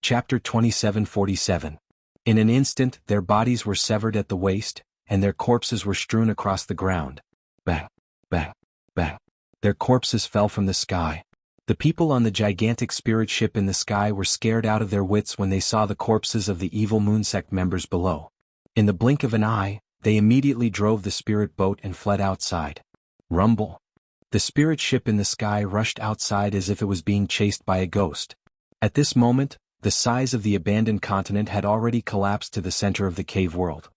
Chapter 2747. In an instant their bodies were severed at the waist, and their corpses were strewn across the ground. Bang, bang, bang. Their corpses fell from the sky. The people on the gigantic spirit ship in the sky were scared out of their wits when they saw the corpses of the evil moon sect members below. In the blink of an eye, they immediately drove the spirit boat and fled outside. Rumble. The spirit ship in the sky rushed outside as if it was being chased by a ghost. At this moment, the size of the abandoned continent had already collapsed to the center of the cave world.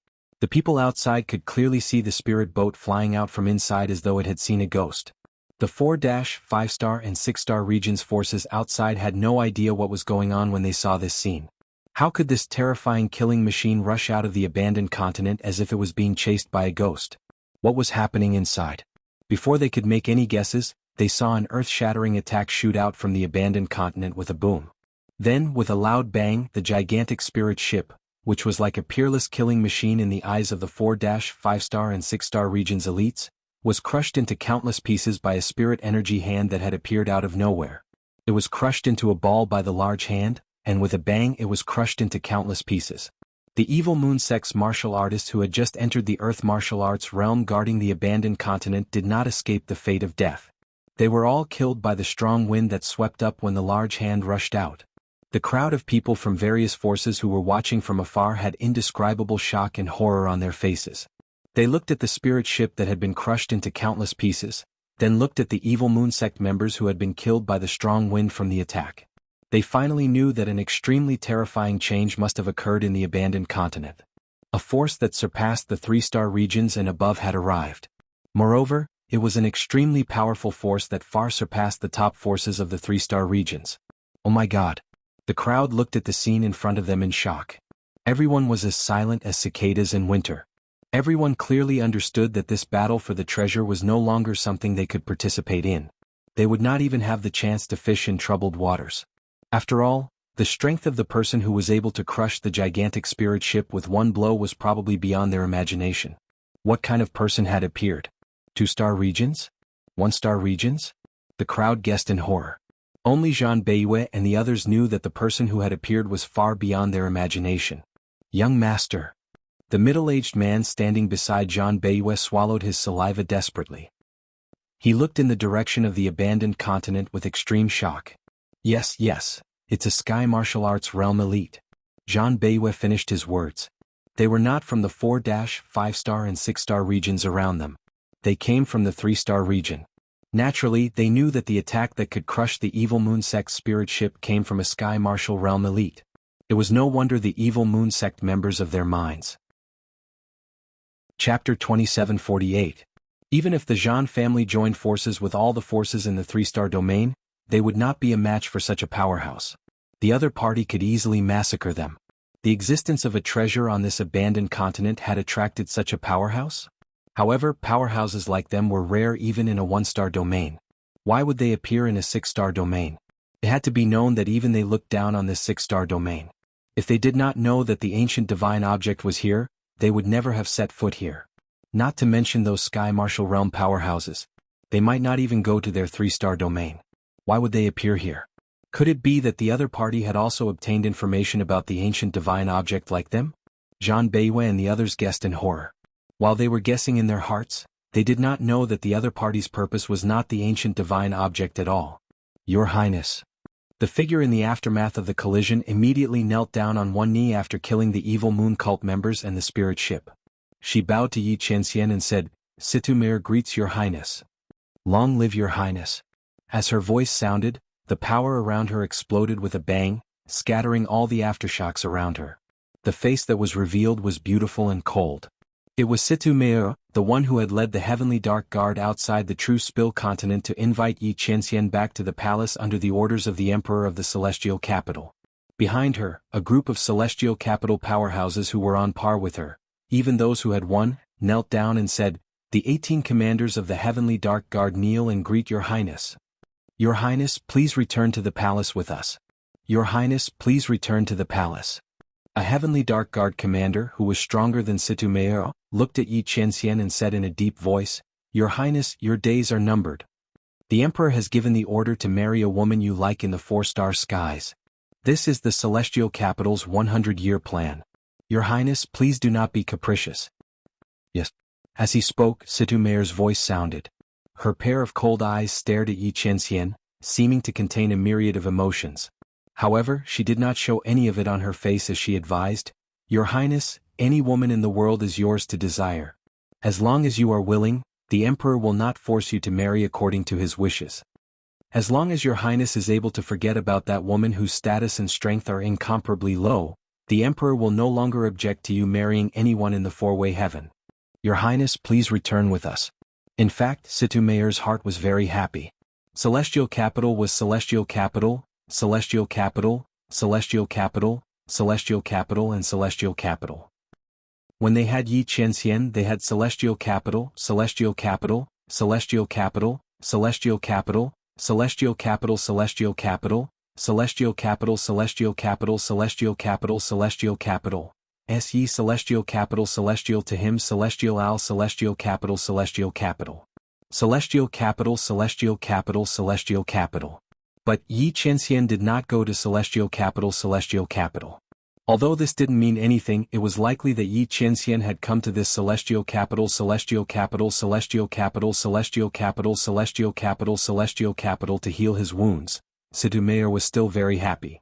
The people outside could clearly see the spirit boat flying out from inside as though it had seen a ghost. The 4-5-star and 6-star regions forces outside had no idea what was going on when they saw this scene. How could this terrifying killing machine rush out of the abandoned continent as if it was being chased by a ghost? What was happening inside? Before they could make any guesses, they saw an earth-shattering attack shoot out from the abandoned continent with a boom. Then, with a loud bang, the gigantic spirit ship, which was like a peerless killing machine in the eyes of the 4-5-star and 6-star regions elites, was crushed into countless pieces by a spirit energy hand that had appeared out of nowhere. It was crushed into a ball by the large hand, and with a bang it was crushed into countless pieces. The evil moon sect's martial artists who had just entered the earth martial arts realm guarding the abandoned continent did not escape the fate of death. They were all killed by the strong wind that swept up when the large hand rushed out. The crowd of people from various forces who were watching from afar had indescribable shock and horror on their faces. They looked at the spirit ship that had been crushed into countless pieces, then looked at the evil moon sect members who had been killed by the strong wind from the attack. They finally knew that an extremely terrifying change must have occurred in the abandoned continent. A force that surpassed the 3-star regions and above had arrived. Moreover, it was an extremely powerful force that far surpassed the top forces of the 3-star regions. Oh my God! The crowd looked at the scene in front of them in shock. Everyone was as silent as cicadas in winter. Everyone clearly understood that this battle for the treasure was no longer something they could participate in. They would not even have the chance to fish in troubled waters. After all, the strength of the person who was able to crush the gigantic spirit ship with one blow was probably beyond their imagination. What kind of person had appeared? 2-star regions? 1-star regions? The crowd guessed in horror. Only Jean Bayue and the others knew that the person who had appeared was far beyond their imagination. Young master. The middle-aged man standing beside Jean Bayue swallowed his saliva desperately. He looked in the direction of the abandoned continent with extreme shock. Yes, it's a sky martial arts realm elite. Jean Bayue finished his words. They were not from the 4-5-star and 6-star regions around them. They came from the 3-star region. Naturally, they knew that the attack that could crush the evil moon sect spirit ship came from a sky martial realm elite. It was no wonder the evil moon sect members of their minds. Chapter 2748. Even if the Jean family joined forces with all the forces in the 3-star domain, they would not be a match for such a powerhouse. The other party could easily massacre them. The existence of a treasure on this abandoned continent had attracted such a powerhouse? However, powerhouses like them were rare even in a 1-star domain. Why would they appear in a 6-star domain? It had to be known that even they looked down on this 6-star domain. If they did not know that the ancient divine object was here, they would never have set foot here. Not to mention those sky martial realm powerhouses. They might not even go to their 3-star domain. Why would they appear here? Could it be that the other party had also obtained information about the ancient divine object like them? Jean Bayue and the others guessed in horror. While they were guessing in their hearts, they did not know that the other party's purpose was not the ancient divine object at all. Your Highness. The figure in the aftermath of the collision immediately knelt down on one knee after killing the evil moon cult members and the spirit ship. She bowed to Yi Qianxian and said, Situmir greets your Highness. Long live your Highness. As her voice sounded, the power around her exploded with a bang, scattering all the aftershocks around her. The face that was revealed was beautiful and cold. It was Situmir, the one who had led the heavenly dark guard outside the true Spill continent to invite Yi Qianxian back to the palace under the orders of the Emperor of the Celestial Capital. Behind her, a group of Celestial Capital powerhouses who were on par with her, even those who had won, knelt down and said, The 18 commanders of the heavenly dark guard kneel and greet your Highness. Your Highness, please return to the palace with us. Your Highness, please return to the palace. A heavenly dark guard commander who was stronger than Situmeo looked at Yi Qianxian and said in a deep voice, Your Highness, your days are numbered. The Emperor has given the order to marry a woman you like in the 4-star skies. This is the Celestial Capital's 100-year plan. Your Highness, please do not be capricious. Yes. As he spoke, Situ Meier's voice sounded. Her pair of cold eyes stared at Yi Qianxian, seeming to contain a myriad of emotions. However, she did not show any of it on her face as she advised, Your Highness, any woman in the world is yours to desire. As long as you are willing, the Emperor will not force you to marry according to his wishes. As long as Your Highness is able to forget about that woman whose status and strength are incomparably low, the Emperor will no longer object to you marrying anyone in the four-way heaven. Your Highness, please return with us. In fact, Situ Meier's heart was very happy. Celestial Capital was Celestial Capital, Celestial Capital, Celestial Capital, Celestial Capital and Celestial Capital. When they had Yi Qianxian, they had Celestial Capital, Celestial Capital, Celestial Capital, Celestial Capital, Celestial Capital, Celestial Capital, Celestial Capital, Celestial Capital, Celestial Capital, Celestial Capital. Ye Celestial Capital, Celestial to him, Celestial Al, Celestial Capital, Celestial Capital. Celestial Capital, Celestial Capital, Celestial Capital. But Yi Qianxian did not go to Celestial Capital, Celestial Capital. Although this didn't mean anything, it was likely that Yi Qianxian had come to this Celestial Capital, Celestial Capital, Celestial Capital, Celestial Capital, Celestial Capital, Celestial Capital to heal his wounds. Situ Meier was still very happy.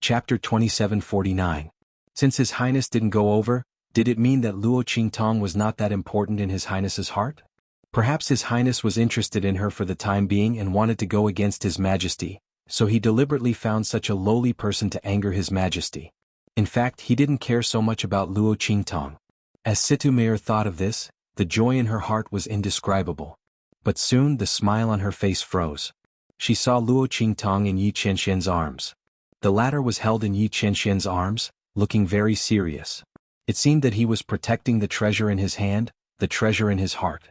Chapter 2749. Since His Highness didn't go over, did it mean that Luo Qingtong was not that important in His Highness's heart? Perhaps His Highness was interested in her for the time being and wanted to go against His Majesty, so he deliberately found such a lowly person to anger His Majesty. In fact, he didn't care so much about Luo Qingtong. As Situ Meier thought of this, the joy in her heart was indescribable. But soon the smile on her face froze. She saw Luo Qingtong in Yi Qianxian's arms. The latter was held in Yi Qianxian's arms, looking very serious. It seemed that he was protecting the treasure in his hand, the treasure in his heart.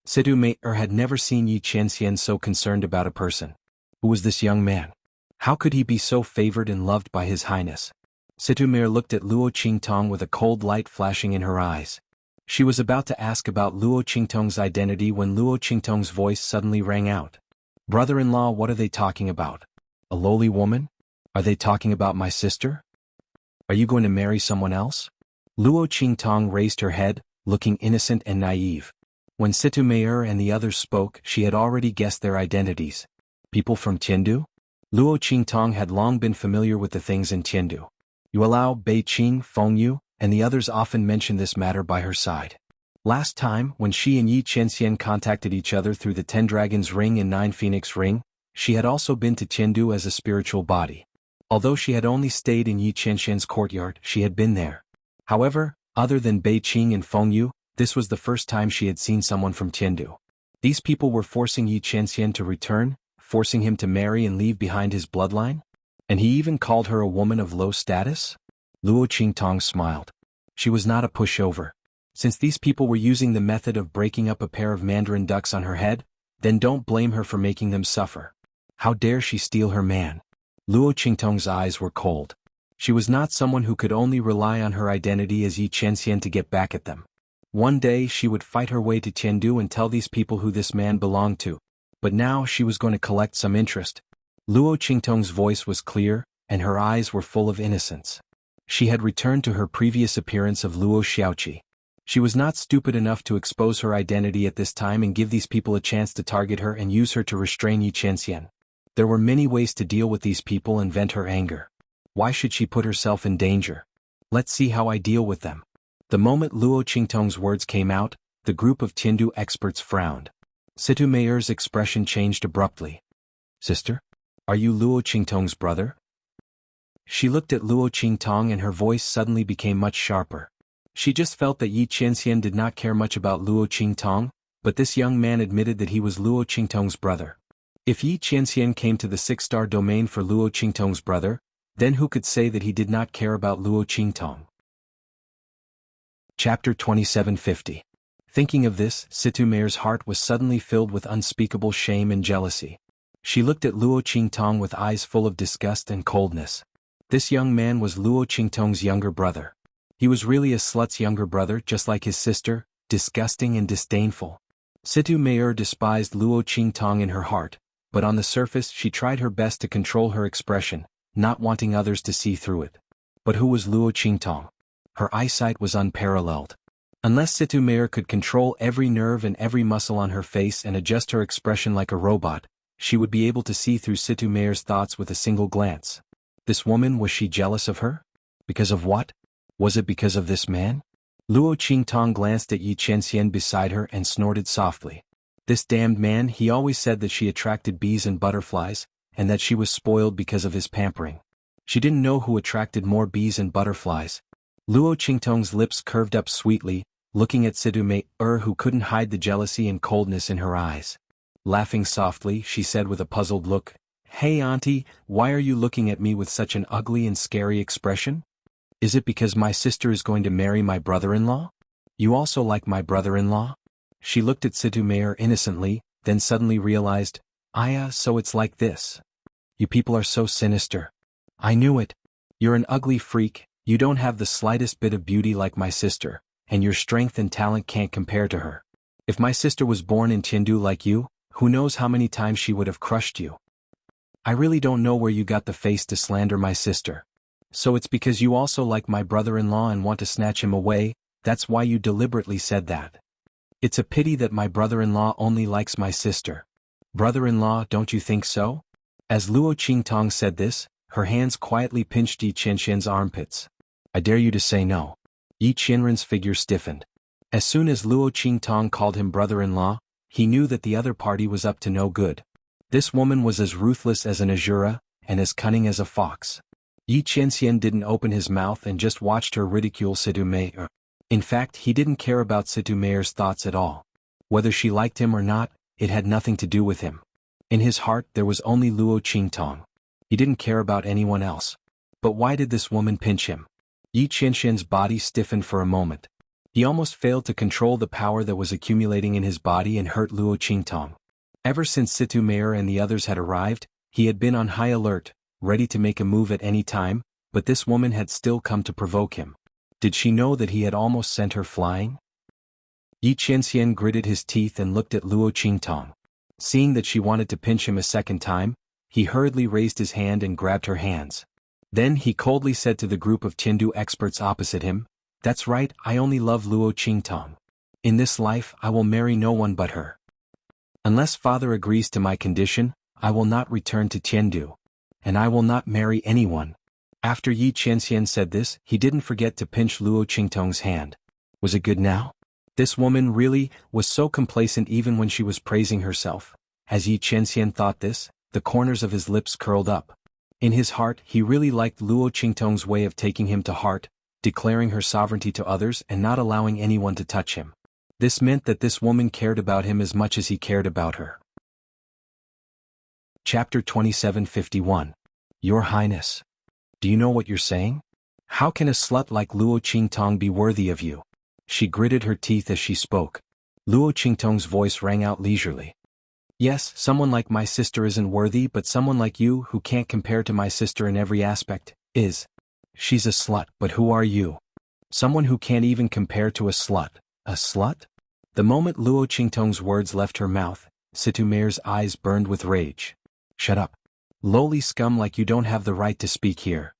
Situ Meier had never seen Yi Qianxian so concerned about a person. Who was this young man? How could he be so favored and loved by His Highness? Situ Meier looked at Luo Qingtong with a cold light flashing in her eyes. She was about to ask about Luo Qingtong's identity when Luo Qingtong's voice suddenly rang out. Brother-in-law, what are they talking about? A lowly woman? Are they talking about my sister? Are you going to marry someone else? Luo Qingtong raised her head, looking innocent and naive. When Situ Meier and the others spoke, she had already guessed their identities. People from Tiandu? Luo Qingtong had long been familiar with the things in Tiandu. Yuelao, Beiqing, Fengyu, and the others often mentioned this matter by her side. Last time, when she and Yi Qianxian contacted each other through the 10 Dragons Ring and 9 Phoenix Ring, she had also been to Tiandu as a spiritual body. Although she had only stayed in Yi Qianxian's courtyard, she had been there. However, other than Beiqing and Fengyu, this was the first time she had seen someone from Tiandu. These people were forcing Yi Qianxian to return, forcing him to marry and leave behind his bloodline? And he even called her a woman of low status? Luo Qingtong smiled. She was not a pushover. Since these people were using the method of breaking up a pair of mandarin ducks on her head, then don't blame her for making them suffer. How dare she steal her man? Luo Qingtong's eyes were cold. She was not someone who could only rely on her identity as Yi Qianxian to get back at them. One day she would fight her way to Tiandu and tell these people who this man belonged to. But now she was going to collect some interest. Luo Qingtong's voice was clear, and her eyes were full of innocence. She had returned to her previous appearance of Luo Xiaoqi. She was not stupid enough to expose her identity at this time and give these people a chance to target her and use her to restrain Yi Qianxian. There were many ways to deal with these people and vent her anger. Why should she put herself in danger? Let's see how I deal with them. The moment Luo Qingtong's words came out, the group of Tiandu experts frowned. Situ Meier's expression changed abruptly. Sister? Are you Luo Qingtong's brother? She looked at Luo Qingtong and her voice suddenly became much sharper. She just felt that Yi Qianxian did not care much about Luo Qingtong, but this young man admitted that he was Luo Qingtong's brother. If Yi Qianxian came to the 6-star domain for Luo Qingtong's brother, then who could say that he did not care about Luo Qingtong? Chapter 2750. Thinking of this, Situ Meier's heart was suddenly filled with unspeakable shame and jealousy. She looked at Luo Qingtong with eyes full of disgust and coldness. This young man was Luo Qingtong's younger brother. He was really a slut's younger brother, just like his sister, disgusting and disdainful. Situ Meier despised Luo Qingtong in her heart, but on the surface she tried her best to control her expression, not wanting others to see through it. But who was Luo Qingtong? Her eyesight was unparalleled. Unless Situ Meir could control every nerve and every muscle on her face and adjust her expression like a robot, she would be able to see through Situ Meir's thoughts with a single glance. This woman, was she jealous of her? Because of what? Was it because of this man? Luo Qingtong glanced at Yi Qianxian beside her and snorted softly. This damned man, he always said that she attracted bees and butterflies, and that she was spoiled because of his pampering. She didn't know who attracted more bees and butterflies. Luo Qingtong's lips curved up sweetly, looking at Situ Meir, who couldn't hide the jealousy and coldness in her eyes. Laughing softly, she said with a puzzled look, "Hey auntie, why are you looking at me with such an ugly and scary expression? Is it because my sister is going to marry my brother-in-law? You also like my brother-in-law?" She looked at Situ Meir innocently, then suddenly realized, so it's like this. You people are so sinister. I knew it. You're an ugly freak, you don't have the slightest bit of beauty like my sister, and your strength and talent can't compare to her. If my sister was born in Chengdu like you, who knows how many times she would have crushed you. I really don't know where you got the face to slander my sister. So it's because you also like my brother-in-law and want to snatch him away, that's why you deliberately said that. It's a pity that my brother-in-law only likes my sister. Brother-in-law, don't you think so? As Luo Qingtong said this, her hands quietly pinched Yi Qianxian's armpits. I dare you to say no. Yi Qianren's figure stiffened. As soon as Luo Qingtong called him brother-in-law, he knew that the other party was up to no good. This woman was as ruthless as an Azura, and as cunning as a fox. Yi Qianxian didn't open his mouth and just watched her ridicule Situ Meir. In fact, he didn't care about Situ Meir's thoughts at all. Whether she liked him or not, it had nothing to do with him. In his heart there was only Luo Qingtong. He didn't care about anyone else. But why did this woman pinch him? Yi Qianxian's body stiffened for a moment. He almost failed to control the power that was accumulating in his body and hurt Luo Qingtong. Ever since Situ Meir and the others had arrived, he had been on high alert, ready to make a move at any time, but this woman had still come to provoke him. Did she know that he had almost sent her flying? Yi Qianxian gritted his teeth and looked at Luo Qingtong. Seeing that she wanted to pinch him a second time, he hurriedly raised his hand and grabbed her hands. Then he coldly said to the group of Chengdu experts opposite him, "That's right, I only love Luo Qingtong. In this life I will marry no one but her. Unless father agrees to my condition, I will not return to Chengdu. And I will not marry anyone." After Yi Qianxian said this, he didn't forget to pinch Luo Qingtong's hand. Was it good now? This woman really was so complacent even when she was praising herself. As Yi Qianxian thought this, the corners of his lips curled up. In his heart, he really liked Luo Qingtong's way of taking him to heart, declaring her sovereignty to others and not allowing anyone to touch him. This meant that this woman cared about him as much as he cared about her. Chapter 2751. Your Highness. Do you know what you're saying? How can a slut like Luo Qingtong be worthy of you? She gritted her teeth as she spoke. Luo Qingtong's voice rang out leisurely. Yes, someone like my sister isn't worthy, but someone like you, who can't compare to my sister in every aspect, is. She's a slut, but who are you? Someone who can't even compare to a slut. A slut? The moment Luo Qingtong's words left her mouth, Situ Meir's eyes burned with rage. Shut up. Lowly scum, like you don't have the right to speak here.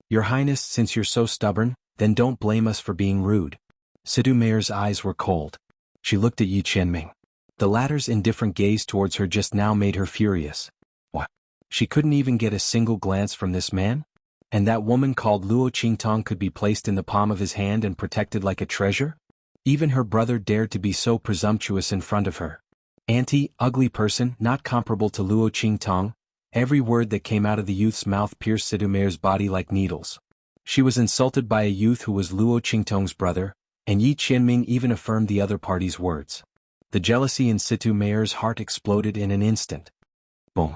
Your Highness, since you're so stubborn, then don't blame us for being rude. Situ Meir's eyes were cold. She looked at Yi Qianming. The latter's indifferent gaze towards her just now made her furious. What? She couldn't even get a single glance from this man? And that woman called Luo Qingtong could be placed in the palm of his hand and protected like a treasure? Even her brother dared to be so presumptuous in front of her. Ugly person, not comparable to Luo Qingtong. Every word that came out of the youth's mouth pierced Situ Meir's body like needles. She was insulted by a youth who was Luo Qingtong's brother, and Yi Qianming even affirmed the other party's words. The jealousy in Situ Meir's heart exploded in an instant. Boom.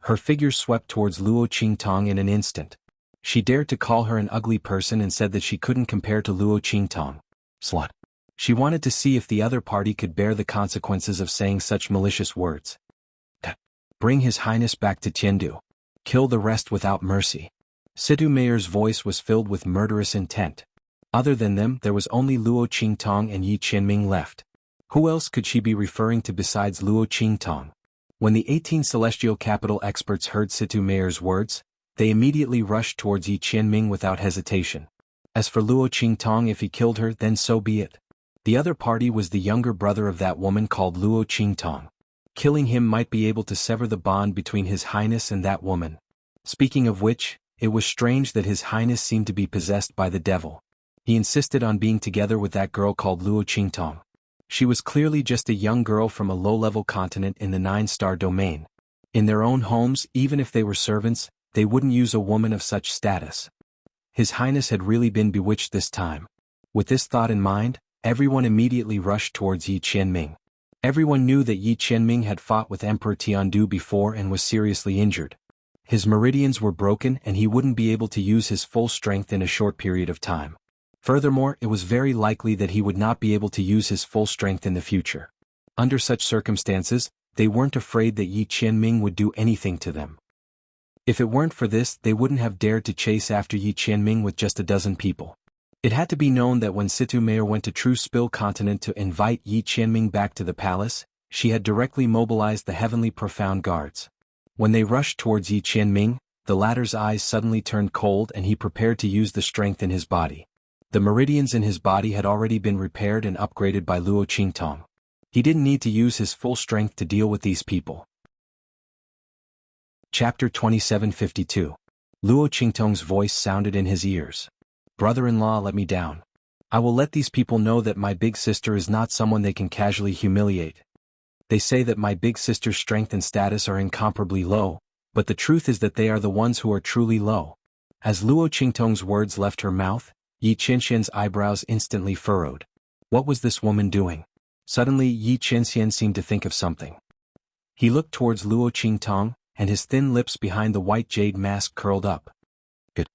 Her figure swept towards Luo Qingtong in an instant. She dared to call her an ugly person and said that she couldn't compare to Luo Qingtong. Slut. She wanted to see if the other party could bear the consequences of saying such malicious words. Bring His Highness back to Chengdu. Kill the rest without mercy. Situ Meir's voice was filled with murderous intent. Other than them, there was only Luo Qingtong and Yi Qianming left. Who else could she be referring to besides Luo Qingtong? When the 18 celestial capital experts heard Situ Meier's words, they immediately rushed towards Yi Qianming without hesitation. As for Luo Qingtong, if he killed her, then so be it. The other party was the younger brother of that woman called Luo Qingtong. Killing him might be able to sever the bond between His Highness and that woman. Speaking of which, it was strange that His Highness seemed to be possessed by the devil. He insisted on being together with that girl called Luo Qingtong. She was clearly just a young girl from a low-level continent in the 9-star domain. In their own homes, even if they were servants, they wouldn't use a woman of such status. His Highness had really been bewitched this time. With this thought in mind, everyone immediately rushed towards Yi Qianming. Everyone knew that Yi Qianming had fought with Emperor Tiandu before and was seriously injured. His meridians were broken and he wouldn't be able to use his full strength in a short period of time. Furthermore, it was very likely that he would not be able to use his full strength in the future. Under such circumstances, they weren't afraid that Yi Qianming would do anything to them. If it weren't for this, they wouldn't have dared to chase after Yi Qianming with just a dozen people. It had to be known that when Situ Meier went to True Spill Continent to invite Yi Qianming back to the palace, she had directly mobilized the Heavenly Profound Guards. When they rushed towards Yi Qianming, the latter's eyes suddenly turned cold and he prepared to use the strength in his body. The meridians in his body had already been repaired and upgraded by Luo Qingtong. He didn't need to use his full strength to deal with these people. Chapter 2752. Luo Qingtong's voice sounded in his ears. Brother-in-law, let me down. I will let these people know that my big sister is not someone they can casually humiliate. They say that my big sister's strength and status are incomparably low, but the truth is that they are the ones who are truly low. As Luo Qingtong's words left her mouth, Yi Qianxian's eyebrows instantly furrowed. What was this woman doing? Suddenly Yi Qianxian seemed to think of something. He looked towards Luo Qingtong, and his thin lips behind the white jade mask curled up. Good.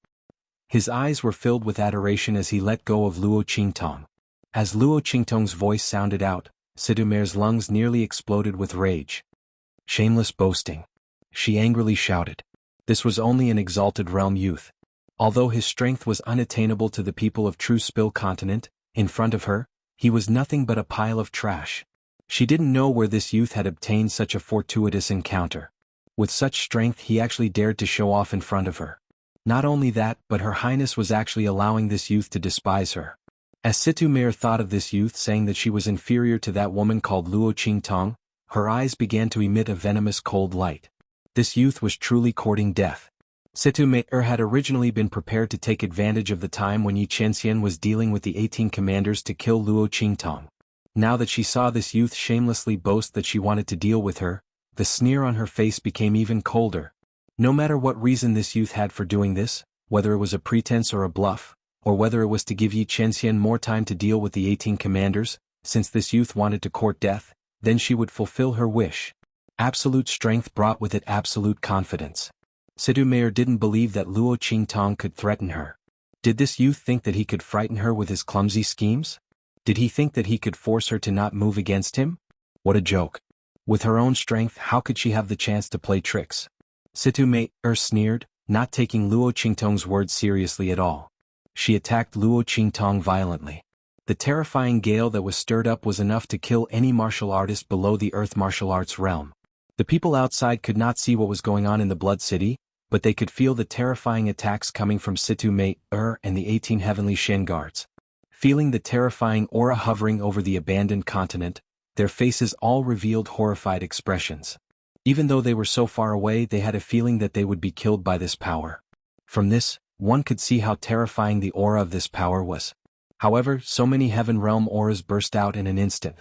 His eyes were filled with adoration as he let go of Luo Qingtong. As Luo Qingtong's voice sounded out, Situ Meier's lungs nearly exploded with rage. Shameless boasting. She angrily shouted. This was only an exalted realm youth. Although his strength was unattainable to the people of True Spill Continent, in front of her, he was nothing but a pile of trash. She didn't know where this youth had obtained such a fortuitous encounter. With such strength he actually dared to show off in front of her. Not only that, but Her Highness was actually allowing this youth to despise her. As Situ Meier thought of this youth saying that she was inferior to that woman called Luo Qingtong, her eyes began to emit a venomous cold light. This youth was truly courting death. Situ Meier had originally been prepared to take advantage of the time when Yi Qianxian was dealing with the 18 commanders to kill Luo Qingtong. Now that she saw this youth shamelessly boast that she wanted to deal with her, the sneer on her face became even colder. No matter what reason this youth had for doing this, whether it was a pretense or a bluff, or whether it was to give Yi Qianxian more time to deal with the 18 commanders, since this youth wanted to court death, then she would fulfill her wish. Absolute strength brought with it absolute confidence. Situ Meier didn't believe that Luo Qingtong could threaten her. Did this youth think that he could frighten her with his clumsy schemes? Did he think that he could force her to not move against him? What a joke. With her own strength, how could she have the chance to play tricks? Situ Meier sneered, not taking Luo Qingtong's words seriously at all. She attacked Luo Qingtong violently. The terrifying gale that was stirred up was enough to kill any martial artist below the earth martial arts realm. The people outside could not see what was going on in the Blood City, but they could feel the terrifying attacks coming from Situ Meier and the 18 heavenly Shen guards. Feeling the terrifying aura hovering over the abandoned continent, their faces all revealed horrified expressions. Even though they were so far away, they had a feeling that they would be killed by this power. From this, one could see how terrifying the aura of this power was. However, so many heaven realm auras burst out in an instant.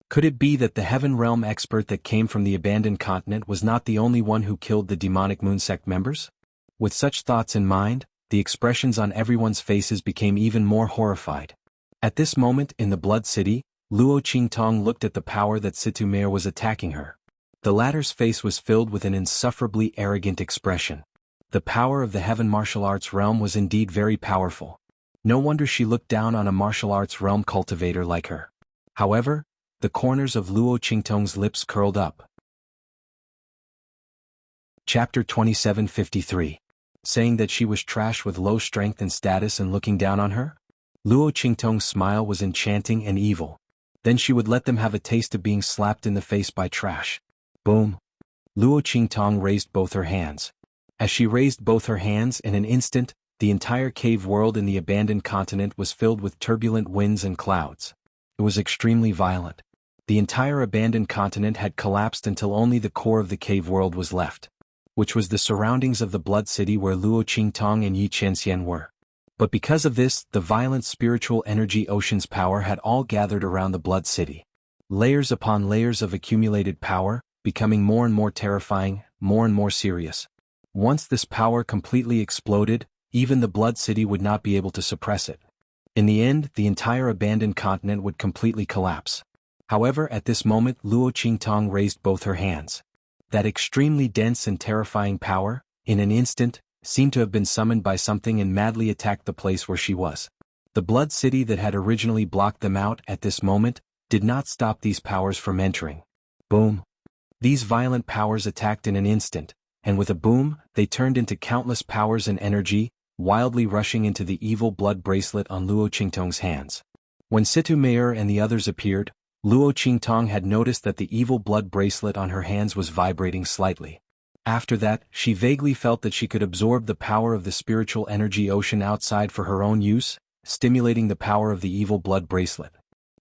Could it be that the heaven realm expert that came from the abandoned continent was not the only one who killed the demonic moon sect members? With such thoughts in mind, the expressions on everyone's faces became even more horrified. At this moment in the Blood City, Luo Qingtong looked at the power that Situ Meier was attacking her. The latter's face was filled with an insufferably arrogant expression. The power of the heaven martial arts realm was indeed very powerful. No wonder she looked down on a martial arts realm cultivator like her. However, the corners of Luo Qingtong's lips curled up. Chapter 2753. Saying that she was trash with low strength and status and looking down on her? Luo Qingtong's smile was enchanting and evil. Then she would let them have a taste of being slapped in the face by trash. Boom. Luo Qingtong raised both her hands. As she raised both her hands in an instant, the entire cave world in the abandoned continent was filled with turbulent winds and clouds. It was extremely violent. The entire abandoned continent had collapsed until only the core of the cave world was left, which was the surroundings of the Blood City where Luo Qingtong and Yi Qianxian were. But because of this, the violent spiritual energy ocean's power had all gathered around the Blood City. Layers upon layers of accumulated power, becoming more and more terrifying, more and more serious. Once this power completely exploded, even the Blood City would not be able to suppress it. In the end, the entire abandoned continent would completely collapse. However, at this moment Luo Qingtong raised both her hands. That extremely dense and terrifying power, in an instant, seemed to have been summoned by something and madly attacked the place where she was. The Blood City that had originally blocked them out at this moment did not stop these powers from entering. Boom. These violent powers attacked in an instant, and with a boom, they turned into countless powers and energy, wildly rushing into the evil blood bracelet on Luo Qingtong's hands. When Situ Meir and the others appeared, Luo Qingtong had noticed that the evil blood bracelet on her hands was vibrating slightly. After that, she vaguely felt that she could absorb the power of the spiritual energy ocean outside for her own use, stimulating the power of the evil blood bracelet.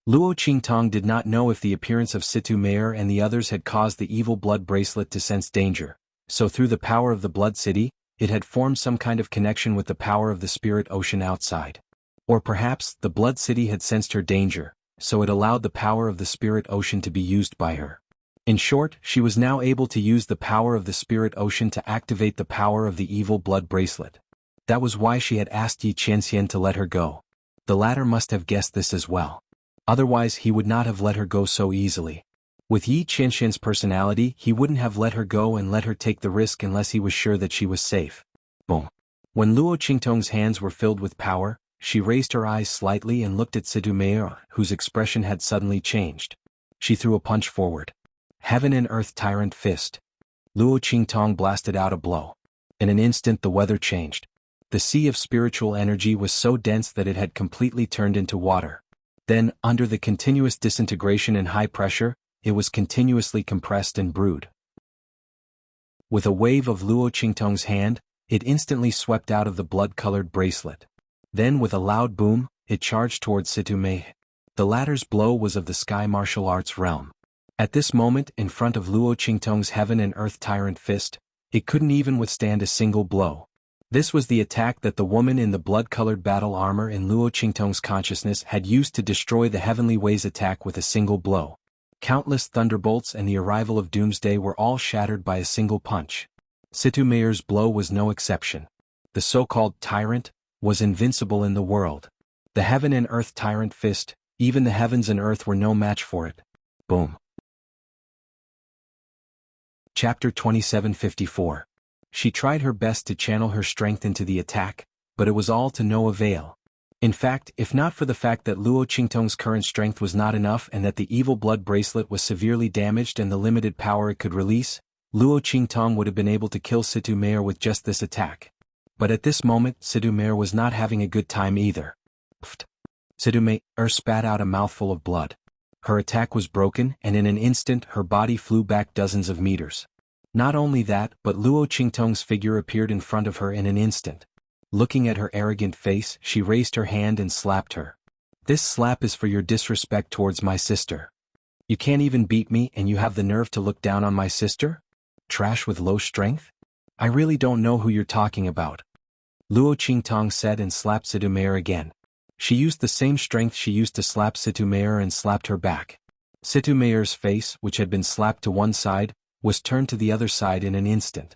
Luo Qingtong did not know if the appearance of Situ Meir and the others had caused the evil blood bracelet to sense danger, so through the power of the Blood City, it had formed some kind of connection with the power of the spirit ocean outside. Or perhaps, the Blood City had sensed her danger, so it allowed the power of the spirit ocean to be used by her. In short, she was now able to use the power of the spirit ocean to activate the power of the evil blood bracelet. That was why she had asked Yi Qianxian to let her go. The latter must have guessed this as well. Otherwise he would not have let her go so easily. With Yi Qianxian's personality, he wouldn't have let her go and let her take the risk unless he was sure that she was safe. Boom. When Luo Qingtong's hands were filled with power, she raised her eyes slightly and looked at Situ Meir, whose expression had suddenly changed. She threw a punch forward. Heaven and Earth Tyrant Fist. Luo Qingtong blasted out a blow. In an instant the weather changed. The sea of spiritual energy was so dense that it had completely turned into water. Then, under the continuous disintegration and high pressure, it was continuously compressed and brewed. With a wave of Luo Qingtong's hand, it instantly swept out of the blood-colored bracelet. Then with a loud boom, it charged towards Situ Meir. The latter's blow was of the sky martial arts realm. At this moment, in front of Luo Qingtong's Heaven and Earth Tyrant Fist, it couldn't even withstand a single blow. This was the attack that the woman in the blood-colored battle armor in Luo Qingtong's consciousness had used to destroy the Heavenly Way's attack with a single blow. Countless thunderbolts and the arrival of Doomsday were all shattered by a single punch. Situ Meir's blow was no exception. The so-called tyrant was invincible in the world. The Heaven and Earth Tyrant Fist, even the heavens and earth were no match for it. Boom. Chapter 2754. She tried her best to channel her strength into the attack, but it was all to no avail. In fact, if not for the fact that Luo Qingtong's current strength was not enough and that the evil blood bracelet was severely damaged and the limited power it could release, Luo Qingtong would have been able to kill Situ Meir with just this attack. But at this moment, Situ Meir was not having a good time either. Pfft. Situ Meir spat out a mouthful of blood. Her attack was broken, and in an instant her body flew back dozens of meters. Not only that, but Luo Qingtong's figure appeared in front of her in an instant. Looking at her arrogant face, she raised her hand and slapped her. This slap is for your disrespect towards my sister. You can't even beat me and you have the nerve to look down on my sister? Trash with low strength? I really don't know who you're talking about. Luo Qingtong said and slapped Situ Meir again. She used the same strength she used to slap Situ Meir and slapped her back. Situ Meir's face, which had been slapped to one side, was turned to the other side in an instant.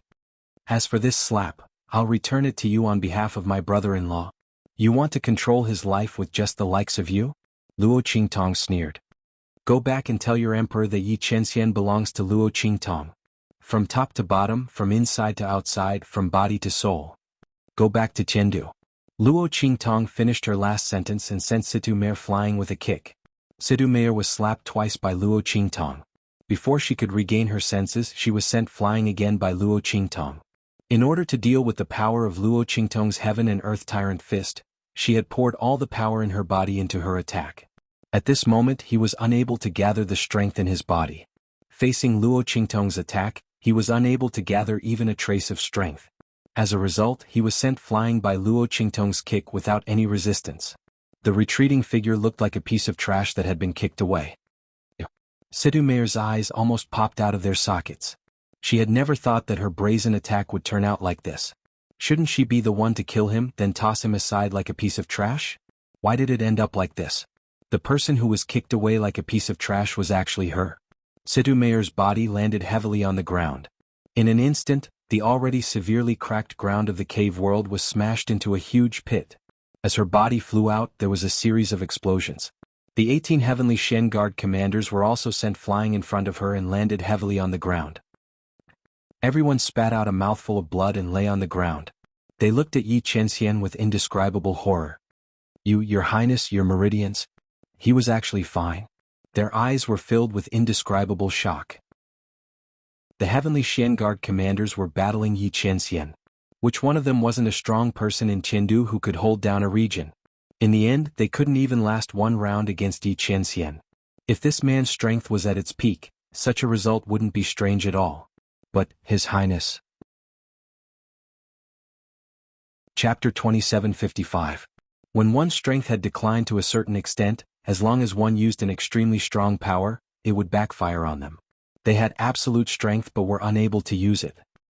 As for this slap, I'll return it to you on behalf of my brother-in-law. You want to control his life with just the likes of you? Luo Qingtong sneered. Go back and tell your emperor that Yi Qianxian belongs to Luo Qingtong. From top to bottom, from inside to outside, from body to soul. Go back to Chengdu. Luo Qingtong finished her last sentence and sent Situ Meir flying with a kick. Situ Meir was slapped twice by Luo Qingtong. Before she could regain her senses, she was sent flying again by Luo Qingtong. In order to deal with the power of Luo Qingtong's Heaven and Earth Tyrant Fist, she had poured all the power in her body into her attack. At this moment he was unable to gather the strength in his body. Facing Luo Qingtong's attack, he was unable to gather even a trace of strength. As a result, he was sent flying by Luo Qingtong's kick without any resistance. The retreating figure looked like a piece of trash that had been kicked away. Situ Meier's eyes almost popped out of their sockets. She had never thought that her brazen attack would turn out like this. Shouldn't she be the one to kill him, then toss him aside like a piece of trash? Why did it end up like this? The person who was kicked away like a piece of trash was actually her. Situ Meier's body landed heavily on the ground. In an instant, the already severely cracked ground of the cave world was smashed into a huge pit. As her body flew out, there was a series of explosions. The 18 heavenly Shen Guard commanders were also sent flying in front of her and landed heavily on the ground. Everyone spat out a mouthful of blood and lay on the ground. They looked at Yi Chenxian with indescribable horror. Your Highness, your meridians? He was actually fine. Their eyes were filled with indescribable shock. The heavenly Shen Guard commanders were battling Yi Chenxian. Which one of them wasn't a strong person in Chengdu who could hold down a region? In the end, they couldn't even last one round against Yi Chenxian. If this man's strength was at its peak, such a result wouldn't be strange at all. But, His Highness. Chapter 2755. When one's strength had declined to a certain extent, as long as one used an extremely strong power, it would backfire on them. They had absolute strength but were unable to use it.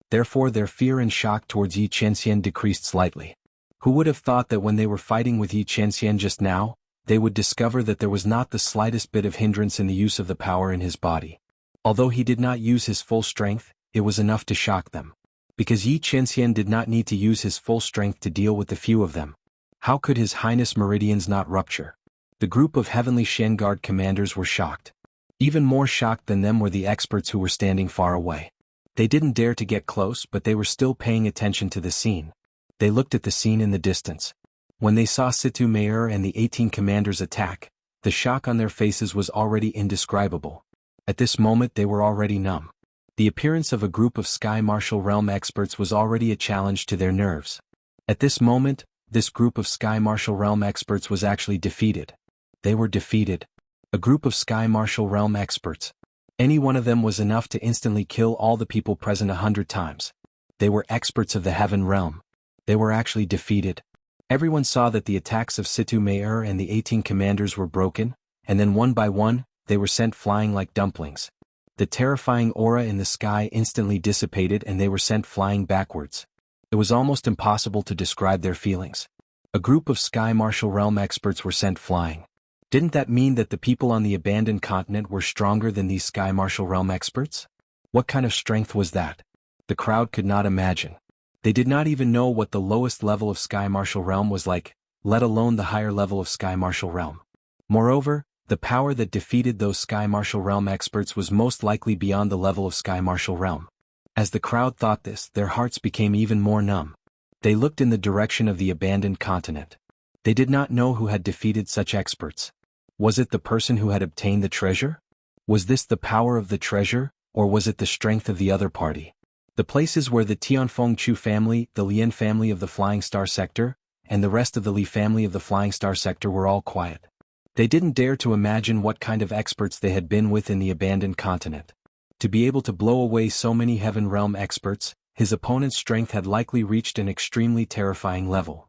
Therefore their fear and shock towards Yi Chenxian decreased slightly. Who would have thought that when they were fighting with Yi Chenxian just now, they would discover that there was not the slightest bit of hindrance in the use of the power in his body. Although he did not use his full strength, it was enough to shock them. Because Yi Chenxian did not need to use his full strength to deal with the few of them. How could His Highness meridians not rupture? The group of heavenly Shen Guard commanders were shocked. Even more shocked than them were the experts who were standing far away. They didn't dare to get close, but they were still paying attention to the scene. They looked at the scene in the distance. When they saw Situ Meier and the 18 commanders attack, the shock on their faces was already indescribable. At this moment they were already numb. The appearance of a group of Sky Martial Realm experts was already a challenge to their nerves. At this moment, this group of Sky Martial Realm experts was actually defeated. They were defeated. A group of Sky Martial Realm experts. Any one of them was enough to instantly kill all the people present 100 times. They were experts of the Heaven Realm. They were actually defeated. Everyone saw that the attacks of Situ Meier and the 18 commanders were broken, and then one by one, they were sent flying like dumplings. The terrifying aura in the sky instantly dissipated and they were sent flying backwards. It was almost impossible to describe their feelings. A group of Sky Martial Realm experts were sent flying. Didn't that mean that the people on the abandoned continent were stronger than these Sky Martial Realm experts? What kind of strength was that? The crowd could not imagine. They did not even know what the lowest level of Sky Martial Realm was like, let alone the higher level of Sky Martial Realm. Moreover, the power that defeated those Sky Martial Realm experts was most likely beyond the level of Sky Martial Realm. As the crowd thought this, their hearts became even more numb. They looked in the direction of the abandoned continent. They did not know who had defeated such experts. Was it the person who had obtained the treasure? Was this the power of the treasure, or was it the strength of the other party? The places where the Tianfeng Chu family, the Lian family of the Flying Star Sector, and the rest of the Li family of the Flying Star Sector were all quiet. They didn't dare to imagine what kind of experts they had been with in the abandoned continent. To be able to blow away so many Heaven Realm experts, his opponent's strength had likely reached an extremely terrifying level.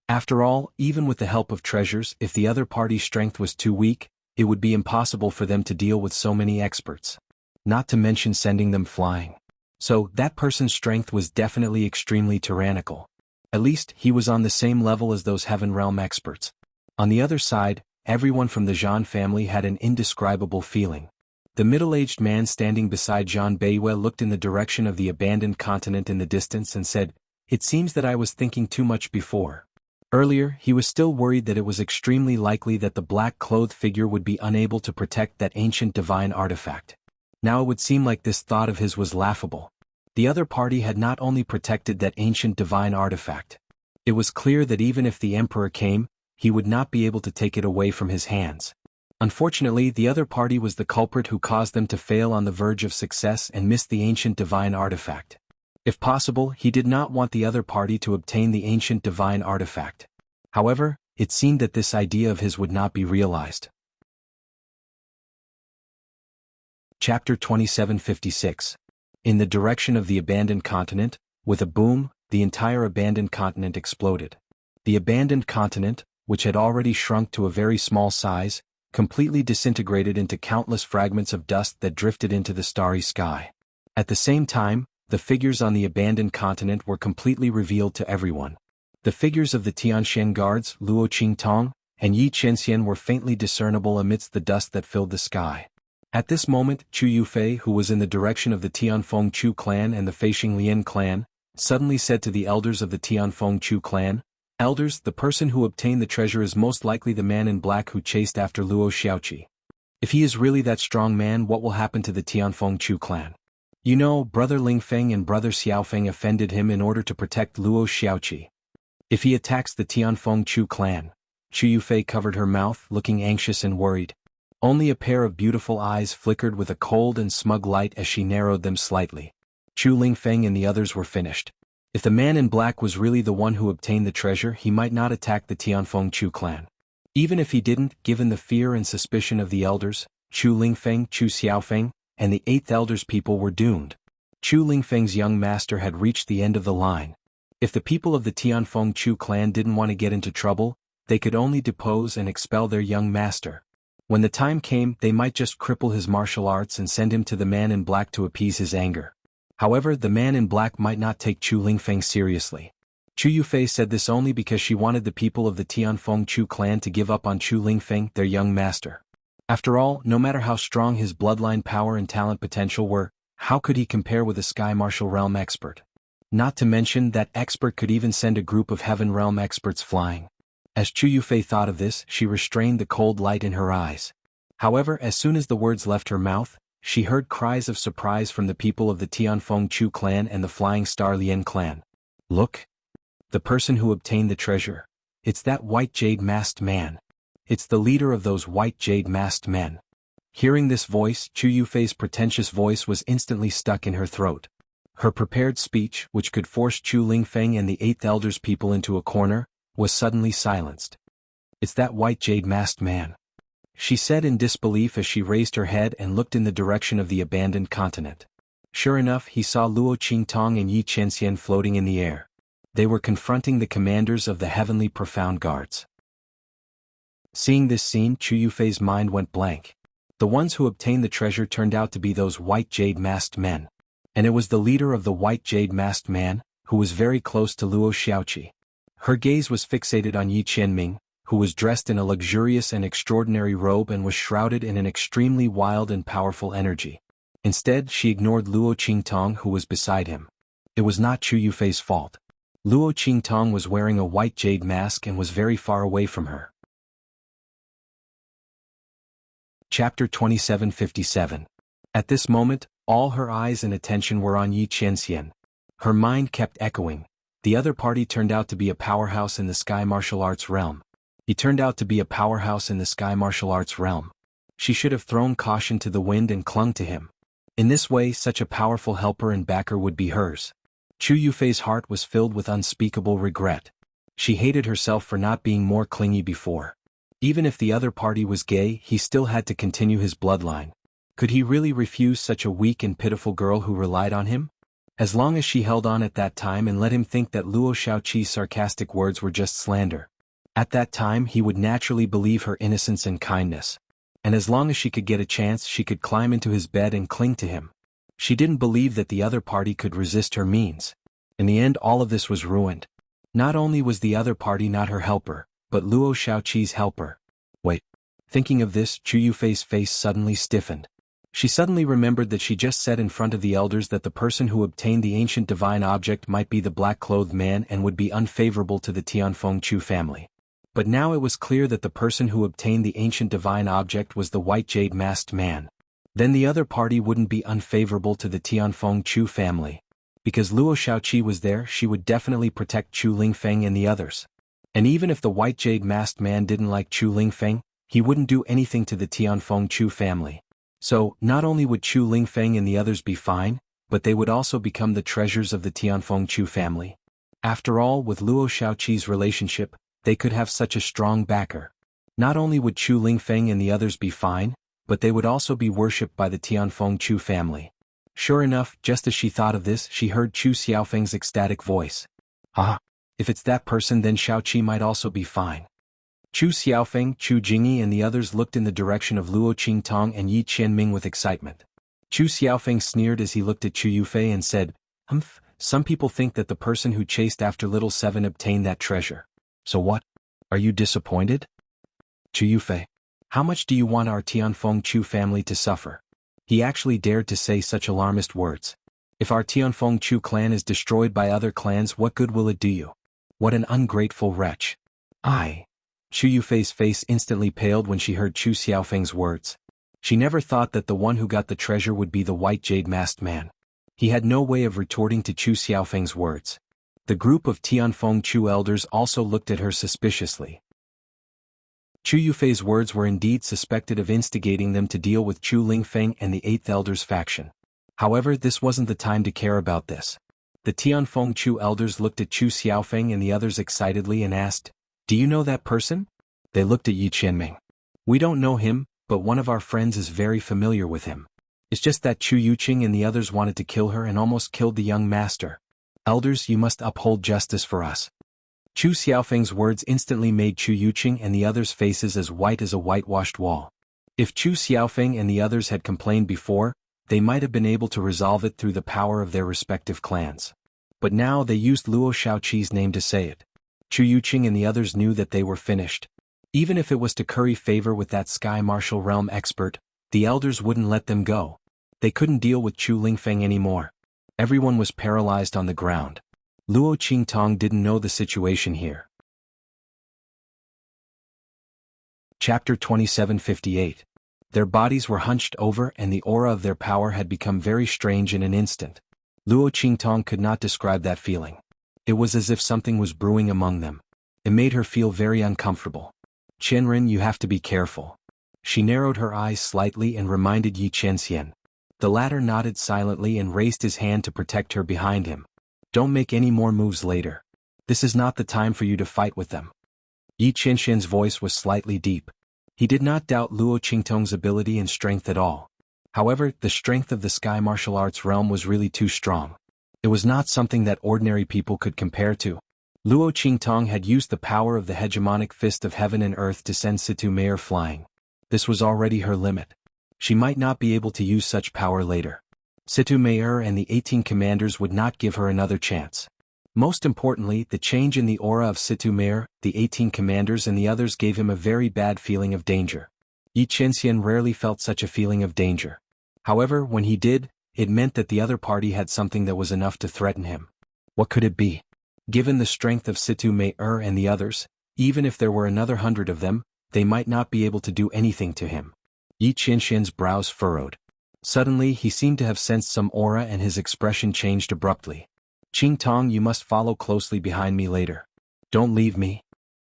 After all, even with the help of treasures, if the other party's strength was too weak, it would be impossible for them to deal with so many experts. Not to mention sending them flying. So, that person's strength was definitely extremely tyrannical. At least, he was on the same level as those Heaven Realm experts. On the other side, everyone from the Zhan family had an indescribable feeling. The middle-aged man standing beside Zhan Beiyue looked in the direction of the abandoned continent in the distance and said, "It seems that I was thinking too much before." Earlier, he was still worried that it was extremely likely that the black-clothed figure would be unable to protect that ancient divine artifact. Now it would seem like this thought of his was laughable. The other party had not only protected that ancient divine artifact. It was clear that even if the emperor came, he would not be able to take it away from his hands. Unfortunately, the other party was the culprit who caused them to fail on the verge of success and miss the ancient divine artifact. If possible, he did not want the other party to obtain the ancient divine artifact. However, it seemed that this idea of his would not be realized. Chapter 2756. In the direction of the abandoned continent, with a boom, the entire abandoned continent exploded. The abandoned continent, which had already shrunk to a very small size, completely disintegrated into countless fragments of dust that drifted into the starry sky. At the same time, the figures on the abandoned continent were completely revealed to everyone. The figures of the Tianxian guards, Luo Qingtong, and Yi Qianxian were faintly discernible amidst the dust that filled the sky. At this moment, Chu Yufei, who was in the direction of the Tianfeng Chu clan and the Feixing Lian clan, suddenly said to the elders of the Tianfeng Chu clan, "Elders, the person who obtained the treasure is most likely the man in black who chased after Luo Xiaoqi. If he is really that strong man, what will happen to the Tianfeng Chu clan? You know, brother Lingfeng and brother Xiaofeng offended him in order to protect Luo Xiaoqi. If he attacks the Tianfeng Chu clan..." Chu Yufei covered her mouth, looking anxious and worried. Only a pair of beautiful eyes flickered with a cold and smug light as she narrowed them slightly. Chu Lingfeng and the others were finished. If the man in black was really the one who obtained the treasure, he might not attack the Tianfeng Chu clan. Even if he didn't, given the fear and suspicion of the elders, Chu Lingfeng, Chu Xiaofeng, and the 8th elder's people were doomed. Chu Lingfeng's young master had reached the end of the line. If the people of the Tianfeng Chu clan didn't want to get into trouble, they could only depose and expel their young master. When the time came, they might just cripple his martial arts and send him to the man in black to appease his anger. However, the man in black might not take Chu Lingfeng seriously. Chu Yufei said this only because she wanted the people of the Tianfeng Chu clan to give up on Chu Lingfeng, their young master. After all, no matter how strong his bloodline power and talent potential were, how could he compare with a Sky Martial Realm expert? Not to mention that expert could even send a group of Heaven Realm experts flying. As Chu Yufei thought of this, she restrained the cold light in her eyes. However, as soon as the words left her mouth, she heard cries of surprise from the people of the Tianfeng Chu clan and the Flying Star Lian clan. "Look! The person who obtained the treasure. It's that white jade masked man. It's the leader of those white jade masked men." Hearing this voice, Chu Yufei's pretentious voice was instantly stuck in her throat. Her prepared speech, which could force Chu Lingfeng and the 8th elder's people into a corner, was suddenly silenced. "It's that white jade masked man," she said in disbelief as she raised her head and looked in the direction of the abandoned continent. Sure enough, he saw Luo Qingtong and Yi Qianxian floating in the air. They were confronting the commanders of the heavenly profound guards. Seeing this scene, Chu Yufei's mind went blank. The ones who obtained the treasure turned out to be those white jade masked men. And it was the leader of the white jade masked man, who was very close to Luo Xiaoqi. Her gaze was fixated on Yi Qianming, who was dressed in a luxurious and extraordinary robe and was shrouded in an extremely wild and powerful energy. Instead, she ignored Luo Qingtong, who was beside him. It was not Chu Yufei's fault. Luo Qingtong was wearing a white jade mask and was very far away from her. Chapter 2757. At this moment, all her eyes and attention were on Yi Qianxian. Her mind kept echoing. The other party turned out to be a powerhouse in the Sky Martial Arts realm. He turned out to be a powerhouse in the Sky Martial Arts realm. She should have thrown caution to the wind and clung to him. In this way, such a powerful helper and backer would be hers. Chu Yufei's heart was filled with unspeakable regret. She hated herself for not being more clingy before. Even if the other party was gay, he still had to continue his bloodline. Could he really refuse such a weak and pitiful girl who relied on him? As long as she held on at that time and let him think that Luo Xiaoqi's sarcastic words were just slander. At that time he would naturally believe her innocence and kindness. And as long as she could get a chance, she could climb into his bed and cling to him. She didn't believe that the other party could resist her means. In the end, all of this was ruined. Not only was the other party not her helper, but Luo Xiaoqi's helper. Wait. Thinking of this, Chu Yufei's face suddenly stiffened. She suddenly remembered that she just said in front of the elders that the person who obtained the ancient divine object might be the black-clothed man and would be unfavorable to the Tianfeng Chu family. But now it was clear that the person who obtained the ancient divine object was the white jade masked man. Then the other party wouldn't be unfavorable to the Tianfeng Chu family. Because Luo Xiaoqi was there, she would definitely protect Chu Lingfeng and the others. And even if the white jade masked man didn't like Chu Lingfeng, he wouldn't do anything to the Tianfeng Chu family. So, not only would Chu Lingfeng and the others be fine, but they would also become the treasures of the Tianfeng Chu family. After all, with Luo Xiaoqi's relationship, they could have such a strong backer. Not only would Chu Lingfeng and the others be fine, but they would also be worshipped by the Tianfeng Chu family. Sure enough, just as she thought of this, she heard Chu Xiaofeng's ecstatic voice. Ah, if it's that person, then Shaoqi might also be fine. Chu Xiaofeng, Chu Jingyi and the others looked in the direction of Luo Qingtong and Yi Qianming with excitement. Chu Xiaofeng sneered as he looked at Chu Yufei and said, "Humph, some people think that the person who chased after Little Seven obtained that treasure. So what? Are you disappointed?" Chu Yufei, how much do you want our Tianfeng Chu family to suffer? He actually dared to say such alarmist words. If our Tianfeng Chu clan is destroyed by other clans, what good will it do you? What an ungrateful wretch. Chu Yufei's face instantly paled when she heard Chu Xiaofeng's words. She never thought that the one who got the treasure would be the white jade masked man. He had no way of retorting to Chu Xiaofeng's words. The group of Tianfeng Chu elders also looked at her suspiciously. Chu Yufei's words were indeed suspected of instigating them to deal with Chu Lingfeng and the 8th Elder's faction. However, this wasn't the time to care about this. The Tianfeng Chu elders looked at Chu Xiaofeng and the others excitedly and asked, "Do you know that person?" They looked at Yi Qianming. "We don't know him, but one of our friends is very familiar with him. It's just that Chu Yuqing and the others wanted to kill her and almost killed the young master. Elders, you must uphold justice for us." Chu Xiaofeng's words instantly made Chu Yuqing and the others' faces as white as a whitewashed wall. If Chu Xiaofeng and the others had complained before, they might have been able to resolve it through the power of their respective clans. But now they used Luo Shaoqi's name to say it. Chu Yuqing and the others knew that they were finished. Even if it was to curry favor with that Sky Martial Realm expert, the elders wouldn't let them go. They couldn't deal with Chu Lingfeng anymore. Everyone was paralyzed on the ground. Luo Qingtong didn't know the situation here. Chapter 2758. Their bodies were hunched over and the aura of their power had become very strange in an instant. Luo Qingtong could not describe that feeling. It was as if something was brewing among them. It made her feel very uncomfortable. "Qianren, you have to be careful." She narrowed her eyes slightly and reminded Yi Qianxian. The latter nodded silently and raised his hand to protect her behind him. "Don't make any more moves later. This is not the time for you to fight with them." Yi Qianxian's voice was slightly deep. He did not doubt Luo Qingtong's ability and strength at all. However, the strength of the Sky Martial Arts realm was really too strong. It was not something that ordinary people could compare to. Luo Qingtong had used the power of the hegemonic fist of heaven and earth to send Situ Meyer flying. This was already her limit. She might not be able to use such power later. Situ Meyer and the 18 commanders would not give her another chance. Most importantly, the change in the aura of Situ Meyer, the 18 commanders and the others gave him a very bad feeling of danger. Yi Qianxian rarely felt such a feeling of danger. However, when he did, it meant that the other party had something that was enough to threaten him. What could it be? Given the strength of Situ Meyer and the others, even if there were another 100 of them, they might not be able to do anything to him. Yi Qianxian's brows furrowed. Suddenly he seemed to have sensed some aura and his expression changed abruptly. "Qingtong, you must follow closely behind me later. Don't leave me."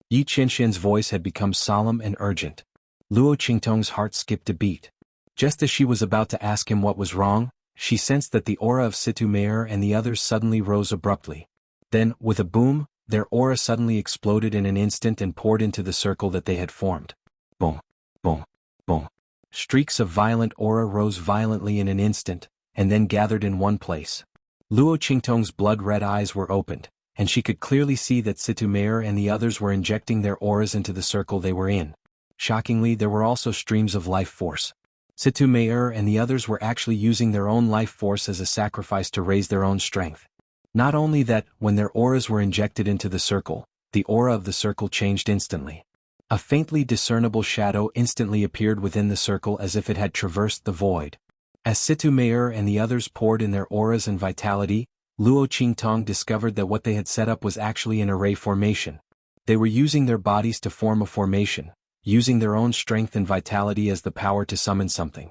Yi Qianxian's voice had become solemn and urgent. Luo Qingtong's heart skipped a beat. Just as she was about to ask him what was wrong, she sensed that the aura of Situ Meyer and the others suddenly rose abruptly. Then, with a boom, their aura suddenly exploded in an instant and poured into the circle that they had formed. Boom, boom, boom. Streaks of violent aura rose violently in an instant, and then gathered in one place. Luo Qingtong's blood-red eyes were opened, and she could clearly see that Situ Meyer and the others were injecting their auras into the circle they were in. Shockingly, there were also streams of life force. Situ Meyer and the others were actually using their own life force as a sacrifice to raise their own strength. Not only that, when their auras were injected into the circle, the aura of the circle changed instantly. A faintly discernible shadow instantly appeared within the circle as if it had traversed the void. As Situ Meyer and the others poured in their auras and vitality, Luo Qingtong discovered that what they had set up was actually an array formation. They were using their bodies to form a formation, using their own strength and vitality as the power to summon something.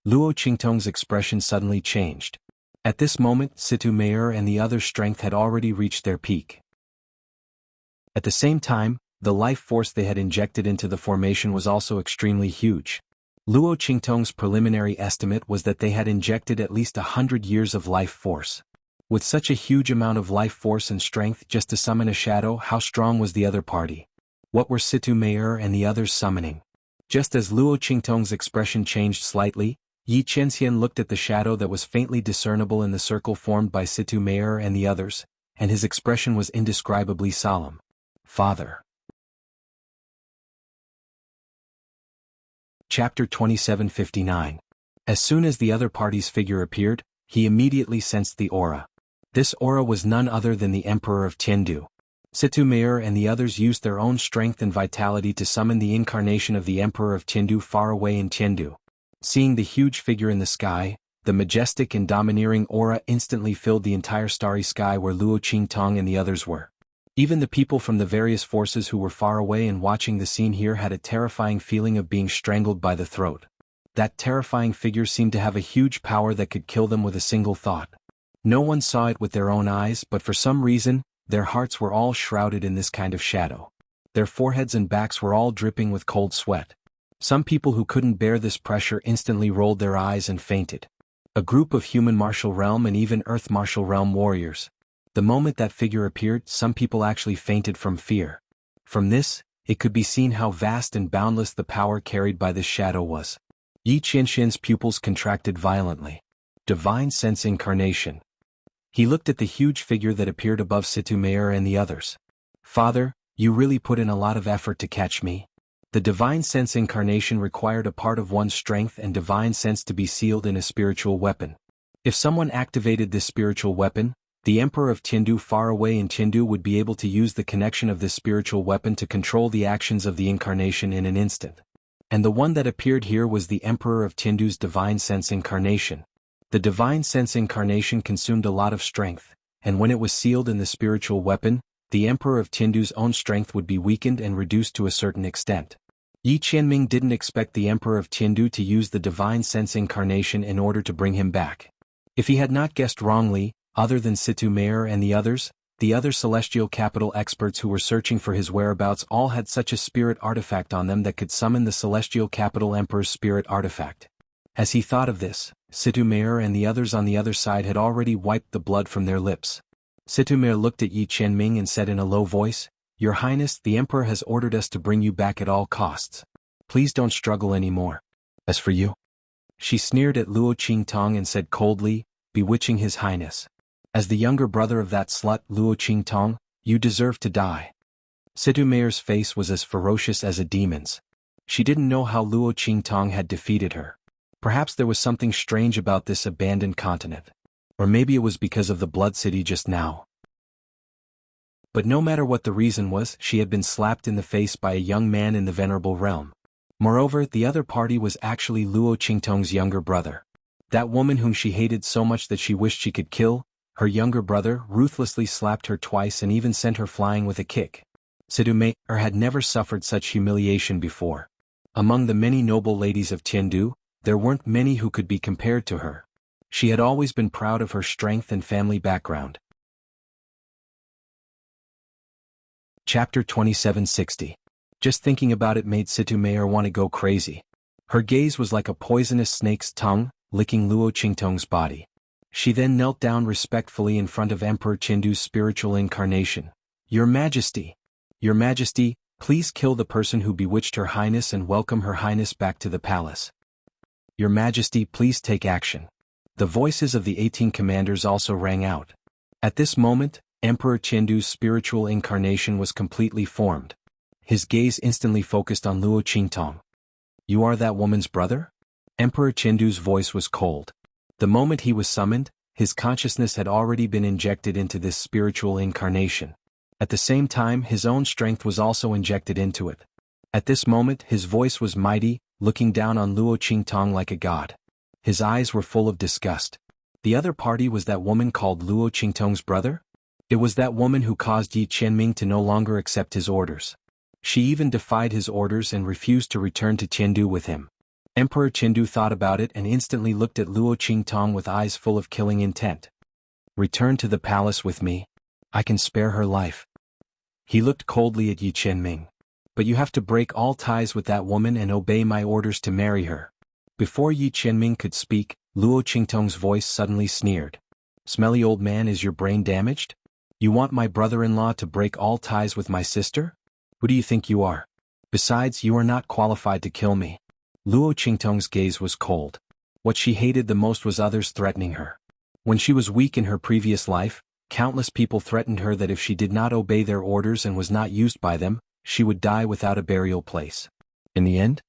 Luo Qingtong's expression suddenly changed. At this moment, Situ Meyer and the others' strength had already reached their peak. At the same time, the life force they had injected into the formation was also extremely huge. Luo Qingtong's preliminary estimate was that they had injected at least 100 years of life force. With such a huge amount of life force and strength just to summon a shadow, how strong was the other party? What were Situ Meyer and the others summoning? Just as Luo Qingtong's expression changed slightly, Yi Qianxian looked at the shadow that was faintly discernible in the circle formed by Situ Meier and the others, and his expression was indescribably solemn. Father. Chapter 2759. As soon as the other party's figure appeared, he immediately sensed the aura. This aura was none other than the Emperor of Tiandu. Situ Meier and the others used their own strength and vitality to summon the incarnation of the Emperor of Tiandu far away in Tiandu. Seeing the huge figure in the sky, the majestic and domineering aura instantly filled the entire starry sky where Luo Qingtong and the others were. Even the people from the various forces who were far away and watching the scene here had a terrifying feeling of being strangled by the throat. That terrifying figure seemed to have a huge power that could kill them with a single thought. No one saw it with their own eyes, but for some reason, their hearts were all shrouded in this kind of shadow. Their foreheads and backs were all dripping with cold sweat. Some people who couldn't bear this pressure instantly rolled their eyes and fainted. A group of human martial realm and even earth martial realm warriors. The moment that figure appeared, some people actually fainted from fear. From this, it could be seen how vast and boundless the power carried by this shadow was. Yi Qianxian's pupils contracted violently. Divine Sense Incarnation. He looked at the huge figure that appeared above Situ Meier and the others. Father, you really put in a lot of effort to catch me. The Divine Sense Incarnation required a part of one's strength and divine sense to be sealed in a spiritual weapon. If someone activated this spiritual weapon, the Emperor of Tiandu far away in Tiandu would be able to use the connection of this spiritual weapon to control the actions of the incarnation in an instant. And the one that appeared here was the Emperor of Tiandu's Divine Sense Incarnation. The Divine Sense Incarnation consumed a lot of strength, and when it was sealed in the spiritual weapon, the Emperor of Tiandu's own strength would be weakened and reduced to a certain extent. Yi Qianming didn't expect the Emperor of Tiandu to use the Divine Sense Incarnation in order to bring him back. If he had not guessed wrongly, other than Situ Meier and the other celestial capital experts who were searching for his whereabouts all had such a spirit artifact on them that could summon the celestial capital Emperor's spirit artifact. As he thought of this, Situ Meier and the others on the other side had already wiped the blood from their lips. Situ Meier looked at Yi Qianming and said in a low voice, "Your Highness, the Emperor has ordered us to bring you back at all costs. Please don't struggle anymore. As for you?" She sneered at Luo Qingtong and said coldly, bewitching His Highness. "As the younger brother of that slut Luo Qingtong, you deserve to die." Situ Meier's face was as ferocious as a demon's. She didn't know how Luo Qingtong had defeated her. Perhaps there was something strange about this abandoned continent. Or maybe it was because of the Blood City just now. But no matter what the reason was, she had been slapped in the face by a young man in the Venerable Realm. Moreover, the other party was actually Luo Qingtong's younger brother. That woman whom she hated so much that she wished she could kill, her younger brother ruthlessly slapped her twice and even sent her flying with a kick. Situ Meier had never suffered such humiliation before. Among the many noble ladies of Tiandu, there weren't many who could be compared to her. She had always been proud of her strength and family background. Chapter 2760. Just thinking about it made Situ Meier want to go crazy. Her gaze was like a poisonous snake's tongue, licking Luo Qingtong's body. She then knelt down respectfully in front of Emperor Tiandu's spiritual incarnation. "Your Majesty! Your Majesty, please kill the person who bewitched Her Highness and welcome Her Highness back to the palace. Your Majesty, please take action." The voices of the 18 commanders also rang out. At this moment, Emperor Tiandu's spiritual incarnation was completely formed. His gaze instantly focused on Luo Qingtong. "You are that woman's brother?" Emperor Tiandu's voice was cold. The moment he was summoned, his consciousness had already been injected into this spiritual incarnation. At the same time, his own strength was also injected into it. At this moment, his voice was mighty, looking down on Luo Qingtong like a god. His eyes were full of disgust. The other party was that woman called Luo Qingtong's brother? It was that woman who caused Yi Qianming to no longer accept his orders. She even defied his orders and refused to return to Tiandu with him. Emperor Tiandu thought about it and instantly looked at Luo Qingtong with eyes full of killing intent. "Return to the palace with me. I can spare her life." He looked coldly at Yi Qianming. "But you have to break all ties with that woman and obey my orders to marry her." Before Yi Qianming could speak, Luo Qingtong's voice suddenly sneered. "Smelly old man, is your brain damaged? You want my brother-in-law to break all ties with my sister? Who do you think you are?" Besides, you are not qualified to kill me. Luo Qingtong's gaze was cold. What she hated the most was others threatening her. When she was weak in her previous life, countless people threatened her that if she did not obey their orders and was not used by them, she would die without a burial place. In the end,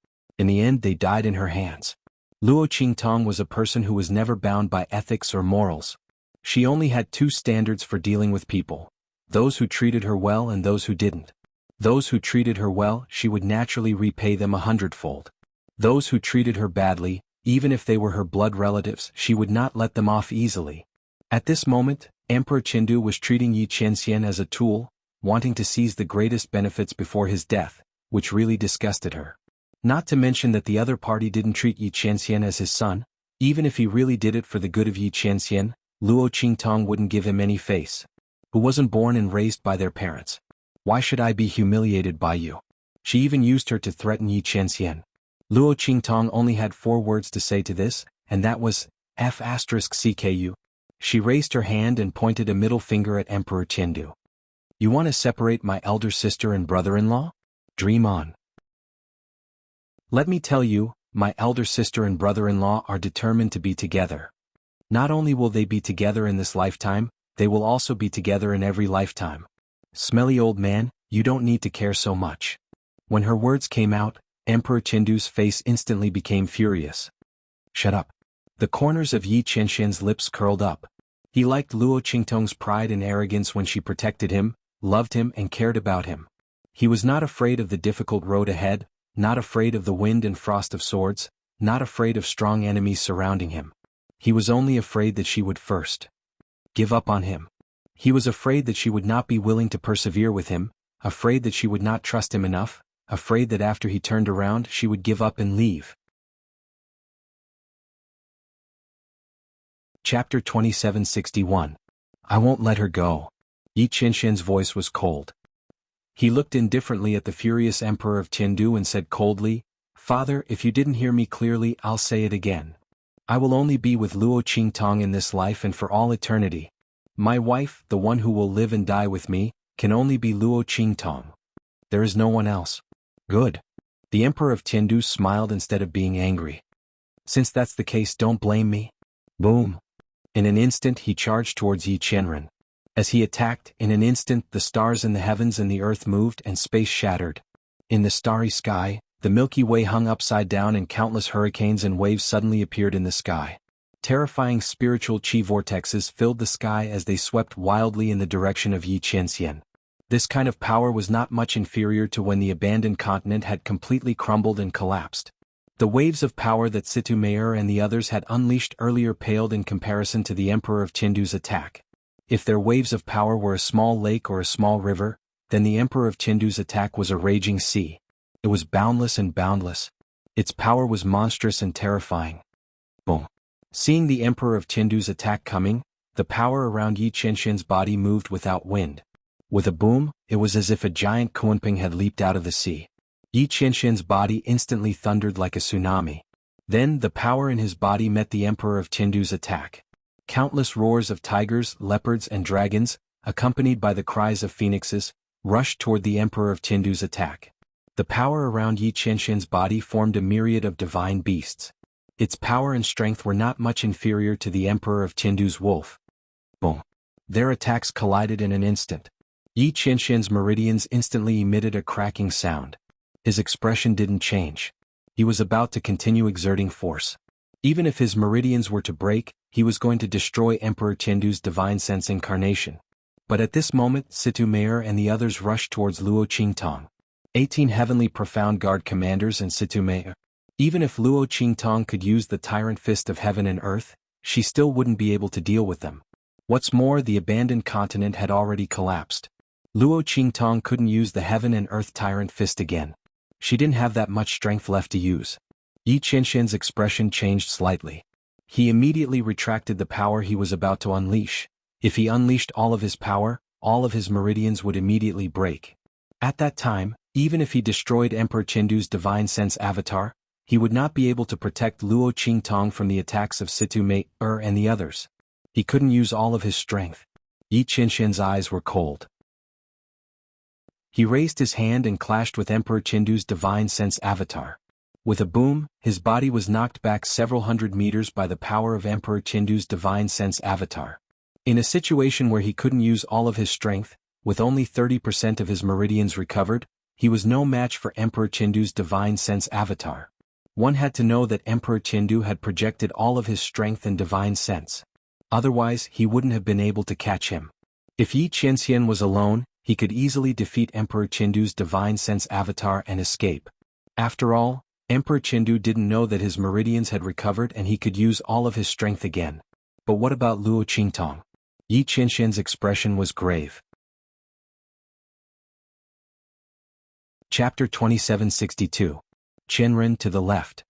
they died in her hands. Luo Qingtong was a person who was never bound by ethics or morals. She only had two standards for dealing with people: those who treated her well and those who didn't. Those who treated her well, she would naturally repay them 100-fold. Those who treated her badly, even if they were her blood relatives, she would not let them off easily. At this moment, Emperor Qindu was treating Yi Qianxian as a tool, wanting to seize the greatest benefits before his death, which really disgusted her. Not to mention that the other party didn't treat Yi Qianxian as his son. Even if he really did it for the good of Yi Qianxian, Luo Qingtong wouldn't give him any face. Who wasn't born and raised by their parents? Why should I be humiliated by you? She even used her to threaten Yi Qianxian. Luo Qingtong only had 4 words to say to this, and that was, F***CKU. She raised her hand and pointed a middle finger at Emperor Qindu. You want to separate my elder sister and brother-in-law? Dream on. Let me tell you, my elder sister and brother-in-law are determined to be together. Not only will they be together in this lifetime, they will also be together in every lifetime. Smelly old man, you don't need to care so much. When her words came out, Emperor Qindu's face instantly became furious. Shut up. The corners of Yi Qianxian's lips curled up. He liked Luo Qingtong's pride and arrogance when she protected him, loved him and cared about him. He was not afraid of the difficult road ahead, not afraid of the wind and frost of swords, not afraid of strong enemies surrounding him. He was only afraid that she would first give up on him. He was afraid that she would not be willing to persevere with him, afraid that she would not trust him enough, afraid that after he turned around she would give up and leave. Chapter 2761. I won't let her go. Yi Qianxian's voice was cold. He looked indifferently at the furious Emperor of Qindu and said coldly, Father, if you didn't hear me clearly, I'll say it again. I will only be with Luo Qingtong in this life and for all eternity. My wife, the one who will live and die with me, can only be Luo Qingtong. There is no one else. Good. The Emperor of Qindu smiled instead of being angry. Since that's the case, don't blame me. Boom. In an instant he charged towards Yi Qianren. As he attacked, in an instant the stars in the heavens and the earth moved and space shattered. In the starry sky, the Milky Way hung upside down and countless hurricanes and waves suddenly appeared in the sky. Terrifying spiritual chi vortexes filled the sky as they swept wildly in the direction of Yi Qianxian. This kind of power was not much inferior to when the abandoned continent had completely crumbled and collapsed. The waves of power that Situ Meir and the others had unleashed earlier paled in comparison to the Emperor of Qindu's attack. If their waves of power were a small lake or a small river, then the Emperor of Qindu's attack was a raging sea. It was boundless and boundless. Its power was monstrous and terrifying. Boom. Seeing the Emperor of Qindu's attack coming, the power around Yi Qianxian's body moved without wind. With a boom, it was as if a giant kunping had leaped out of the sea. Yi Qianxian's body instantly thundered like a tsunami. Then the power in his body met the Emperor of Qindu's attack. Countless roars of tigers, leopards and dragons, accompanied by the cries of phoenixes, rushed toward the Emperor of Qindu's attack. The power around Yi Qianxian's body formed a myriad of divine beasts. Its power and strength were not much inferior to the Emperor of Qindu's wolf. Boom. Their attacks collided in an instant. Yi Qianxian's meridians instantly emitted a cracking sound. His expression didn't change. He was about to continue exerting force. Even if his meridians were to break, he was going to destroy Emperor Qindu's divine sense incarnation. But at this moment, Situ Meir and the others rushed towards Luo Qingtong. 18 heavenly profound guard commanders and Situ Meir. Even if Luo Qingtong could use the tyrant fist of heaven and earth, she still wouldn't be able to deal with them. What's more, the abandoned continent had already collapsed. Luo Qingtong couldn't use the heaven and earth tyrant fist again. She didn't have that much strength left to use. Yi Qianxian's expression changed slightly. He immediately retracted the power he was about to unleash. If he unleashed all of his power, all of his meridians would immediately break. At that time, even if he destroyed Emperor Qindu's divine sense avatar, he would not be able to protect Luo Qingtong from the attacks of Situ Meir and the others. He couldn't use all of his strength. Yi Qianxian's eyes were cold. He raised his hand and clashed with Emperor Chindu's divine sense avatar. With a boom, his body was knocked back several hundred meters by the power of Emperor Chindu's divine sense avatar. In a situation where he couldn't use all of his strength, with only 30% of his meridians recovered, he was no match for Emperor Chindu's divine sense avatar. One had to know that Emperor Chindu had projected all of his strength and divine sense. Otherwise, he wouldn't have been able to catch him. If Yi Qianxian was alone, he could easily defeat Emperor Chindu's divine sense avatar and escape. After all, Emperor Chindu didn't know that his meridians had recovered and he could use all of his strength again. But what about Luo Qingtong? Yi Qianxian's expression was grave. Chapter 2762. Qianren to the left.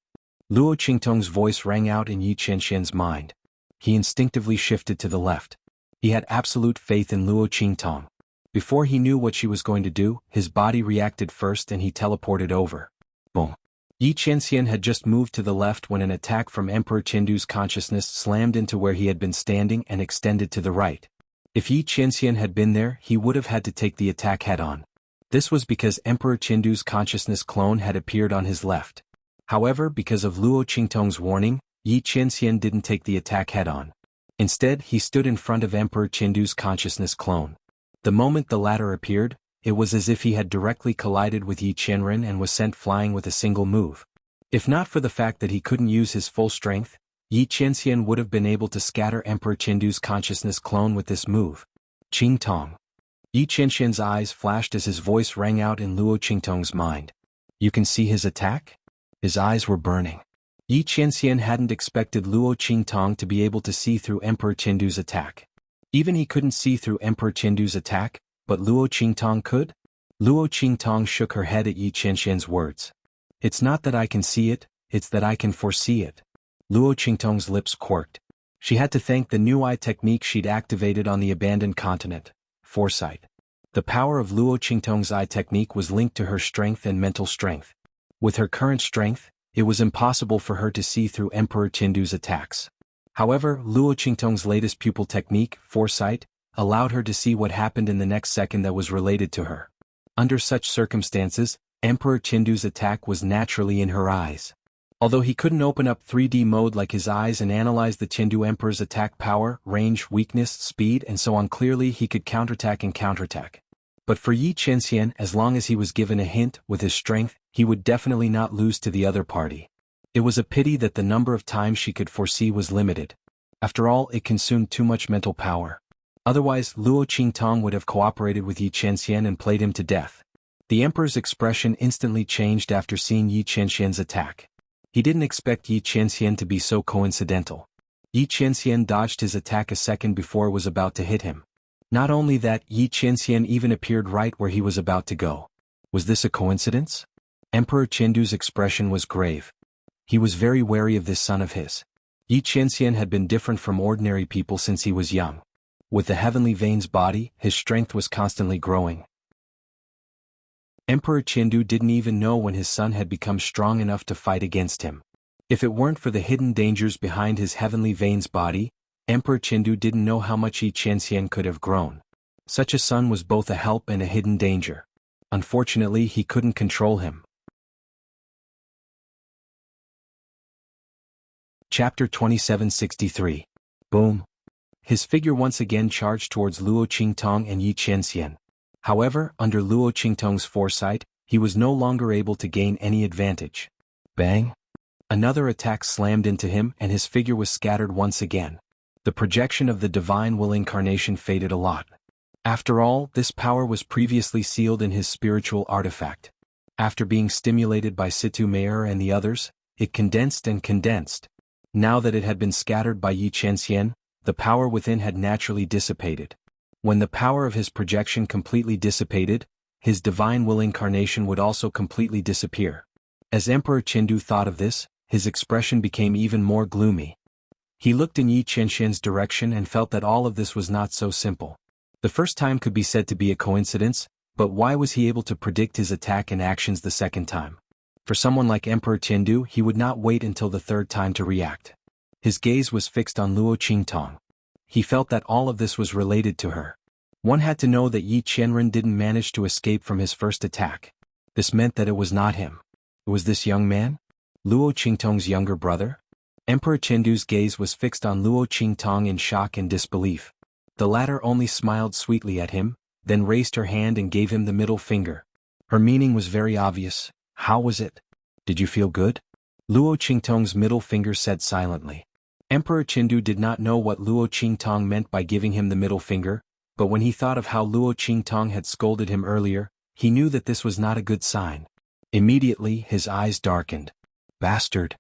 Luo Qingtong's voice rang out in Yi Qianxian's mind. He instinctively shifted to the left. He had absolute faith in Luo Qingtong. Before he knew what she was going to do, his body reacted first and he teleported over. Boom. Yi Qianxian had just moved to the left when an attack from Emperor Chindu's consciousness slammed into where he had been standing and extended to the right. If Yi Qianxian had been there, he would have had to take the attack head-on. This was because Emperor Chindu's consciousness clone had appeared on his left. However, because of Luo Qingtong's warning, Yi Qianxian didn't take the attack head-on. Instead, he stood in front of Emperor Chindu's consciousness clone. The moment the latter appeared, it was as if he had directly collided with Yi Qianren and was sent flying with a single move. If not for the fact that he couldn't use his full strength, Yi Qianxian would have been able to scatter Emperor Chindu's consciousness clone with this move. Qingtong. Yi Qianxian's eyes flashed as his voice rang out in Luo Qingtong's mind. You can see his attack? His eyes were burning. Yi Qianxian hadn't expected Luo Qingtong to be able to see through Emperor Chindu's attack. Even he couldn't see through Emperor Chindu's attack, but Luo Qingtong could? Luo Qingtong shook her head at Yi Qianxian's words. It's not that I can see it, it's that I can foresee it. Luo Qingtong's lips quirked. She had to thank the new eye technique she'd activated on the abandoned continent, foresight. The power of Luo Qingtong's eye technique was linked to her strength and mental strength. With her current strength, it was impossible for her to see through Emperor Chindu's attacks. However, Luo Qingtong's latest pupil technique, foresight, allowed her to see what happened in the next second that was related to her. Under such circumstances, Emperor Chindu's attack was naturally in her eyes. Although he couldn't open up 3D mode like his eyes and analyze the Chindu Emperor's attack power, range, weakness, speed and so on, clearly he could counterattack and counterattack. But for Yi Qianxian, as long as he was given a hint with his strength, he would definitely not lose to the other party. It was a pity that the number of times she could foresee was limited. After all, it consumed too much mental power. Otherwise, Luo Qingtong would have cooperated with Yi Qianxian and played him to death. The Emperor's expression instantly changed after seeing Yi Qianxian's attack. He didn't expect Yi Qianxian to be so coincidental. Yi Qianxian dodged his attack a second before it was about to hit him. Not only that, Yi Qianxian even appeared right where he was about to go. Was this a coincidence? Emperor Chindu's expression was grave. He was very wary of this son of his. Yi Qianxian had been different from ordinary people since he was young. With the heavenly veins body, his strength was constantly growing. Emperor Chindu didn't even know when his son had become strong enough to fight against him. If it weren't for the hidden dangers behind his heavenly veins body, Emperor Chindu didn't know how much Yi Qianxian could have grown. Such a son was both a help and a hidden danger. Unfortunately, he couldn't control him. Chapter 2763. Boom. His figure once again charged towards Luo Qingtong and Yi Qianxian. However, under Luo Qingtong's foresight, he was no longer able to gain any advantage. Bang! Another attack slammed into him and his figure was scattered once again. The projection of the divine will incarnation faded a lot. After all, this power was previously sealed in his spiritual artifact. After being stimulated by Situ Mayer and the others, it condensed and condensed. Now that it had been scattered by Yi Qianxian, the power within had naturally dissipated. When the power of his projection completely dissipated, his divine will incarnation would also completely disappear. As Emperor Chindu thought of this, his expression became even more gloomy. He looked in Yi Qianxian's direction and felt that all of this was not so simple. The first time could be said to be a coincidence, but why was he able to predict his attack and actions the second time? For someone like Emperor Chindu, he would not wait until the third time to react. His gaze was fixed on Luo Qingtong. He felt that all of this was related to her. One had to know that Yi Qianren didn't manage to escape from his first attack. This meant that it was not him. It was this young man? Luo Qingtong's younger brother? Emperor Qindu's gaze was fixed on Luo Qingtong in shock and disbelief. The latter only smiled sweetly at him, then raised her hand and gave him the middle finger. Her meaning was very obvious. How was it? Did you feel good? Luo Qingtong's middle finger said silently. Emperor Qindu did not know what Luo Qingtong meant by giving him the middle finger, but when he thought of how Luo Qingtong had scolded him earlier, he knew that this was not a good sign. Immediately, his eyes darkened. Bastard.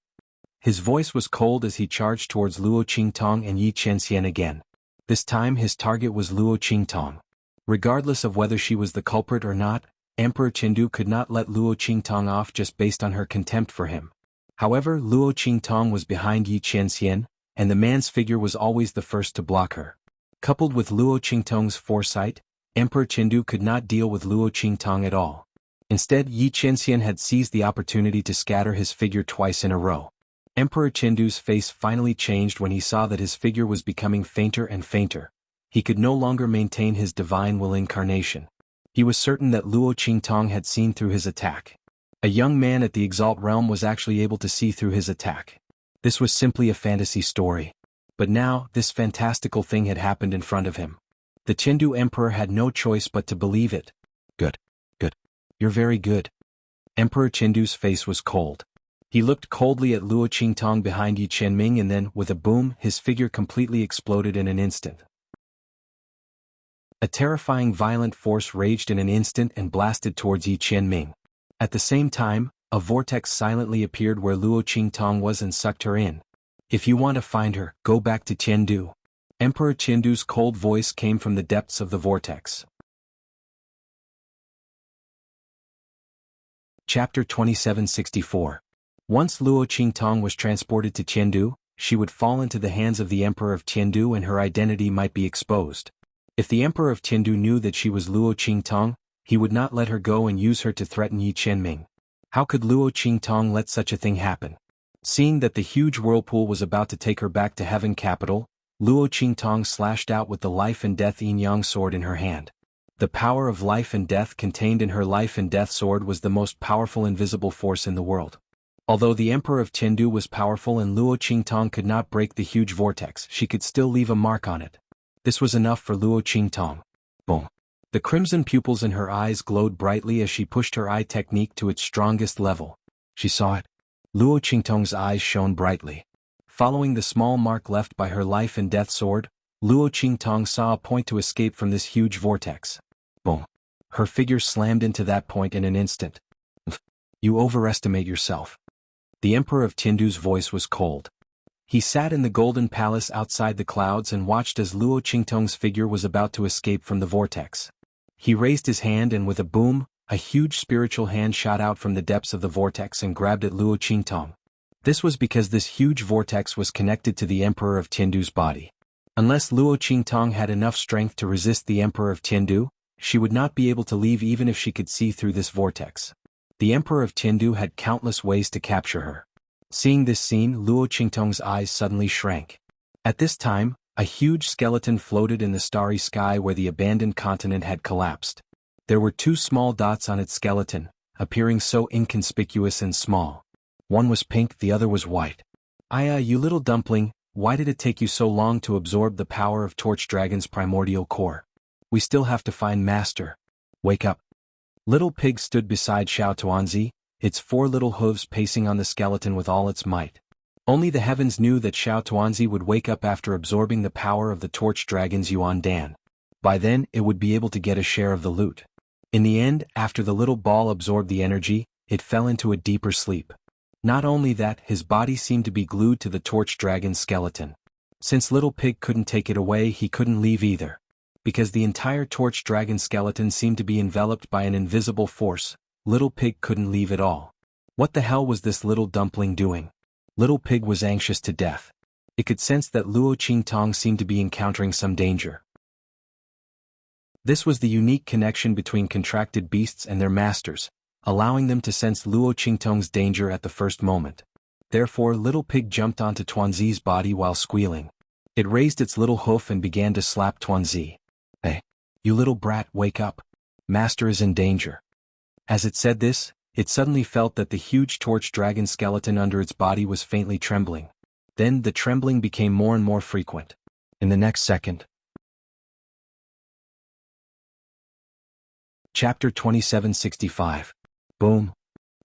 His voice was cold as he charged towards Luo Qingtong and Yi Qianxian again. This time his target was Luo Qingtong. Regardless of whether she was the culprit or not, Emperor Qindu could not let Luo Qingtong off just based on her contempt for him. However, Luo Qingtong was behind Yi Qianxian, and the man's figure was always the first to block her. Coupled with Luo Qingtong's foresight, Emperor Qindu could not deal with Luo Qingtong at all. Instead, Yi Qianxian had seized the opportunity to scatter his figure twice in a row. Emperor Qindu's face finally changed when he saw that his figure was becoming fainter and fainter. He could no longer maintain his divine will incarnation. He was certain that Luo Qingtong had seen through his attack. A young man at the Exalt realm was actually able to see through his attack. This was simply a fantasy story. But now, this fantastical thing had happened in front of him. The Qindu Emperor had no choice but to believe it. Good. Good. You're very good. Emperor Qindu's face was cold. He looked coldly at Luo Qingtong behind Yi Qianming and then, with a boom, his figure completely exploded in an instant. A terrifying violent force raged in an instant and blasted towards Yi Qianming. At the same time, a vortex silently appeared where Luo Qingtong was and sucked her in. If you want to find her, go back to Qiandu. Emperor Qindu's cold voice came from the depths of the vortex. Chapter 2764. Once Luo Qingtong was transported to Qiandu, she would fall into the hands of the Emperor of Qiandu and her identity might be exposed. If the Emperor of Qiandu knew that she was Luo Qingtong, he would not let her go and use her to threaten Yi Qianming. How could Luo Qingtong let such a thing happen? Seeing that the huge whirlpool was about to take her back to Heaven Capital, Luo Qingtong slashed out with the life and death yin-yang sword in her hand. The power of life and death contained in her life and death sword was the most powerful invisible force in the world. Although the Emperor of Qiandu was powerful and Luo Qingtong could not break the huge vortex, she could still leave a mark on it. This was enough for Luo Qingtong. Boom. The crimson pupils in her eyes glowed brightly as she pushed her eye technique to its strongest level. She saw it. Luo Qingtong's eyes shone brightly. Following the small mark left by her life and death sword, Luo Qingtong saw a point to escape from this huge vortex. Boom. Her figure slammed into that point in an instant. You overestimate yourself. The Emperor of Qiandu's voice was cold. He sat in the golden palace outside the clouds and watched as Luo Qingtong's figure was about to escape from the vortex. He raised his hand and with a boom, a huge spiritual hand shot out from the depths of the vortex and grabbed at Luo Qingtong. This was because this huge vortex was connected to the Emperor of Qiandu's body. Unless Luo Qingtong had enough strength to resist the Emperor of Qiandu, she would not be able to leave even if she could see through this vortex. The Emperor of Qiandu had countless ways to capture her. Seeing this scene, Luo Qingtong's eyes suddenly shrank. At this time, a huge skeleton floated in the starry sky where the abandoned continent had collapsed. There were two small dots on its skeleton, appearing so inconspicuous and small. One was pink, the other was white. You little dumpling, why did it take you so long to absorb the power of Torch Dragon's primordial core? We still have to find Master. Wake up. Little Pig stood beside Xiao Tuanzi, its four little hooves pacing on the skeleton with all its might. Only the heavens knew that Xiao Tuanzi would wake up after absorbing the power of the Torch Dragon's Yuan Dan. By then, it would be able to get a share of the loot. In the end, after the little ball absorbed the energy, it fell into a deeper sleep. Not only that, his body seemed to be glued to the Torch Dragon's skeleton. Since Little Pig couldn't take it away, he couldn't leave either. Because the entire Torch Dragon skeleton seemed to be enveloped by an invisible force, Little Pig couldn't leave at all. What the hell was this little dumpling doing? Little Pig was anxious to death. It could sense that Luo Qingtong seemed to be encountering some danger. This was the unique connection between contracted beasts and their masters, allowing them to sense Luo Qingtong's danger at the first moment. Therefore, Little Pig jumped onto Tuanzi's body while squealing. It raised its little hoof and began to slap Tuanzi. Hey! "You little brat, wake up. Master is in danger." As it said this, it suddenly felt that the huge torch dragon skeleton under its body was faintly trembling. Then the trembling became more and more frequent. In the next second, Chapter 2765. Boom.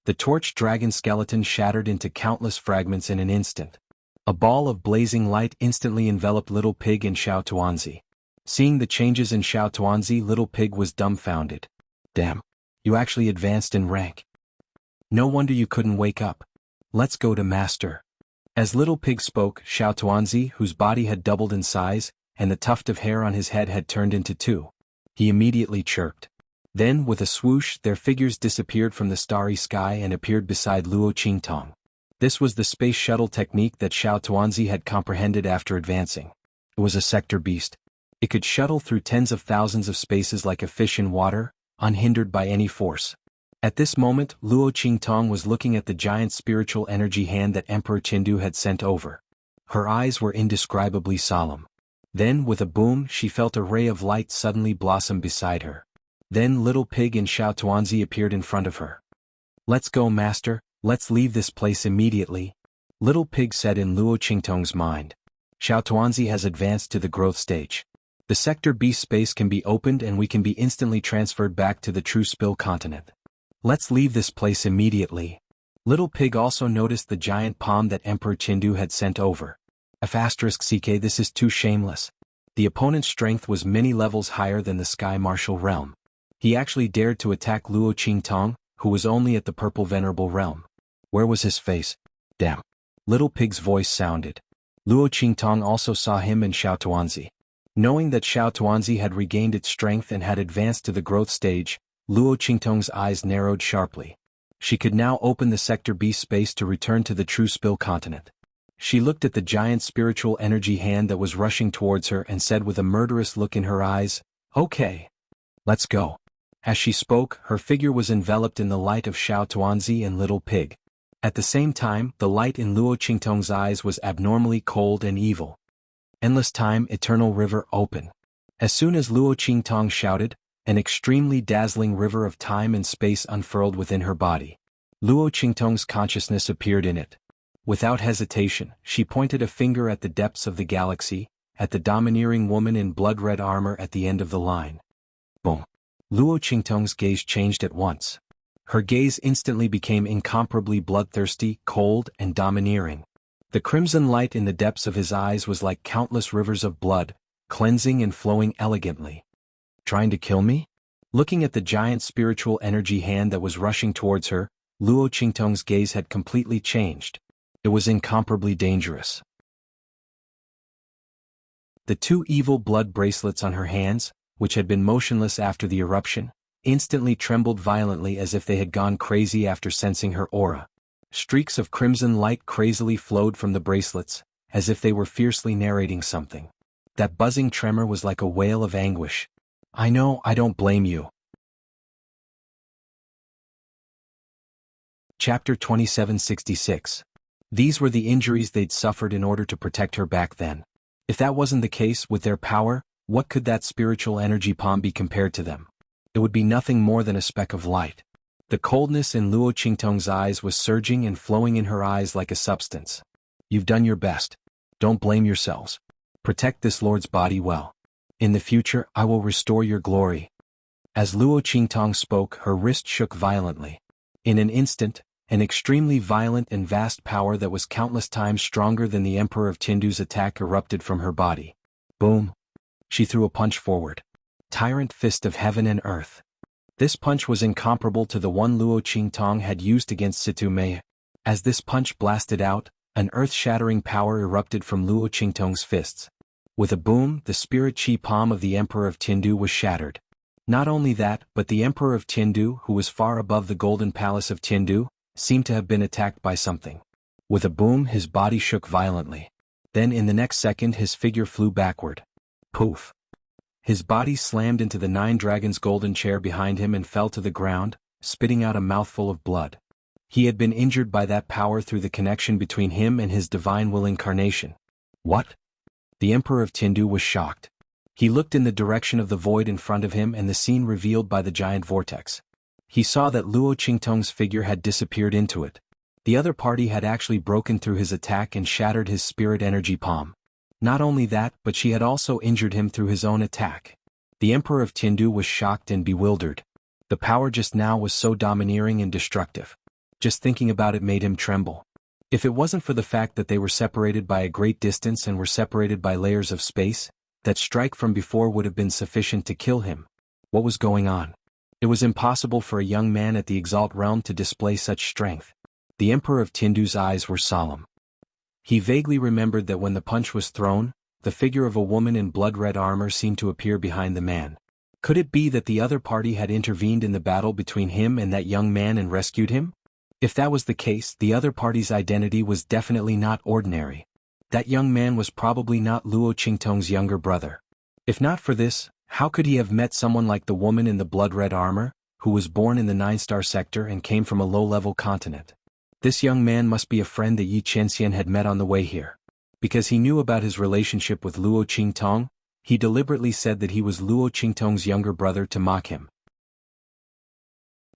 The torch dragon skeleton shattered into countless fragments in an instant. A ball of blazing light instantly enveloped Little Pig and Xiao Tuanzi. Seeing the changes in Xiao Tuanzi, Little Pig was dumbfounded. "Damn. You actually advanced in rank. No wonder you couldn't wake up. Let's go to Master." As Little Pig spoke, Xiao Tuanzi, whose body had doubled in size, and the tuft of hair on his head had turned into two. He immediately chirped. Then, with a swoosh, their figures disappeared from the starry sky and appeared beside Luo Qingtong. This was the space shuttle technique that Xiao Tuanzi had comprehended after advancing. It was a sector beast. It could shuttle through tens of thousands of spaces like a fish in water, unhindered by any force. At this moment, Luo Qingtong was looking at the giant spiritual energy hand that Emperor Qindu had sent over. Her eyes were indescribably solemn. Then, with a boom, she felt a ray of light suddenly blossom beside her. Then Little Pig and Xiao Tuanzi appeared in front of her. "Let's go, Master, let's leave this place immediately," Little Pig said in Luo Qingtong's mind. "Xiao Tuanzi has advanced to the growth stage. The Sector B space can be opened and we can be instantly transferred back to the True Spill continent. Let's leave this place immediately." Little Pig also noticed the giant palm that Emperor Qindu had sent over. *CK This is too shameless. The opponent's strength was many levels higher than the Sky Martial realm. He actually dared to attack Luo Qingtong, who was only at the Purple Venerable realm. Where was his face? Damn. Little Pig's voice sounded. Luo Qingtong also saw him and Xiao Tuanzi. Knowing that Xiao Tuanzi had regained its strength and had advanced to the growth stage, Luo Qingtong's eyes narrowed sharply. She could now open the Sector B space to return to the True Spill continent. She looked at the giant spiritual energy hand that was rushing towards her and said with a murderous look in her eyes, "Okay. Let's go." As she spoke, her figure was enveloped in the light of Xiao Tuanzi and Little Pig. At the same time, the light in Luo Qingtong's eyes was abnormally cold and evil. Endless time, eternal river, open. As soon as Luo Qingtong shouted, an extremely dazzling river of time and space unfurled within her body. Luo Qingtong's consciousness appeared in it. Without hesitation, she pointed a finger at the depths of the galaxy, at the domineering woman in blood-red armor at the end of the line. Boom. Luo Qingtong's gaze changed at once. Her gaze instantly became incomparably bloodthirsty, cold, and domineering. The crimson light in the depths of his eyes was like countless rivers of blood, cleansing and flowing elegantly. Trying to kill me? Looking at the giant spiritual energy hand that was rushing towards her, Luo Qingtong's gaze had completely changed. It was incomparably dangerous. The two evil blood bracelets on her hands, which had been motionless after the eruption, instantly trembled violently as if they had gone crazy after sensing her aura. Streaks of crimson light crazily flowed from the bracelets, as if they were fiercely narrating something. That buzzing tremor was like a wail of anguish. "I know, I don't blame you." Chapter 2766. These were the injuries they'd suffered in order to protect her back then. If that wasn't the case, with their power, what could that spiritual energy palm be compared to them? It would be nothing more than a speck of light. The coldness in Luo Qingtong's eyes was surging and flowing in her eyes like a substance. "You've done your best. Don't blame yourselves. Protect this lord's body well. In the future, I will restore your glory." As Luo Qingtong spoke, her wrist shook violently. In an instant, an extremely violent and vast power that was countless times stronger than the Emperor of Tindu's attack erupted from her body. Boom! She threw a punch forward. Tyrant Fist of Heaven and Earth. This punch was incomparable to the one Luo Qingtong had used against Situ Mei. As this punch blasted out, an earth-shattering power erupted from Luo Qingtong's fists. With a boom, the spirit chi palm of the Emperor of Tindu was shattered. Not only that, but the Emperor of Tindu, who was far above the Golden Palace of Tindu, seemed to have been attacked by something. With a boom, his body shook violently. Then in the next second his figure flew backward. Poof! His body slammed into the Nine Dragons' golden chair behind him and fell to the ground, spitting out a mouthful of blood. He had been injured by that power through the connection between him and his divine will incarnation. What? The Emperor of Tindu was shocked. He looked in the direction of the void in front of him and the scene revealed by the giant vortex. He saw that Luo Qingtong's figure had disappeared into it. The other party had actually broken through his attack and shattered his spirit energy palm. Not only that, but she had also injured him through his own attack. The Emperor of Tiandu was shocked and bewildered. The power just now was so domineering and destructive. Just thinking about it made him tremble. If it wasn't for the fact that they were separated by a great distance and were separated by layers of space, that strike from before would have been sufficient to kill him. What was going on? It was impossible for a young man at the Exalt realm to display such strength. The Emperor of Tiandu's eyes were solemn. He vaguely remembered that when the punch was thrown, the figure of a woman in blood-red armor seemed to appear behind the man. Could it be that the other party had intervened in the battle between him and that young man and rescued him? If that was the case, the other party's identity was definitely not ordinary. That young man was probably not Luo Qingtong's younger brother. If not for this, how could he have met someone like the woman in the blood-red armor, who was born in the 9-star sector and came from a low-level continent? This young man must be a friend that Yi Chenxian had met on the way here. Because he knew about his relationship with Luo Qingtong, he deliberately said that he was Luo Qingtong's younger brother to mock him.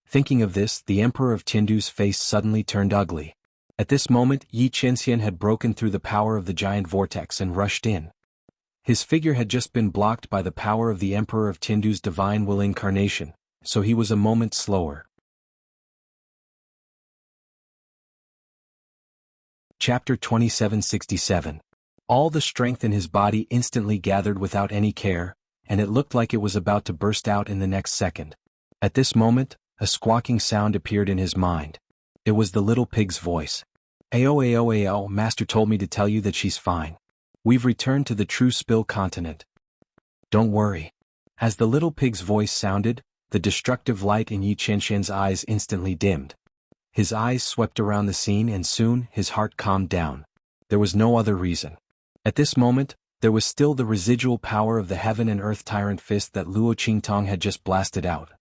Thinking of this, the Emperor of Tiandu's face suddenly turned ugly. At this moment, Yi Chenxian had broken through the power of the giant vortex and rushed in. His figure had just been blocked by the power of the Emperor of Tiandu's divine will incarnation, so he was a moment slower. Chapter 2767. All the strength in his body instantly gathered without any care, and it looked like it was about to burst out in the next second. At this moment, a squawking sound appeared in his mind. It was the little pig's voice. Ao, Master told me to tell you that she's fine. We've returned to the true Spill continent. Don't worry. As the little pig's voice sounded, the destructive light in Yi Chenxian's eyes instantly dimmed. His eyes swept around the scene and soon his heart calmed down. There was no other reason. At this moment, there was still the residual power of the heaven and earth tyrant fist that Luo Qingtong had just blasted out.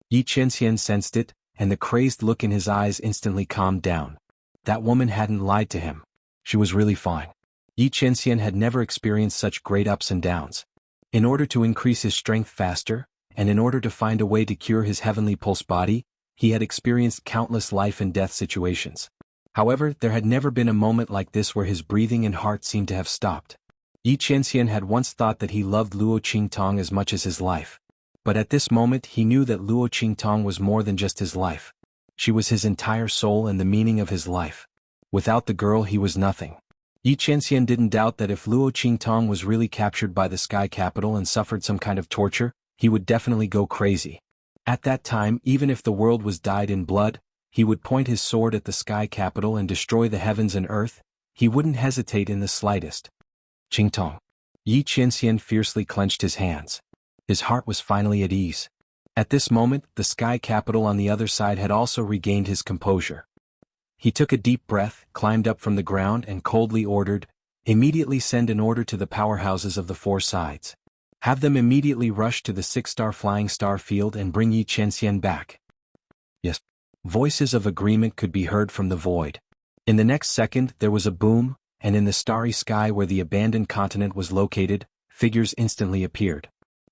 Yi Chenxian sensed it, and the crazed look in his eyes instantly calmed down. That woman hadn't lied to him. She was really fine. Yi Chenxian had never experienced such great ups and downs. In order to increase his strength faster, and in order to find a way to cure his heavenly pulse body, he had experienced countless life and death situations. However, there had never been a moment like this where his breathing and heart seemed to have stopped. Yi Chenxian had once thought that he loved Luo Qingtong as much as his life. But at this moment he knew that Luo Qingtong was more than just his life. She was his entire soul and the meaning of his life. Without the girl he was nothing. Yi Chenxian didn't doubt that if Luo Qingtong was really captured by the Sky Capital and suffered some kind of torture, he would definitely go crazy. At that time, even if the world was dyed in blood, he would point his sword at the Sky Capital and destroy the heavens and earth. He wouldn't hesitate in the slightest. Qingtong. Yi Chenxian fiercely clenched his hands. His heart was finally at ease. At this moment, the Sky Capital on the other side had also regained his composure. He took a deep breath, climbed up from the ground and coldly ordered, "Immediately send an order to the powerhouses of the 4 sides. Have them immediately rush to the 6-star flying star field and bring Yi Chenxian back." Yes. Voices of agreement could be heard from the void. In the next second there was a boom, and in the starry sky where the abandoned continent was located, figures instantly appeared.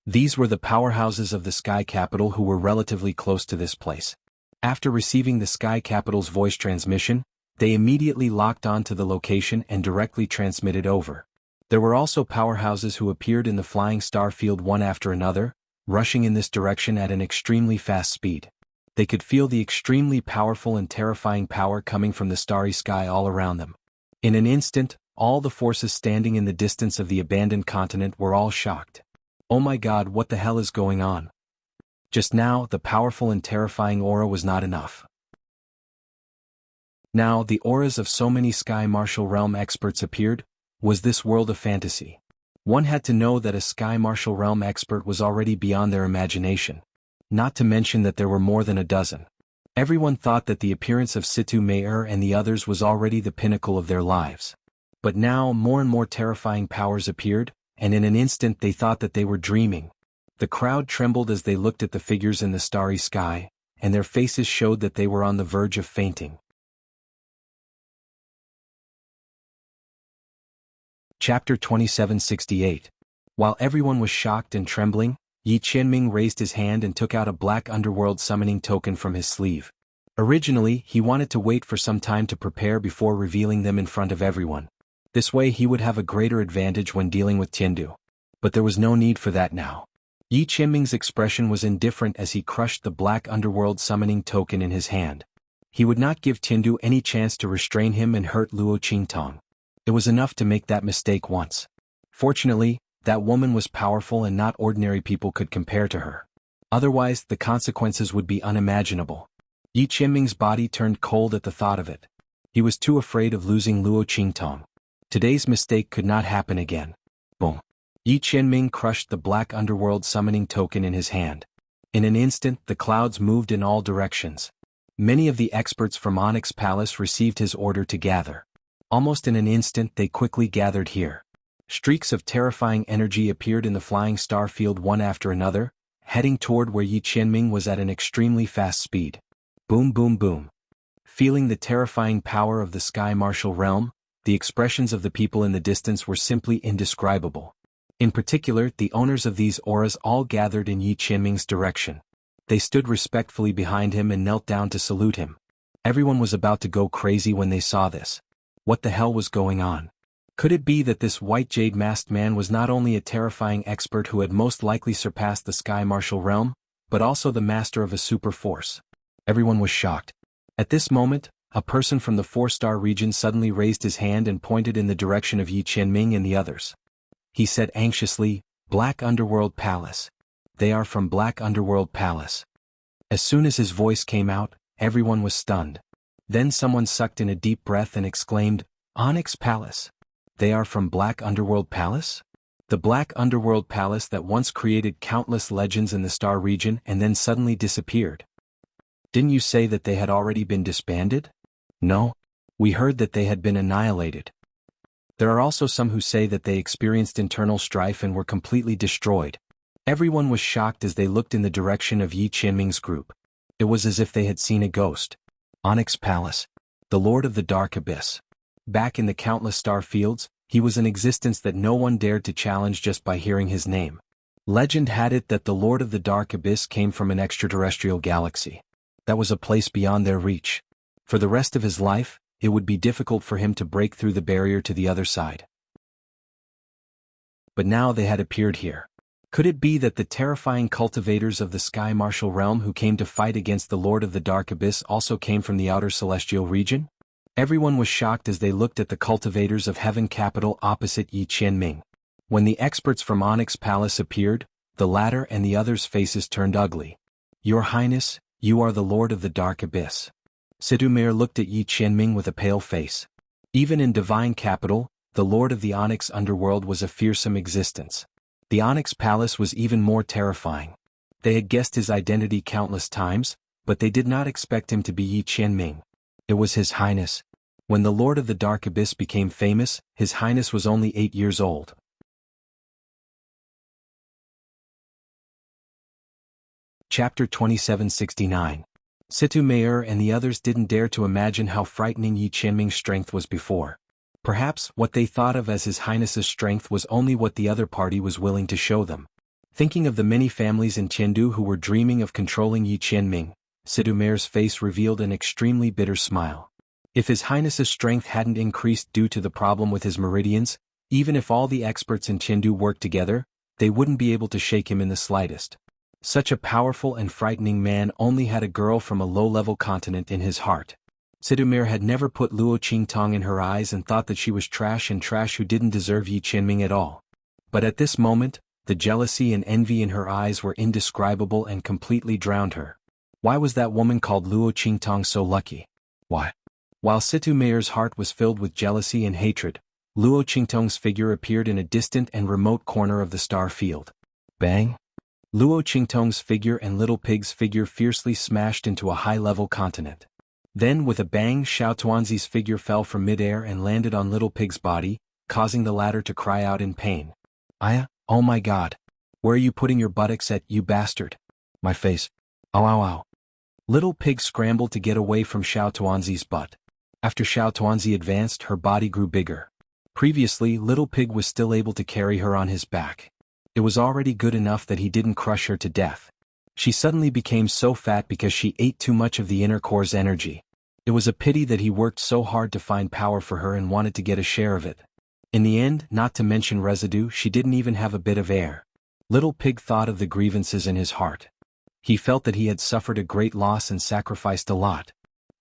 These were the powerhouses of the Sky Capital who were relatively close to this place. After receiving the Sky Capital's voice transmission, they immediately locked on to the location and directly transmitted over. There were also powerhouses who appeared in the flying star field one after another, rushing in this direction at an extremely fast speed. They could feel the extremely powerful and terrifying power coming from the starry sky all around them. In an instant, all the forces standing in the distance of the abandoned continent were all shocked. Oh my God, what the hell is going on? Just now, the powerful and terrifying aura was not enough. Now, the auras of so many Sky Martial Realm experts appeared. Was this world a fantasy? One had to know that a Sky Martial Realm expert was already beyond their imagination. Not to mention that there were more than a dozen. Everyone thought that the appearance of Situ Mayer and the others was already the pinnacle of their lives. But now more and more terrifying powers appeared, and in an instant they thought that they were dreaming. The crowd trembled as they looked at the figures in the starry sky, and their faces showed that they were on the verge of fainting. Chapter 2768. While everyone was shocked and trembling, Yi Qianming raised his hand and took out a black underworld summoning token from his sleeve. Originally, he wanted to wait for some time to prepare before revealing them in front of everyone. This way he would have a greater advantage when dealing with Tiandu. But there was no need for that now. Yi Qianming's expression was indifferent as he crushed the black underworld summoning token in his hand. He would not give Tiandu any chance to restrain him and hurt Luo Qingtong. It was enough to make that mistake once. Fortunately, that woman was powerful and not ordinary people could compare to her. Otherwise, the consequences would be unimaginable. Yi Qianming's body turned cold at the thought of it. He was too afraid of losing Luo Qingtong. Today's mistake could not happen again. Boom. Yi Qianming crushed the black underworld summoning token in his hand. In an instant, the clouds moved in all directions. Many of the experts from Onyx Palace received his order to gather. Almost in an instant they quickly gathered here. Streaks of terrifying energy appeared in the flying star field one after another, heading toward where Yi Qianming was at an extremely fast speed. Boom boom boom. Feeling the terrifying power of the sky martial realm, the expressions of the people in the distance were simply indescribable. In particular, the owners of these auras all gathered in Yi Qianming's direction. They stood respectfully behind him and knelt down to salute him. Everyone was about to go crazy when they saw this. What the hell was going on? Could it be that this white jade masked man was not only a terrifying expert who had most likely surpassed the sky martial realm, but also the master of a super force? Everyone was shocked. At this moment, a person from the 4-star region suddenly raised his hand and pointed in the direction of Yi Qianming and the others. He said anxiously, "Black Underworld Palace. They are from Black Underworld Palace." As soon as his voice came out, everyone was stunned. Then someone sucked in a deep breath and exclaimed, "Onyx Palace. They are from Black Underworld Palace?" The Black Underworld Palace that once created countless legends in the star region and then suddenly disappeared. Didn't you say that they had already been disbanded? No. We heard that they had been annihilated. There are also some who say that they experienced internal strife and were completely destroyed. Everyone was shocked as they looked in the direction of Yi Qianming's group. It was as if they had seen a ghost. Onyx Palace. The Lord of the Dark Abyss. Back in the countless star fields, he was an existence that no one dared to challenge just by hearing his name. Legend had it that the Lord of the Dark Abyss came from an extraterrestrial galaxy. That was a place beyond their reach. For the rest of his life, it would be difficult for him to break through the barrier to the other side. But now they had appeared here. Could it be that the terrifying cultivators of the sky martial realm who came to fight against the Lord of the Dark Abyss also came from the outer celestial region? Everyone was shocked as they looked at the cultivators of Heaven Capital opposite Yi Qianming. When the experts from Onyx Palace appeared, the latter and the others' faces turned ugly. "Your Highness, you are the Lord of the Dark Abyss." Situmer looked at Yi Qianming with a pale face. Even in Divine Capital, the Lord of the Onyx Underworld was a fearsome existence. The Onyx Palace was even more terrifying. They had guessed his identity countless times, but they did not expect him to be Yi Qianming. It was His Highness. When the Lord of the Dark Abyss became famous, His Highness was only 8 years old. Chapter 2769. Situ Mayer and the others didn't dare to imagine how frightening Yi Qianming's strength was before. Perhaps what they thought of as His Highness's strength was only what the other party was willing to show them. Thinking of the many families in Tiandu who were dreaming of controlling Yi Qianming, Situ Mayer's face revealed an extremely bitter smile. If His Highness's strength hadn't increased due to the problem with his meridians, even if all the experts in Tiandu worked together, they wouldn't be able to shake him in the slightest. Such a powerful and frightening man only had a girl from a low-level continent in his heart. Situmer had never put Luo Qingtong in her eyes and thought that she was trash who didn't deserve Yi Qianming at all. But at this moment, the jealousy and envy in her eyes were indescribable and completely drowned her. Why was that woman called Luo Qingtong so lucky? Why? While Situmer's heart was filled with jealousy and hatred, Luo Qingtong's figure appeared in a distant and remote corner of the star field. Bang! Luo Qingtong's figure and Little Pig's figure fiercely smashed into a high-level continent. Then with a bang, Xiao Tuanzi's figure fell from mid-air and landed on Little Pig's body, causing the latter to cry out in pain. "Aya, oh my god. Where are you putting your buttocks at, you bastard? My face. Ow ow ow." Little Pig scrambled to get away from Xiao Tuanzi's butt. After Xiao Tuanzi advanced, her body grew bigger. Previously, Little Pig was still able to carry her on his back. It was already good enough that he didn't crush her to death. She suddenly became so fat because she ate too much of the inner core's energy. It was a pity that he worked so hard to find power for her and wanted to get a share of it. In the end, not to mention residue, she didn't even have a bit of air. Little Pig thought of the grievances in his heart. He felt that he had suffered a great loss and sacrificed a lot.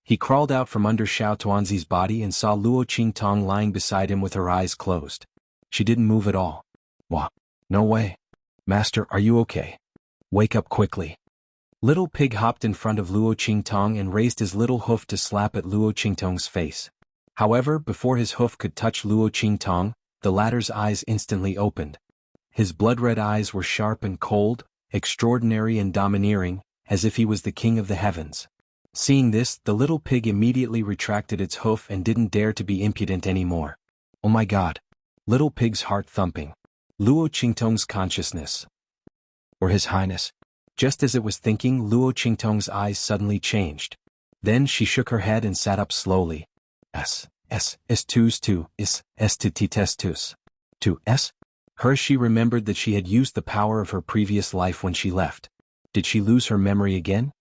He crawled out from under Xiao Tuanzi's body and saw Luo Qingtong lying beside him with her eyes closed. She didn't move at all. Wah. No way. Master, are you okay? Wake up quickly. Little Pig hopped in front of Luo Qingtong and raised his little hoof to slap at Luo Qingtong's face. However, before his hoof could touch Luo Qingtong, the latter's eyes instantly opened. His blood-red eyes were sharp and cold, extraordinary and domineering, as if he was the king of the heavens. Seeing this, the little pig immediately retracted its hoof and didn't dare to be impudent anymore. Oh my God! Little Pig's heart thumping. Luo Qingtong's consciousness. Or His Highness. Just as it was thinking, Luo Qingtong's eyes suddenly changed. Then she shook her head and sat up slowly. Her she remembered that she had used the power of her previous life when she left. Did she lose her memory again?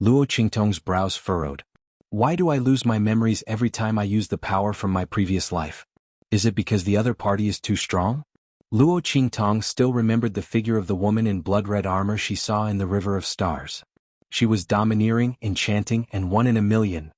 Luo Qingtong's brows furrowed. Why do I lose my memories every time I use the power from my previous life? Is it because the other party is too strong? Luo Qingtong still remembered the figure of the woman in blood-red armor she saw in the River of Stars. She was domineering, enchanting, and one in a million.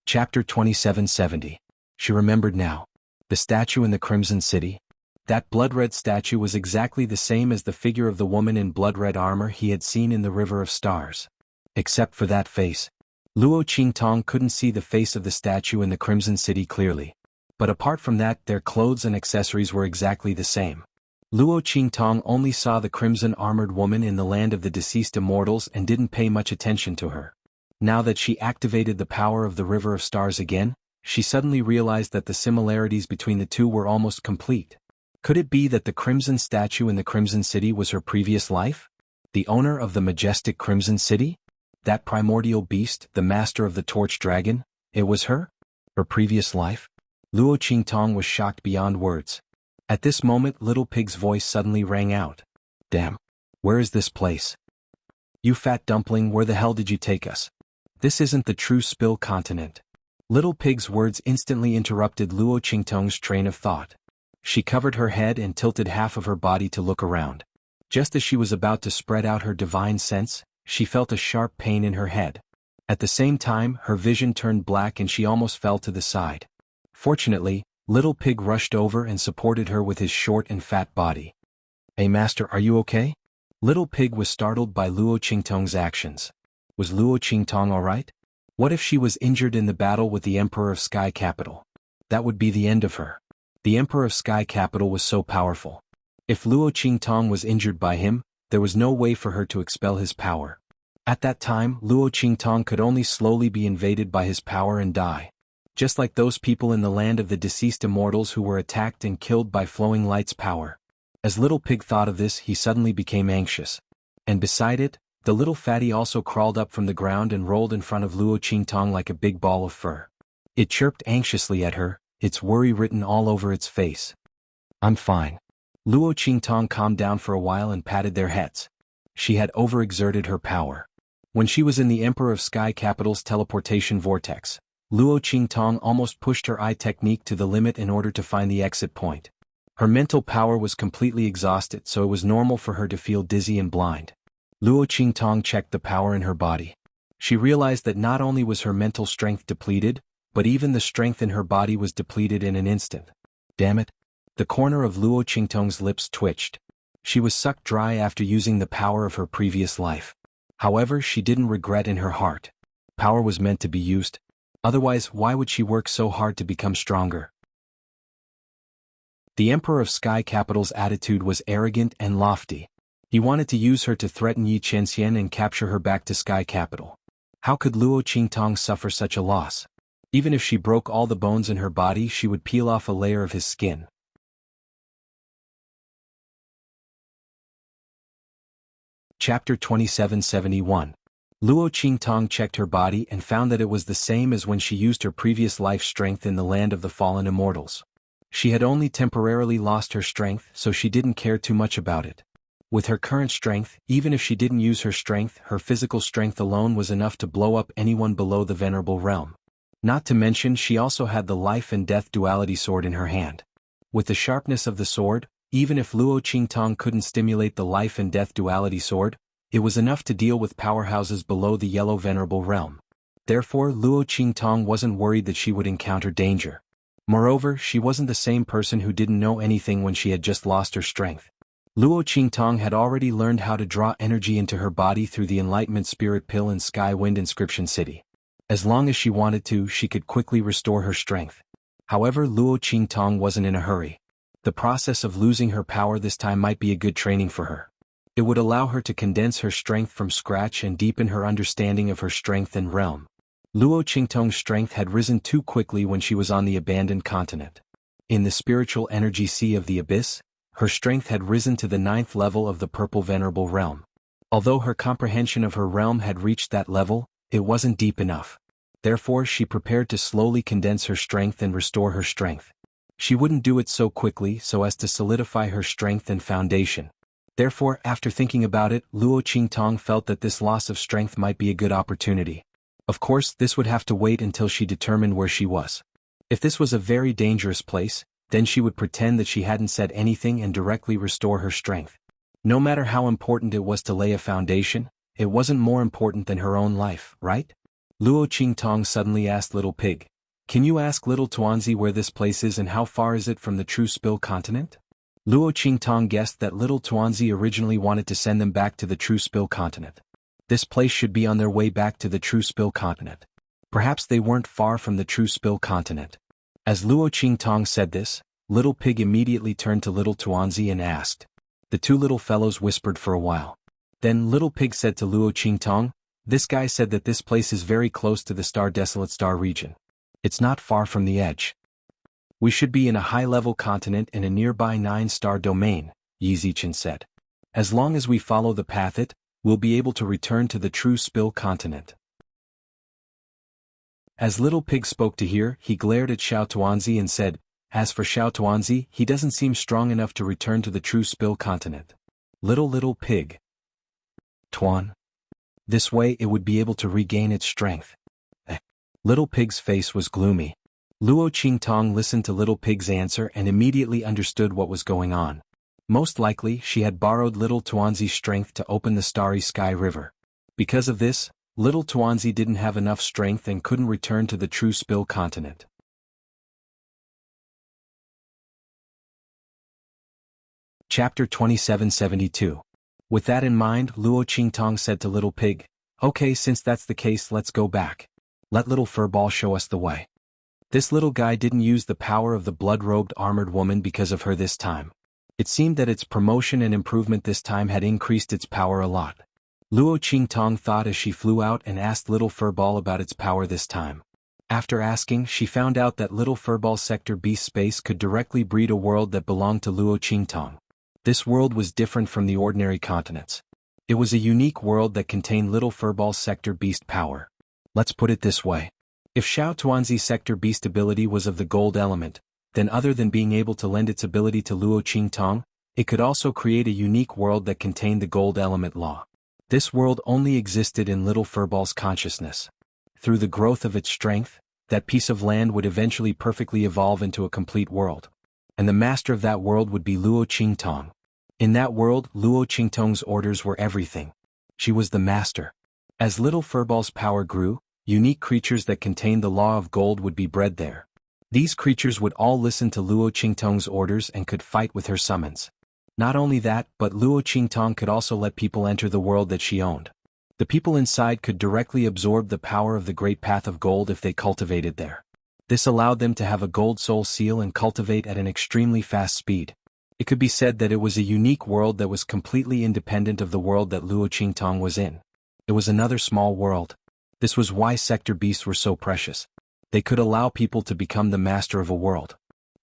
Chapter 2770. She remembered now. The statue in the Crimson City. That blood-red statue was exactly the same as the figure of the woman in blood-red armor he had seen in the River of Stars. Except for that face. Luo Qingtong couldn't see the face of the statue in the Crimson City clearly. But apart from that, their clothes and accessories were exactly the same. Luo Qingtong only saw the crimson-armored woman in the land of the deceased immortals and didn't pay much attention to her. Now that she activated the power of the River of Stars again, she suddenly realized that the similarities between the two were almost complete. Could it be that the crimson statue in the Crimson City was her previous life? The owner of the majestic Crimson City? That primordial beast, the master of the Torch Dragon? It was her? Her previous life? Luo Qingtong was shocked beyond words. At this moment, Little Pig's voice suddenly rang out. Damn! Where is this place? You fat dumpling, where the hell did you take us? This isn't the true Spill continent. Little Pig's words instantly interrupted Luo Qingtong's train of thought. She covered her head and tilted half of her body to look around. Just as she was about to spread out her divine sense, she felt a sharp pain in her head. At the same time, her vision turned black and she almost fell to the side. Fortunately, Little Pig rushed over and supported her with his short and fat body. Hey master, are you okay? Little Pig was startled by Luo Qingtong's actions. Was Luo Qingtong alright? What if she was injured in the battle with the Emperor of Sky Capital? That would be the end of her. The Emperor of Sky Capital was so powerful. If Luo Qingtong was injured by him, there was no way for her to expel his power. At that time, Luo Qingtong could only slowly be invaded by his power and die. Just like those people in the land of the deceased immortals who were attacked and killed by Flowing Light's power. As Little Pig thought of this, he suddenly became anxious. And beside it, the little fatty also crawled up from the ground and rolled in front of Luo Qingtong like a big ball of fur. It chirped anxiously at her, its worry written all over its face. I'm fine. Luo Qingtong calmed down for a while and patted their heads. She had overexerted her power. When she was in the Emperor of Sky Capital's teleportation vortex, Luo Qingtong almost pushed her eye technique to the limit in order to find the exit point. Her mental power was completely exhausted, so it was normal for her to feel dizzy and blind. Luo Qingtong checked the power in her body. She realized that not only was her mental strength depleted, but even the strength in her body was depleted in an instant. Damn it! The corner of Luo Qingtong's lips twitched. She was sucked dry after using the power of her previous life. However, she didn't regret in her heart. Power was meant to be used. Otherwise, why would she work so hard to become stronger? The Emperor of Sky Capital's attitude was arrogant and lofty. He wanted to use her to threaten Yi Qianxian and capture her back to Sky Capital. How could Luo Qingtong suffer such a loss? Even if she broke all the bones in her body, she would peel off a layer of his skin. Chapter 2771. Luo Qingtong checked her body and found that it was the same as when she used her previous life strength in the land of the fallen immortals. She had only temporarily lost her strength, so she didn't care too much about it. With her current strength, even if she didn't use her strength, her physical strength alone was enough to blow up anyone below the venerable realm. Not to mention she also had the life and death duality sword in her hand. With the sharpness of the sword, even if Luo Qingtong couldn't stimulate the life and death duality sword, it was enough to deal with powerhouses below the yellow venerable realm. Therefore Luo Qingtong wasn't worried that she would encounter danger. Moreover, she wasn't the same person who didn't know anything when she had just lost her strength. Luo Qingtong had already learned how to draw energy into her body through the Enlightenment Spirit Pill in Sky Wind Inscription City. As long as she wanted to, she could quickly restore her strength. However, Luo Qingtong wasn't in a hurry. The process of losing her power this time might be a good training for her. It would allow her to condense her strength from scratch and deepen her understanding of her strength and realm. Luo Qingtong's strength had risen too quickly when she was on the abandoned continent. In the spiritual energy sea of the abyss, her strength had risen to the 9th level of the purple venerable realm. Although her comprehension of her realm had reached that level, it wasn't deep enough. Therefore she prepared to slowly condense her strength and restore her strength. She wouldn't do it so quickly so as to solidify her strength and foundation. Therefore, after thinking about it, Luo Qingtong felt that this loss of strength might be a good opportunity. Of course, this would have to wait until she determined where she was. If this was a very dangerous place, then she would pretend that she hadn't said anything and directly restore her strength. No matter how important it was to lay a foundation, it wasn't more important than her own life, right? Luo Qingtong suddenly asked Little Pig, "Can you ask Little Tuanzi where this place is and how far is it from the True Spill continent?" Luo Qingtong guessed that Little Tuanzi originally wanted to send them back to the True Spill continent. This place should be on their way back to the True Spill continent. Perhaps they weren't far from the True Spill continent. As Luo Qingtong said this, Little Pig immediately turned to Little Tuanzi and asked. The two little fellows whispered for a while. Then Little Pig said to Luo Qingtong, "This guy said that this place is very close to the Desolate Star region. It's not far from the edge. We should be in a high-level continent in a nearby 9-star domain," Yi Zichen said. "As long as we follow the path we'll be able to return to the True Spill continent." As Little Pig spoke to hear, he glared at Xiao Tuanzi and said, "As for Xiao Tuanzi, he doesn't seem strong enough to return to the True Spill continent. Little Pig. Tuan. This way it would be able to regain its strength." Little Pig's face was gloomy. Luo Qingtong listened to Little Pig's answer and immediately understood what was going on. Most likely, she had borrowed Little Tuanzi's strength to open the Starry Sky River. Because of this, Little Tuanzi didn't have enough strength and couldn't return to the True Spill continent. Chapter 2772. With that in mind, Luo Qingtong said to Little Pig, "Okay, since that's the case, let's go back. Let Little Furball show us the way." This little guy didn't use the power of the blood-robed armored woman because of her this time. It seemed that its promotion and improvement this time had increased its power a lot. Luo Qingtong thought as she flew out and asked Little Furball about its power this time. After asking, she found out that Little Furball's Sector Beast space could directly breed a world that belonged to Luo Qingtong. This world was different from the ordinary continents. It was a unique world that contained Little Furball's Sector Beast power. Let's put it this way. If Xiao Tuanzi's Sector Beast ability was of the gold element, then other than being able to lend its ability to Luo Qingtong, it could also create a unique world that contained the gold element law. This world only existed in Little Furball's consciousness. Through the growth of its strength, that piece of land would eventually perfectly evolve into a complete world. And the master of that world would be Luo Qingtong. In that world, Luo Qingtong's orders were everything. She was the master. As Little Furball's power grew, unique creatures that contained the law of gold would be bred there. These creatures would all listen to Luo Qingtong's orders and could fight with her summons. Not only that, but Luo Qingtong could also let people enter the world that she owned. The people inside could directly absorb the power of the Great Path of Gold if they cultivated there. This allowed them to have a gold soul seal and cultivate at an extremely fast speed. It could be said that it was a unique world that was completely independent of the world that Luo Qingtong was in. It was another small world. This was why Sector Beasts were so precious. They could allow people to become the master of a world.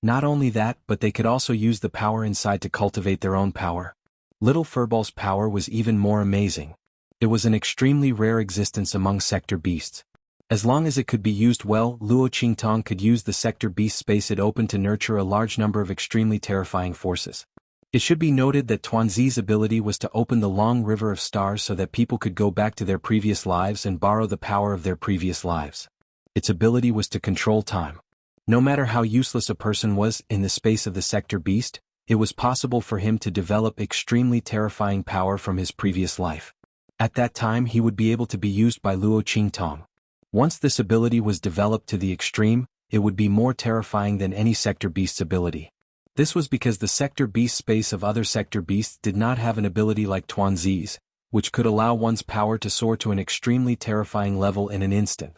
Not only that, but they could also use the power inside to cultivate their own power. Little Furball's power was even more amazing. It was an extremely rare existence among sector beasts. As long as it could be used well, Luo Qingtong could use the sector beast space it opened to nurture a large number of extremely terrifying forces. It should be noted that Tuanzi's ability was to open the long river of stars so that people could go back to their previous lives and borrow the power of their previous lives. Its ability was to control time. No matter how useless a person was in the space of the sector beast, it was possible for him to develop extremely terrifying power from his previous life. At that time he would be able to be used by Luo Qingtong. Once this ability was developed to the extreme, it would be more terrifying than any sector beast's ability. This was because the sector beast space of other sector beasts did not have an ability like Tuanzi's, which could allow one's power to soar to an extremely terrifying level in an instant.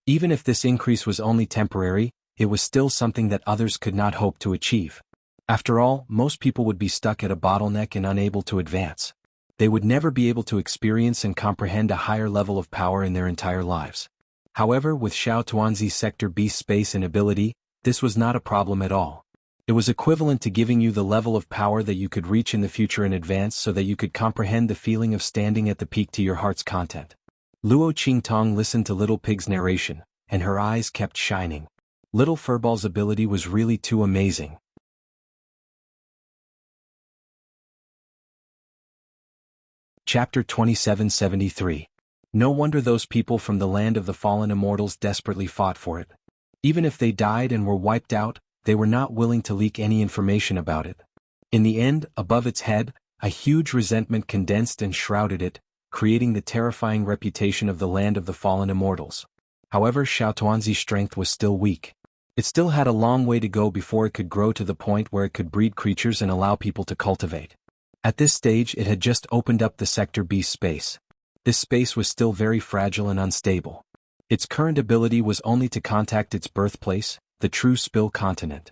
Even if this increase was only temporary, it was still something that others could not hope to achieve. After all, most people would be stuck at a bottleneck and unable to advance. They would never be able to experience and comprehend a higher level of power in their entire lives. However, with Xiao Tuanzi's sector beast space and ability, this was not a problem at all. It was equivalent to giving you the level of power that you could reach in the future in advance so that you could comprehend the feeling of standing at the peak to your heart's content. Luo Qingtong listened to Little Pig's narration, and her eyes kept shining. Little Furball's ability was really too amazing. Chapter 2773. No wonder those people from the land of the fallen immortals desperately fought for it. Even if they died and were wiped out, they were not willing to leak any information about it. In the end, above its head, a huge resentment condensed and shrouded it, creating the terrifying reputation of the land of the fallen immortals. However, Xiao Tuanzi's strength was still weak. It still had a long way to go before it could grow to the point where it could breed creatures and allow people to cultivate. At this stage it had just opened up the sector beast space. This space was still very fragile and unstable. Its current ability was only to contact its birthplace, the True Spill continent.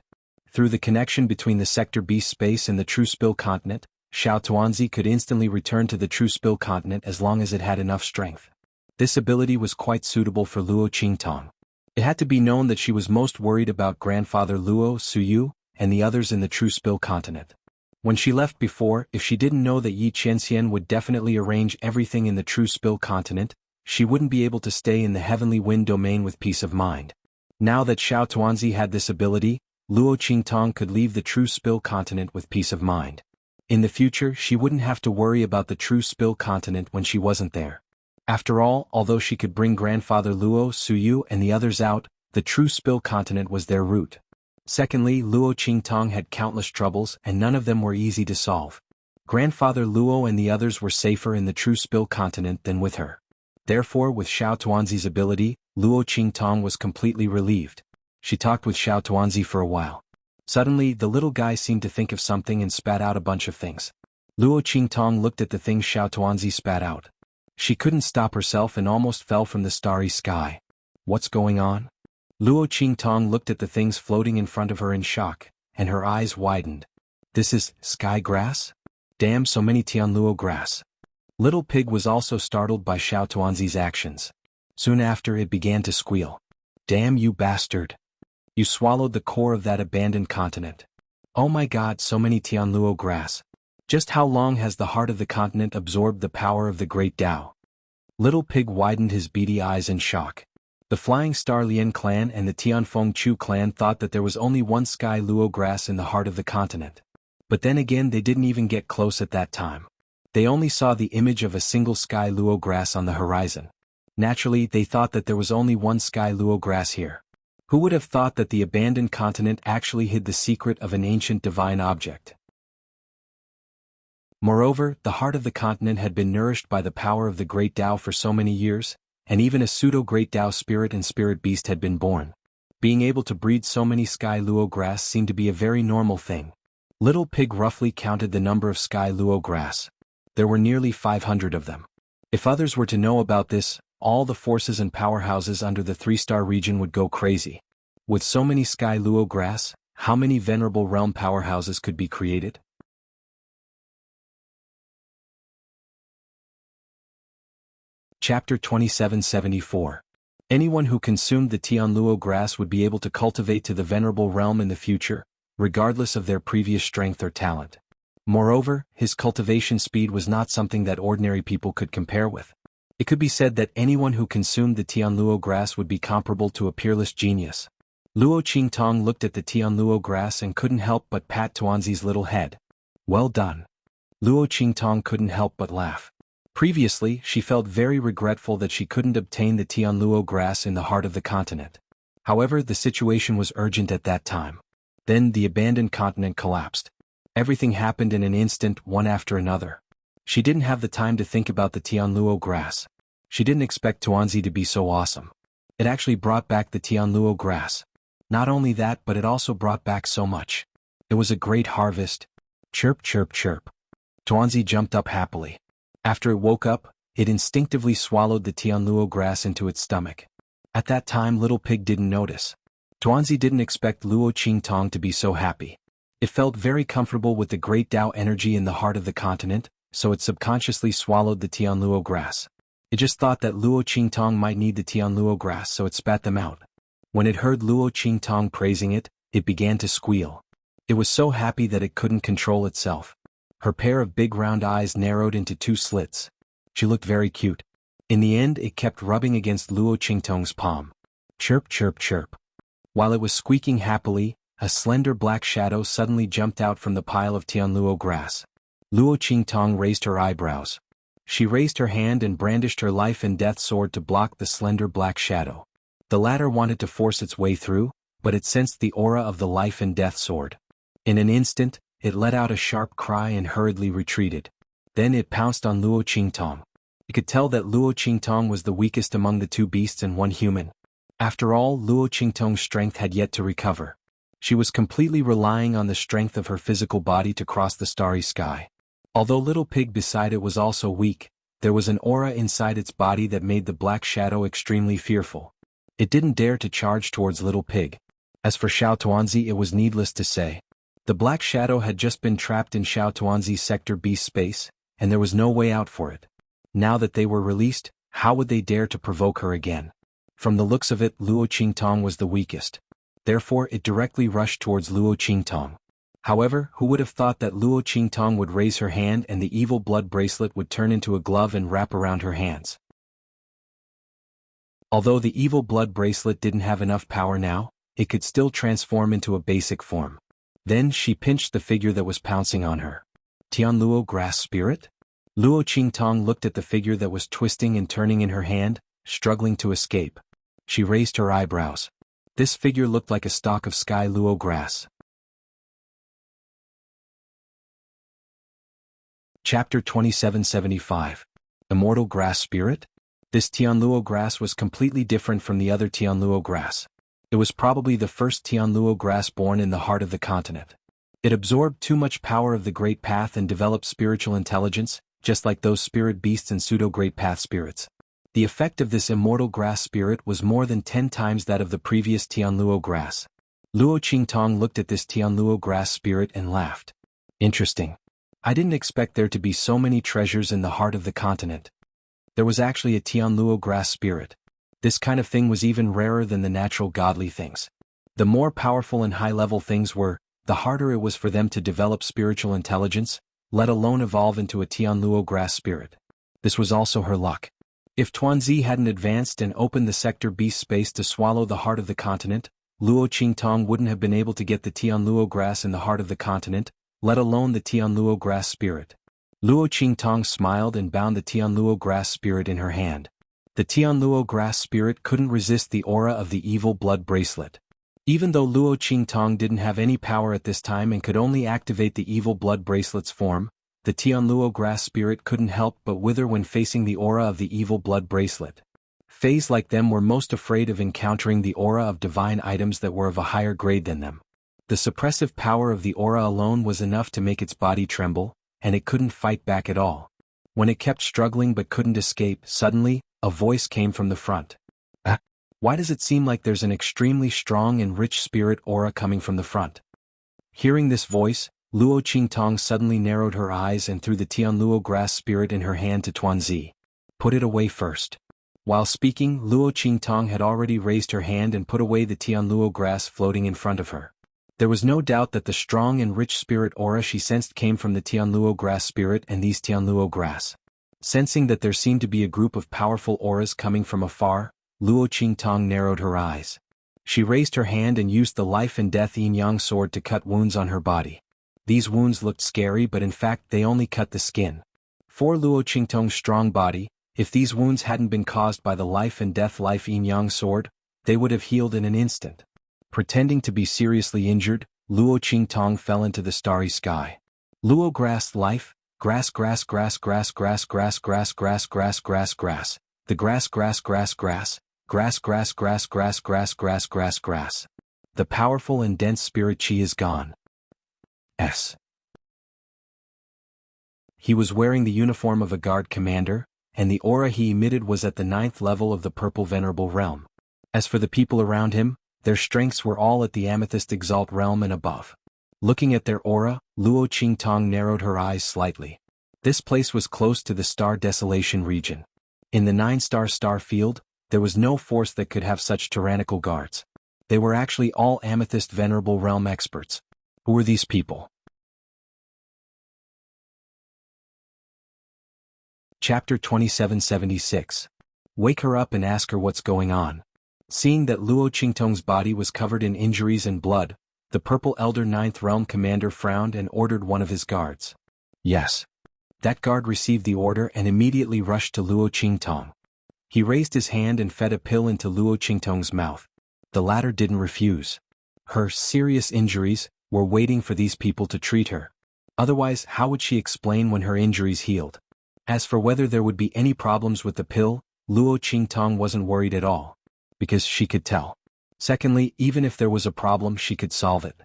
Through the connection between the sector beast space and the True Spill continent, Xiao Tuanzi could instantly return to the True Spill continent as long as it had enough strength. This ability was quite suitable for Luo Qingtong. It had to be known that she was most worried about grandfather Luo Suyu and the others in the True Spill continent. When she left before, if she didn't know that Yi Qianxian would definitely arrange everything in the True Spill continent, she wouldn't be able to stay in the Heavenly Wind domain with peace of mind. Now that Xiao Tuanzi had this ability, Luo Qingtong could leave the True Spill continent with peace of mind. In the future, she wouldn't have to worry about the True Spill continent when she wasn't there. After all, although she could bring grandfather Luo Suyu and the others out, the True Spill continent was their route. Secondly, Luo Qingtong had countless troubles and none of them were easy to solve. Grandfather Luo and the others were safer in the True Spill continent than with her. Therefore, with Xiao Tuanzi's ability, Luo Qingtong was completely relieved. She talked with Xiao Tuanzi for a while. Suddenly, the little guy seemed to think of something and spat out a bunch of things. Luo Qingtong looked at the things Xiao Tuanzi spat out. She couldn't stop herself and almost fell from the starry sky. What's going on? Luo Qingtong looked at the things floating in front of her in shock, and her eyes widened. This is sky grass? Damn, so many Tianluo grass. Little Pig was also startled by Xiao Tuanzi's actions. Soon after it began to squeal. Damn you bastard. You swallowed the core of that abandoned continent. Oh my god, so many Tianluo grass. Just how long has the heart of the continent absorbed the power of the great Tao? Little Pig widened his beady eyes in shock. The Flying Star Lian clan and the Tianfeng Chu clan thought that there was only one sky luo grass in the heart of the continent. But then again they didn't even get close at that time. They only saw the image of a single sky luo grass on the horizon. Naturally, they thought that there was only one sky luo grass here. Who would have thought that the abandoned continent actually hid the secret of an ancient divine object? Moreover, the heart of the continent had been nourished by the power of the great Tao for so many years, and even a pseudo-great Tao spirit and spirit beast had been born. Being able to breed so many sky luo grass seemed to be a very normal thing. Little Pig roughly counted the number of sky luo grass. There were nearly 500 of them. If others were to know about this, all the forces and powerhouses under the 3-star region would go crazy. With so many sky luo grass, how many venerable realm powerhouses could be created? Chapter 2774. Anyone who consumed the Tianluo grass would be able to cultivate to the venerable realm in the future, regardless of their previous strength or talent. Moreover, his cultivation speed was not something that ordinary people could compare with. It could be said that anyone who consumed the Tianluo grass would be comparable to a peerless genius. Luo Qingtong looked at the Tianluo grass and couldn't help but pat Tuanzi's little head. Well done. Luo Qingtong couldn't help but laugh. Previously, she felt very regretful that she couldn't obtain the Tianluo grass in the heart of the continent. However, the situation was urgent at that time. Then the abandoned continent collapsed. Everything happened in an instant, one after another. She didn't have the time to think about the Tianluo grass. She didn't expect Tuanzi to be so awesome. It actually brought back the Tianluo grass. Not only that, but it also brought back so much. It was a great harvest. Chirp, chirp, chirp. Tuanzi jumped up happily. After it woke up, it instinctively swallowed the Tianluo grass into its stomach. At that time, Little Pig didn't notice. Tuanzi didn't expect Luo Qingtong to be so happy. It felt very comfortable with the great Tao energy in the heart of the continent, so it subconsciously swallowed the Tianluo grass. It just thought that Luo Qingtong might need the Tianluo grass, so it spat them out. When it heard Luo Qingtong praising it, it began to squeal. It was so happy that it couldn't control itself. Her pair of big round eyes narrowed into two slits. She looked very cute. In the end, it kept rubbing against Luo Qingtong's palm. Chirp, chirp, chirp. While it was squeaking happily, a slender black shadow suddenly jumped out from the pile of Tianluo grass. Luo Qingtong raised her eyebrows. She raised her hand and brandished her life and death sword to block the slender black shadow. The latter wanted to force its way through, but it sensed the aura of the life and death sword. In an instant, it let out a sharp cry and hurriedly retreated. Then it pounced on Luo Qingtong. It could tell that Luo Qingtong was the weakest among the two beasts and one human. After all, Luo Qingtong's strength had yet to recover. She was completely relying on the strength of her physical body to cross the starry sky. Although Little Pig beside it was also weak, there was an aura inside its body that made the black shadow extremely fearful. It didn't dare to charge towards Little Pig. As for Xiao Tuanzi, it was needless to say. The black shadow had just been trapped in Xiao Tuanzi's sector beast space, and there was no way out for it. Now that they were released, how would they dare to provoke her again? From the looks of it, Luo Qingtong was the weakest. Therefore, it directly rushed towards Luo Qingtong. However, who would have thought that Luo Qingtong would raise her hand and the evil blood bracelet would turn into a glove and wrap around her hands? Although the evil blood bracelet didn't have enough power now, it could still transform into a basic form. Then she pinched the figure that was pouncing on her. Tianluo grass spirit? Luo Qingtong looked at the figure that was twisting and turning in her hand, struggling to escape. She raised her eyebrows. This figure looked like a stalk of sky luo grass. Chapter 2775. Immortal Grass Spirit? This Tianluo grass was completely different from the other Tianluo grass. It was probably the first Tianluo grass born in the heart of the continent. It absorbed too much power of the Great Path and developed spiritual intelligence, just like those spirit beasts and pseudo-Great Path spirits. The effect of this immortal grass spirit was more than 10 times that of the previous Tianluo grass. Luo Qingtong looked at this Tianluo grass spirit and laughed. Interesting. I didn't expect there to be so many treasures in the heart of the continent. There was actually a Tianluo grass spirit. This kind of thing was even rarer than the natural godly things. The more powerful and high-level things were, the harder it was for them to develop spiritual intelligence, let alone evolve into a Tianluo grass spirit. This was also her luck. If Tuanzi hadn't advanced and opened the sector beast space to swallow the heart of the continent, Luo Qingtong wouldn't have been able to get the Tianluo grass in the heart of the continent, let alone the Tianluo grass spirit. Luo Qingtong smiled and bound the Tianluo grass spirit in her hand. The Tianluo grass spirit couldn't resist the aura of the evil blood bracelet. Even though Luo Qingtong didn't have any power at this time and could only activate the evil blood bracelet's form, the Tianluo grass spirit couldn't help but wither when facing the aura of the evil blood bracelet. Fays like them were most afraid of encountering the aura of divine items that were of a higher grade than them. The suppressive power of the aura alone was enough to make its body tremble, and it couldn't fight back at all. When it kept struggling but couldn't escape, suddenly, a voice came from the front. Why does it seem like there's an extremely strong and rich spirit aura coming from the front? Hearing this voice, Luo Qingtong suddenly narrowed her eyes and threw the Tianluo grass spirit in her hand to Tuanzi. Put it away first. While speaking, Luo Qingtong had already raised her hand and put away the Tianluo grass floating in front of her. There was no doubt that the strong and rich spirit aura she sensed came from the Tianluo grass spirit and these Tianluo grass. Sensing that there seemed to be a group of powerful auras coming from afar, Luo Qingtong narrowed her eyes. She raised her hand and used the life and death yin-yang sword to cut wounds on her body. These wounds looked scary, but in fact they only cut the skin. For Luo Qingtong's strong body, if these wounds hadn't been caused by the life and death life yin-yang sword, they would have healed in an instant. Pretending to be seriously injured, Luo Qingtong fell into the starry sky. Luo grasped life, grass grass grass grass grass grass grass grass grass grass grass, the grass grass grass grass, grass grass grass grass grass grass grass grass. The powerful and dense spirit chi is gone. He was wearing the uniform of a guard commander, and the aura he emitted was at the 9th level of the purple venerable realm. As for the people around him, their strengths were all at the amethyst exalt realm and above. Looking at their aura, Luo Qingtong narrowed her eyes slightly. This place was close to the star desolation region. In the 9-star star field, there was no force that could have such tyrannical guards. They were actually all amethyst venerable realm experts. Who were these people? Chapter 2776. Wake her up and ask her what's going on. Seeing that Luo Qingtong's body was covered in injuries and blood, the Purple Elder 9th Realm Commander frowned and ordered one of his guards. Yes. That guard received the order and immediately rushed to Luo Qingtong. He raised his hand and fed a pill into Luo Qingtong's mouth. The latter didn't refuse. Her serious injuries were waiting for these people to treat her. Otherwise, how would she explain when her injuries healed? As for whether there would be any problems with the pill, Luo Qingtong wasn't worried at all. Because she could tell. Secondly, even if there was a problem, she could solve it.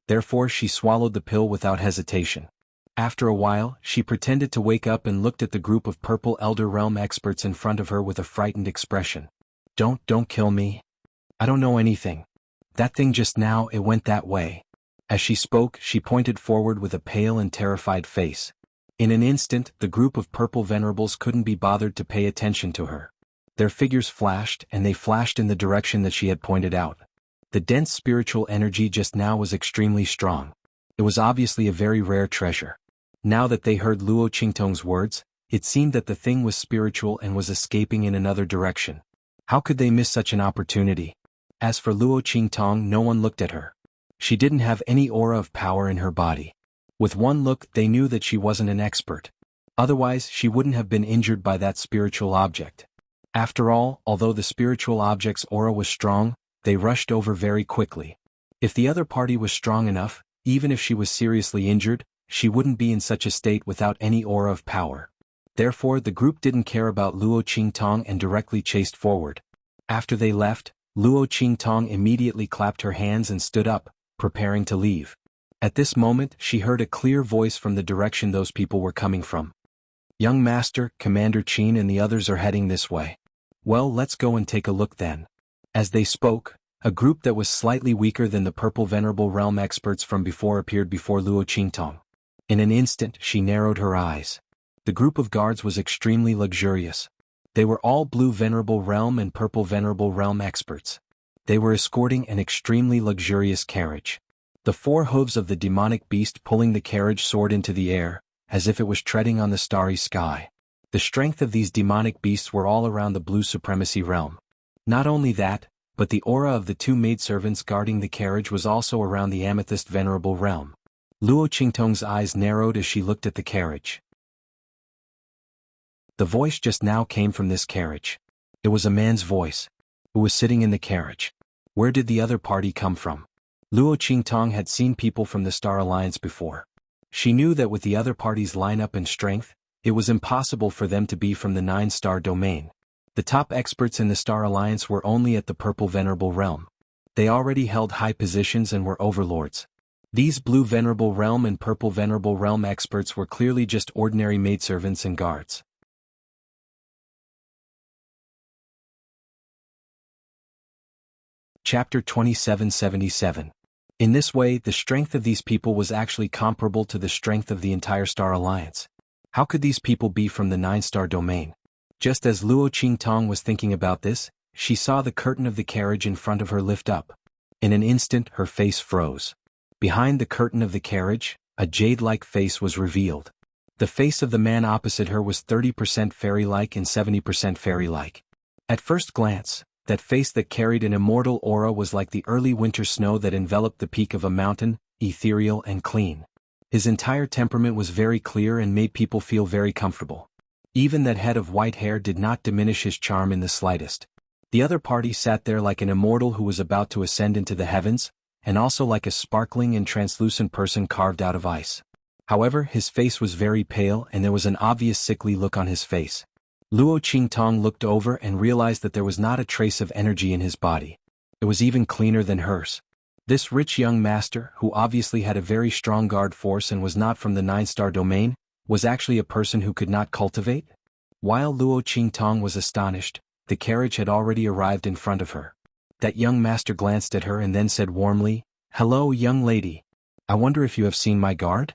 Therefore, she swallowed the pill without hesitation. After a while, she pretended to wake up and looked at the group of Purple Elder Realm experts in front of her with a frightened expression. Don't kill me. I don't know anything. That thing just now, it went that way. As she spoke, she pointed forward with a pale and terrified face. In an instant, the group of purple venerables couldn't be bothered to pay attention to her. Their figures flashed, and they flashed in the direction that she had pointed out. The dense spiritual energy just now was extremely strong. It was obviously a very rare treasure. Now that they heard Luo Qingtong's words, it seemed that the thing was spiritual and was escaping in another direction. How could they miss such an opportunity? As for Luo Qingtong, no one looked at her. She didn't have any aura of power in her body. With one look, they knew that she wasn't an expert. Otherwise, she wouldn't have been injured by that spiritual object. After all, although the spiritual object's aura was strong, they rushed over very quickly. If the other party was strong enough, even if she was seriously injured, she wouldn't be in such a state without any aura of power. Therefore, the group didn't care about Luo Qingtong and directly chased forward. After they left, Luo Qingtong immediately clapped her hands and stood up, preparing to leave. At this moment, she heard a clear voice from the direction those people were coming from. Young Master, Commander Qin and the others are heading this way. Well, let's go and take a look then. As they spoke, a group that was slightly weaker than the Purple Venerable Realm experts from before appeared before Luo Qingtong. In an instant, she narrowed her eyes. The group of guards was extremely luxurious. They were all Blue Venerable Realm and Purple Venerable Realm experts. They were escorting an extremely luxurious carriage. The 4 hooves of the demonic beast pulling the carriage soared into the air, as if it was treading on the starry sky. The strength of these demonic beasts were all around the Blue Supremacy Realm. Not only that, but the aura of the 2 maidservants guarding the carriage was also around the Amethyst Venerable Realm. Luo Qingtong's eyes narrowed as she looked at the carriage. The voice just now came from this carriage. It was a man's voice. Who was sitting in the carriage? Where did the other party come from? Luo Qingtong had seen people from the Star Alliance before. She knew that with the other party's lineup and strength, it was impossible for them to be from the 9-star domain. The top experts in the Star Alliance were only at the Purple Venerable Realm. They already held high positions and were overlords. These Blue Venerable Realm and Purple Venerable Realm experts were clearly just ordinary maidservants and guards. Chapter 2777. In this way, the strength of these people was actually comparable to the strength of the entire Star Alliance. How could these people be from the 9-star domain? Just as Luo Qingtong was thinking about this, she saw the curtain of the carriage in front of her lift up. In an instant, her face froze. Behind the curtain of the carriage, a jade-like face was revealed. The face of the man opposite her was 30% fairy-like and 70% fairy-like. At first glance, that face that carried an immortal aura was like the early winter snow that enveloped the peak of a mountain, ethereal and clean. His entire temperament was very clear and made people feel very comfortable. Even that head of white hair did not diminish his charm in the slightest. The other party sat there like an immortal who was about to ascend into the heavens, and also like a sparkling and translucent person carved out of ice. However, his face was very pale and there was an obvious sickly look on his face. Luo Qingtong looked over and realized that there was not a trace of energy in his body. It was even cleaner than hers. This rich young master, who obviously had a very strong guard force and was not from the 9-star domain, was actually a person who could not cultivate? While Luo Qingtong was astonished, the carriage had already arrived in front of her. That young master glanced at her and then said warmly, "Hello, young lady. I wonder if you have seen my guard?"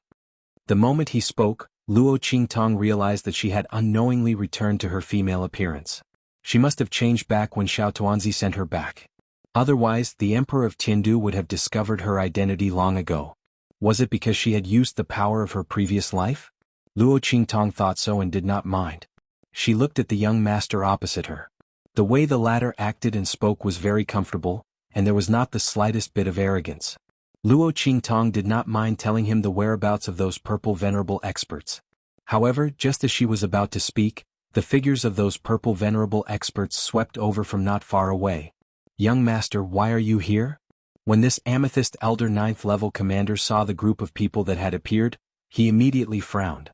The moment he spoke, Luo Qingtong realized that she had unknowingly returned to her female appearance. She must have changed back when Xiao Tuanzi sent her back. Otherwise, the Emperor of Tiandu would have discovered her identity long ago. Was it because she had used the power of her previous life? Luo Qingtong thought so and did not mind. She looked at the young master opposite her. The way the latter acted and spoke was very comfortable, and there was not the slightest bit of arrogance. Luo Qingtong did not mind telling him the whereabouts of those purple venerable experts. However, just as she was about to speak, the figures of those purple venerable experts swept over from not far away. "Young master, why are you here?" When this amethyst elder 9th level commander saw the group of people that had appeared, he immediately frowned.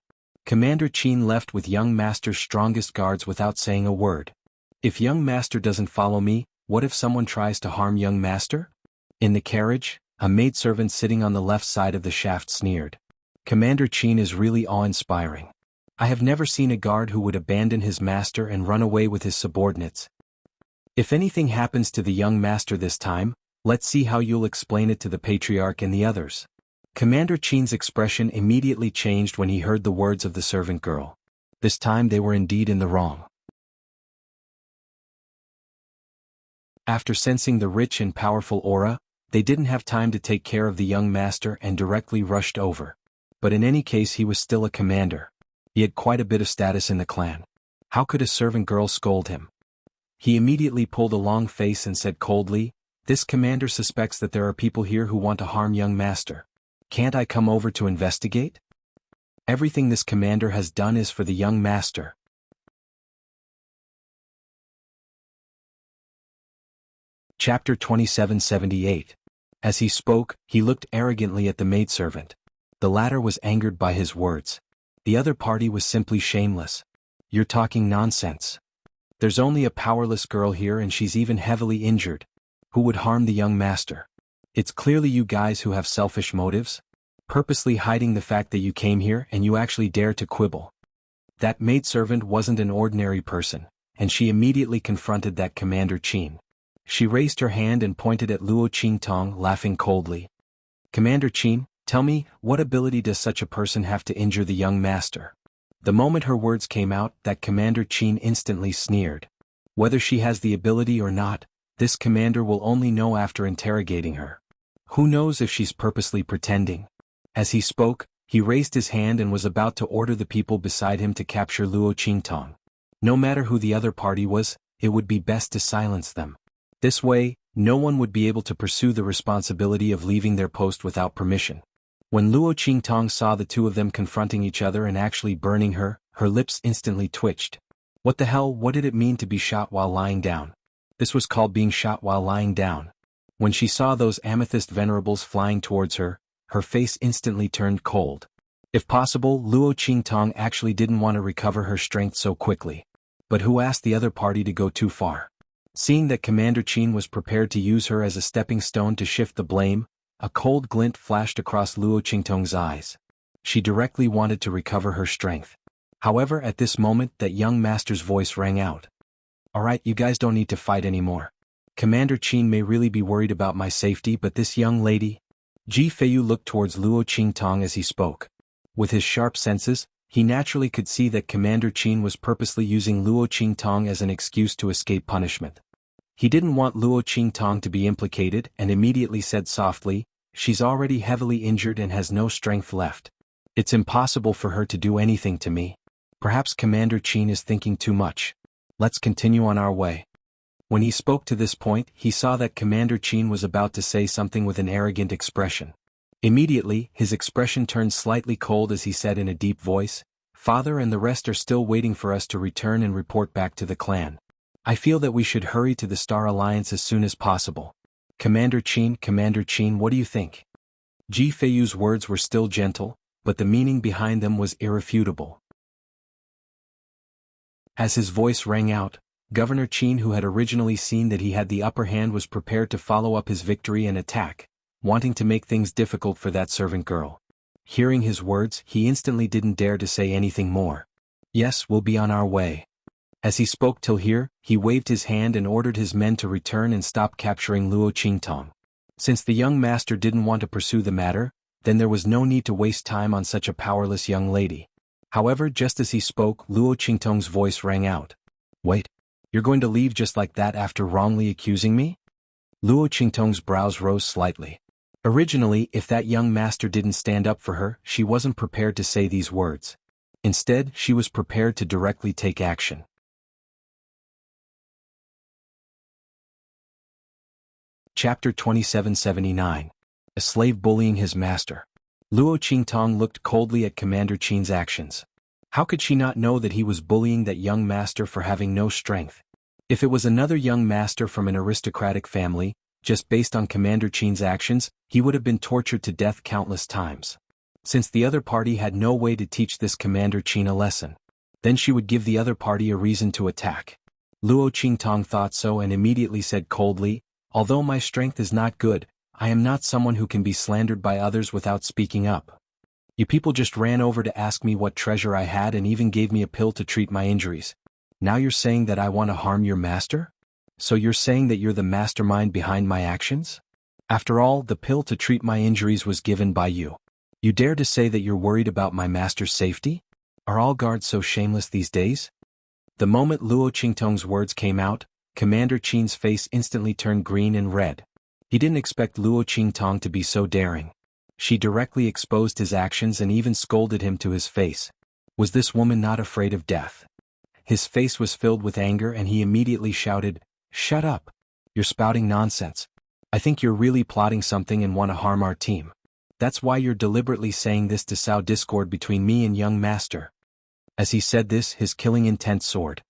Commander Qin left with young master's strongest guards without saying a word. If young master doesn't follow me, what if someone tries to harm young master? In the carriage, a maidservant sitting on the left side of the shaft sneered. Commander Qin is really awe-inspiring. I have never seen a guard who would abandon his master and run away with his subordinates. If anything happens to the young master this time, let's see how you'll explain it to the patriarch and the others. Commander Qin's expression immediately changed when he heard the words of the servant girl. This time they were indeed in the wrong. After sensing the rich and powerful aura, they didn't have time to take care of the young master and directly rushed over. But in any case he was still a commander. He had quite a bit of status in the clan. How could a servant girl scold him? He immediately pulled a long face and said coldly, "This commander suspects that there are people here who want to harm young master. Can't I come over to investigate? Everything this commander has done is for the young master." Chapter 2778. As he spoke, he looked arrogantly at the maidservant. The latter was angered by his words. The other party was simply shameless. "You're talking nonsense. There's only a powerless girl here and she's even heavily injured. Who would harm the young master? It's clearly you guys who have selfish motives, purposely hiding the fact that you came here and you actually dare to quibble." That maidservant wasn't an ordinary person, and she immediately confronted that Commander Qin. She raised her hand and pointed at Luo Qingtong, laughing coldly. "Commander Qin, tell me, what ability does such a person have to injure the young master?" The moment her words came out, that Commander Qin instantly sneered. Whether she has the ability or not, this commander will only know after interrogating her. Who knows if she's purposely pretending? As he spoke, he raised his hand and was about to order the people beside him to capture Luo Qingtong. No matter who the other party was, it would be best to silence them. This way, no one would be able to pursue the responsibility of leaving their post without permission. When Luo Qingtong saw the two of them confronting each other and actually burning her, her lips instantly twitched. What the hell, what did it mean to be shot while lying down? This was called being shot while lying down. When she saw those amethyst venerables flying towards her, her face instantly turned cold. If possible, Luo Qingtong actually didn't want to recover her strength so quickly. But who asked the other party to go too far? Seeing that Commander Qin was prepared to use her as a stepping stone to shift the blame, a cold glint flashed across Luo Qingtong's eyes. She directly wanted to recover her strength. However, at this moment, that young master's voice rang out. "Alright, you guys don't need to fight anymore. Commander Qin may really be worried about my safety, but this young lady..." Ji Feiyu looked towards Luo Qingtong as he spoke. With his sharp senses, he naturally could see that Commander Qin was purposely using Luo Qingtong as an excuse to escape punishment. He didn't want Luo Qingtong to be implicated and immediately said softly, she's already heavily injured and has no strength left. It's impossible for her to do anything to me. Perhaps Commander Qin is thinking too much. Let's continue on our way. When he spoke to this point, he saw that Commander Qin was about to say something with an arrogant expression. Immediately, his expression turned slightly cold as he said in a deep voice, "Father and the rest are still waiting for us to return and report back to the clan. I feel that we should hurry to the Star Alliance as soon as possible. Commander Qin, what do you think?" Ji Feiyu's words were still gentle, but the meaning behind them was irrefutable. As his voice rang out, Governor Qin, who had originally seen that he had the upper hand, was prepared to follow up his victory and attack, wanting to make things difficult for that servant girl. Hearing his words, he instantly didn't dare to say anything more. "Yes, we'll be on our way." As he spoke till here, he waved his hand and ordered his men to return and stop capturing Luo Qingtong. Since the young master didn't want to pursue the matter, then there was no need to waste time on such a powerless young lady. However, just as he spoke, Luo Qingtong's voice rang out. "Wait. You're going to leave just like that after wrongly accusing me?" Luo Qingtong's brows rose slightly. Originally, if that young master didn't stand up for her, she wasn't prepared to say these words. Instead, she was prepared to directly take action. Chapter 2779. A slave bullying his master. Luo Qingtong looked coldly at Commander Qin's actions. How could she not know that he was bullying that young master for having no strength? If it was another young master from an aristocratic family, just based on Commander Qin's actions, he would have been tortured to death countless times. Since the other party had no way to teach this Commander Qin a lesson, then she would give the other party a reason to attack. Luo Qingtong thought so and immediately said coldly, "Although my strength is not good, I am not someone who can be slandered by others without speaking up. You people just ran over to ask me what treasure I had and even gave me a pill to treat my injuries. Now you're saying that I want to harm your master? So you're saying that you're the mastermind behind my actions? After all, the pill to treat my injuries was given by you. You dare to say that you're worried about my master's safety? Are all guards so shameless these days?" The moment Luo Qingtong's words came out, Commander Qin's face instantly turned green and red. He didn't expect Luo Qingtong to be so daring. She directly exposed his actions and even scolded him to his face. Was this woman not afraid of death? His face was filled with anger and he immediately shouted, "Shut up! You're spouting nonsense. I think you're really plotting something and want to harm our team. That's why you're deliberately saying this to sow discord between me and young master." As he said this, his killing intent soared.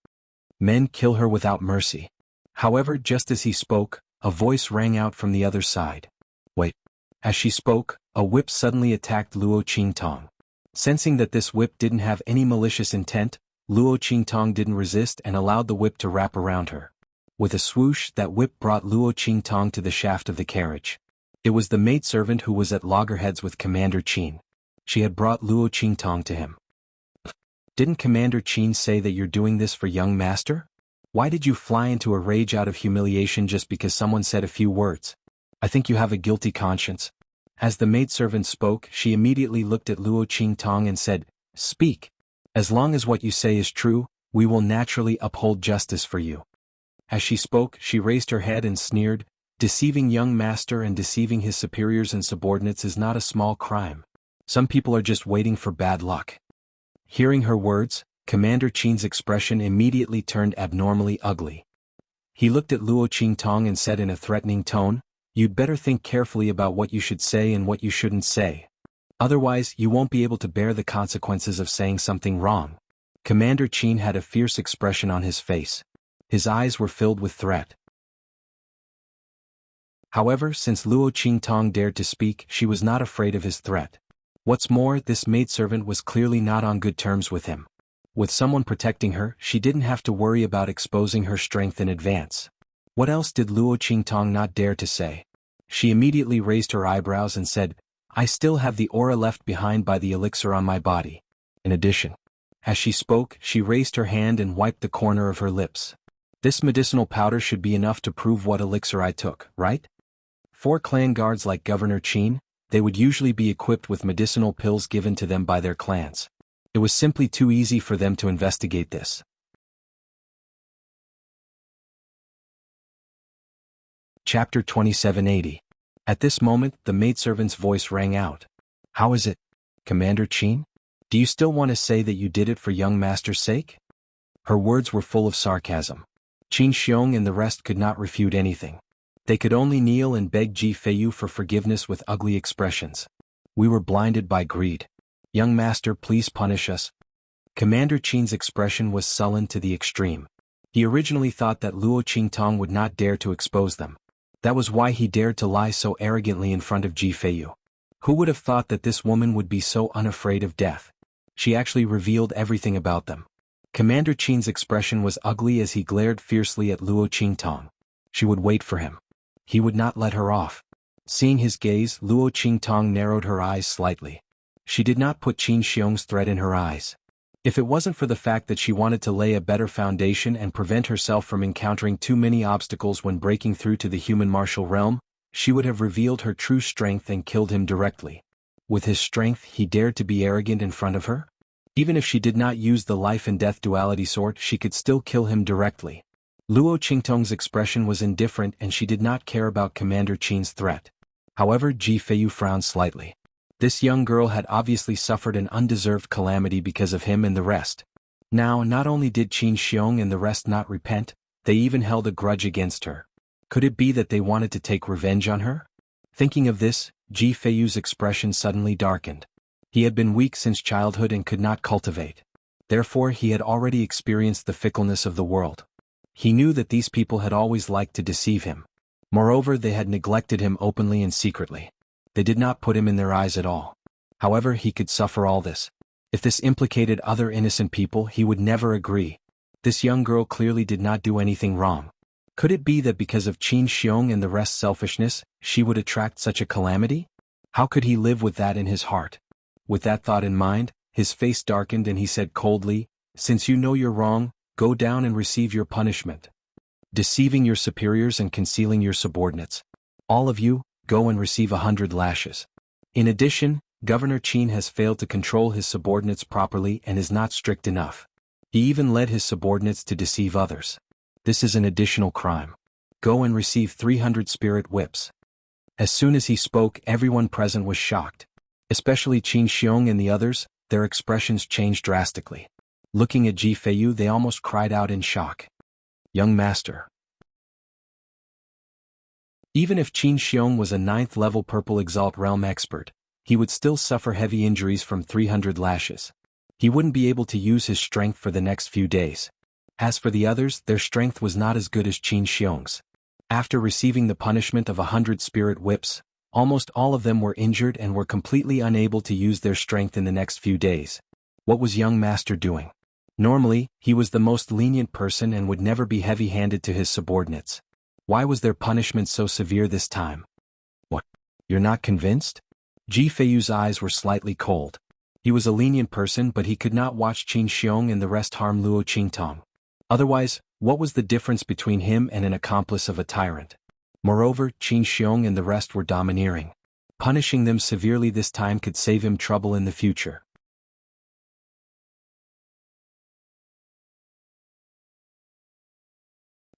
Men kill her without mercy. However, just as he spoke, a voice rang out from the other side. "Wait." As she spoke, a whip suddenly attacked Luo Qingtong. Sensing that this whip didn't have any malicious intent, Luo Qingtong didn't resist and allowed the whip to wrap around her. With a swoosh, that whip brought Luo Qingtong to the shaft of the carriage. It was the maidservant who was at loggerheads with Commander Qin. She had brought Luo Qingtong to him. "Didn't Commander Qin say that you're doing this for young master? Why did you fly into a rage out of humiliation just because someone said a few words? I think you have a guilty conscience." As the maidservant spoke, she immediately looked at Luo Qingtong and said, "Speak. As long as what you say is true, we will naturally uphold justice for you." As she spoke, she raised her head and sneered, "Deceiving young master and deceiving his superiors and subordinates is not a small crime. Some people are just waiting for bad luck." Hearing her words, Commander Qin's expression immediately turned abnormally ugly. He looked at Luo Qingtong and said in a threatening tone, "You'd better think carefully about what you should say and what you shouldn't say. Otherwise, you won't be able to bear the consequences of saying something wrong." Commander Qin had a fierce expression on his face. His eyes were filled with threat. However, since Luo Qingtong dared to speak, she was not afraid of his threat. What's more, this maidservant was clearly not on good terms with him. With someone protecting her, she didn't have to worry about exposing her strength in advance. What else did Luo Qingtong not dare to say? She immediately raised her eyebrows and said, "I still have the aura left behind by the elixir on my body. In addition." As she spoke, she raised her hand and wiped the corner of her lips. "This medicinal powder should be enough to prove what elixir I took, right? 4 clan guards like Governor Qin, they would usually be equipped with medicinal pills given to them by their clans. It was simply too easy for them to investigate this." Chapter 2780. At this moment, the maidservant's voice rang out. How is it, Commander Qin? Do you still want to say that you did it for young master's sake? Her words were full of sarcasm. Qin Xiong and the rest could not refute anything. They could only kneel and beg Ji Feiyu for forgiveness with ugly expressions. We were blinded by greed. Young master, please punish us. Commander Qin's expression was sullen to the extreme. He originally thought that Luo Qingtong would not dare to expose them. That was why he dared to lie so arrogantly in front of Ji Feiyu. Who would have thought that this woman would be so unafraid of death? She actually revealed everything about them. Commander Qin's expression was ugly as he glared fiercely at Luo Qingtong. She would wait for him. He would not let her off. Seeing his gaze, Luo Qingtong narrowed her eyes slightly. She did not put Qin Xiong's threat in her eyes. If it wasn't for the fact that she wanted to lay a better foundation and prevent herself from encountering too many obstacles when breaking through to the human martial realm, she would have revealed her true strength and killed him directly. With his strength, he dared to be arrogant in front of her? Even if she did not use the life and death duality sword, she could still kill him directly. Luo Qingtong's expression was indifferent and she did not care about Commander Qin's threat. However, Ji Feiyu frowned slightly. This young girl had obviously suffered an undeserved calamity because of him and the rest. Now, not only did Qin Xiong and the rest not repent, they even held a grudge against her. Could it be that they wanted to take revenge on her? Thinking of this, Ji Feiyu's expression suddenly darkened. He had been weak since childhood and could not cultivate. Therefore, he had already experienced the fickleness of the world. He knew that these people had always liked to deceive him. Moreover, they had neglected him openly and secretly. They did not put him in their eyes at all. However, he could suffer all this. If this implicated other innocent people, he would never agree. This young girl clearly did not do anything wrong. Could it be that because of Qin Xiong and the rest's selfishness, she would attract such a calamity? How could he live with that in his heart? With that thought in mind, his face darkened and he said coldly, "Since you know you're wrong, go down and receive your punishment. Deceiving your superiors and concealing your subordinates. All of you, go and receive 100 lashes. In addition, Governor Qin has failed to control his subordinates properly and is not strict enough. He even led his subordinates to deceive others. This is an additional crime. Go and receive 300 spirit whips." As soon as he spoke, everyone present was shocked. Especially Qin Xiong and the others, their expressions changed drastically. Looking at Ji Feiyu, they almost cried out in shock. Young master. Even if Qin Xiong was a 9th level Purple Exalt Realm expert, he would still suffer heavy injuries from 300 lashes. He wouldn't be able to use his strength for the next few days. As for the others, their strength was not as good as Qin Xiong's. After receiving the punishment of 100 spirit whips, almost all of them were injured and were completely unable to use their strength in the next few days. What was young master doing? Normally, he was the most lenient person and would never be heavy-handed to his subordinates. Why was their punishment so severe this time? What? You're not convinced? Ji Feiyu's eyes were slightly cold. He was a lenient person, but he could not watch Qin Xiong and the rest harm Luo Qingtong. Otherwise, what was the difference between him and an accomplice of a tyrant? Moreover, Qin Xiong and the rest were domineering. Punishing them severely this time could save him trouble in the future.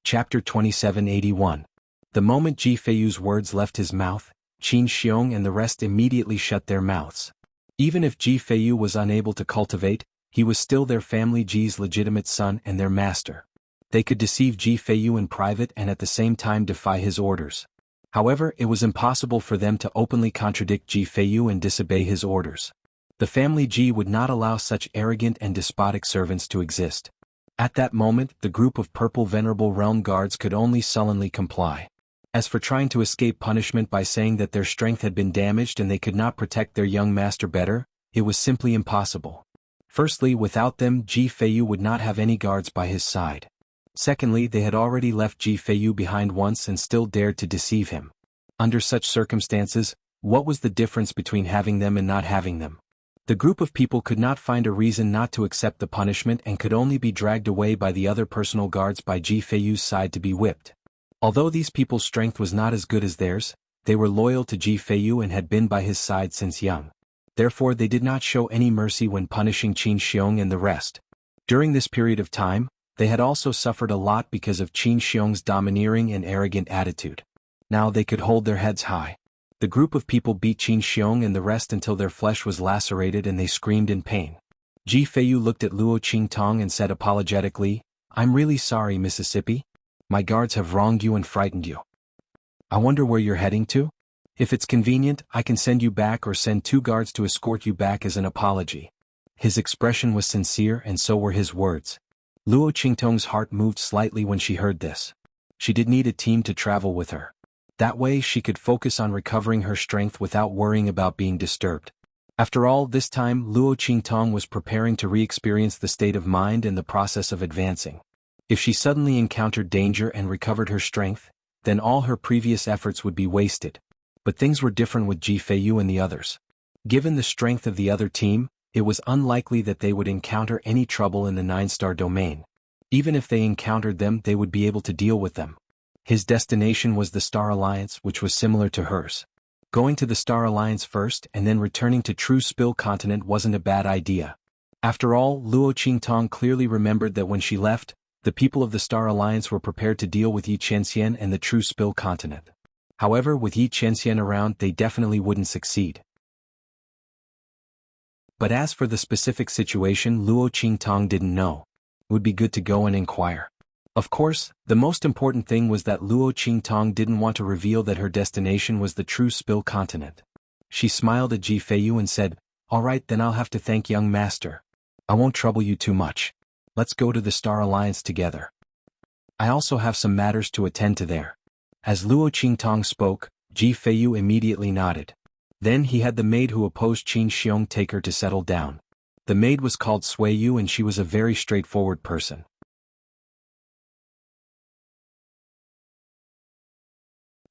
Chapter 2781. The moment Ji Feiyu's words left his mouth, Qin Xiong and the rest immediately shut their mouths. Even if Ji Feiyu was unable to cultivate, he was still their family Ji's legitimate son and their master. They could deceive Ji Feiyu in private and at the same time defy his orders. However, it was impossible for them to openly contradict Ji Feiyu and disobey his orders. The family Ji would not allow such arrogant and despotic servants to exist. At that moment, the group of purple venerable realm guards could only sullenly comply. As for trying to escape punishment by saying that their strength had been damaged and they could not protect their young master better, it was simply impossible. Firstly, without them, Ji Feiyu would not have any guards by his side. Secondly, they had already left Ji Feiyu behind once and still dared to deceive him. Under such circumstances, what was the difference between having them and not having them? The group of people could not find a reason not to accept the punishment and could only be dragged away by the other personal guards by Ji Feiyu's side to be whipped. Although these people's strength was not as good as theirs, they were loyal to Ji Feiyu and had been by his side since young. Therefore, they did not show any mercy when punishing Qin Xiong and the rest. During this period of time, they had also suffered a lot because of Qin Xiong's domineering and arrogant attitude. Now they could hold their heads high. The group of people beat Qin Xiong and the rest until their flesh was lacerated and they screamed in pain. Ji Feiyu looked at Luo Qingtong and said apologetically, "I'm really sorry, Mississippi. My guards have wronged you and frightened you. I wonder where you're heading to? If it's convenient, I can send you back or send 2 guards to escort you back as an apology." His expression was sincere and so were his words. Luo Qingtong's heart moved slightly when she heard this. She did need a team to travel with her. That way she could focus on recovering her strength without worrying about being disturbed. After all, this time Luo Qingtong was preparing to re-experience the state of mind and the process of advancing. If she suddenly encountered danger and recovered her strength, then all her previous efforts would be wasted. But things were different with Ji Feiyu and the others. Given the strength of the other team, it was unlikely that they would encounter any trouble in the 9-star domain. Even if they encountered them, they would be able to deal with them. His destination was the Star Alliance, which was similar to hers. Going to the Star Alliance first and then returning to True Spill Continent wasn't a bad idea. After all, Luo Qingtong clearly remembered that when she left, the people of the Star Alliance were prepared to deal with Yi Chenxian and the True Spill Continent. However, with Yi Chenxian around, they definitely wouldn't succeed. But as for the specific situation, Luo Qingtong didn't know. It would be good to go and inquire. Of course, the most important thing was that Luo Qingtong didn't want to reveal that her destination was the True Spill Continent. She smiled at Ji Feiyu and said, "All right, then I'll have to thank young master. I won't trouble you too much. Let's go to the Star Alliance together. I also have some matters to attend to there." As Luo Qingtong spoke, Ji Feiyu immediately nodded. Then he had the maid who opposed Qin Xiong take her to settle down. The maid was called Sui Yu and she was a very straightforward person.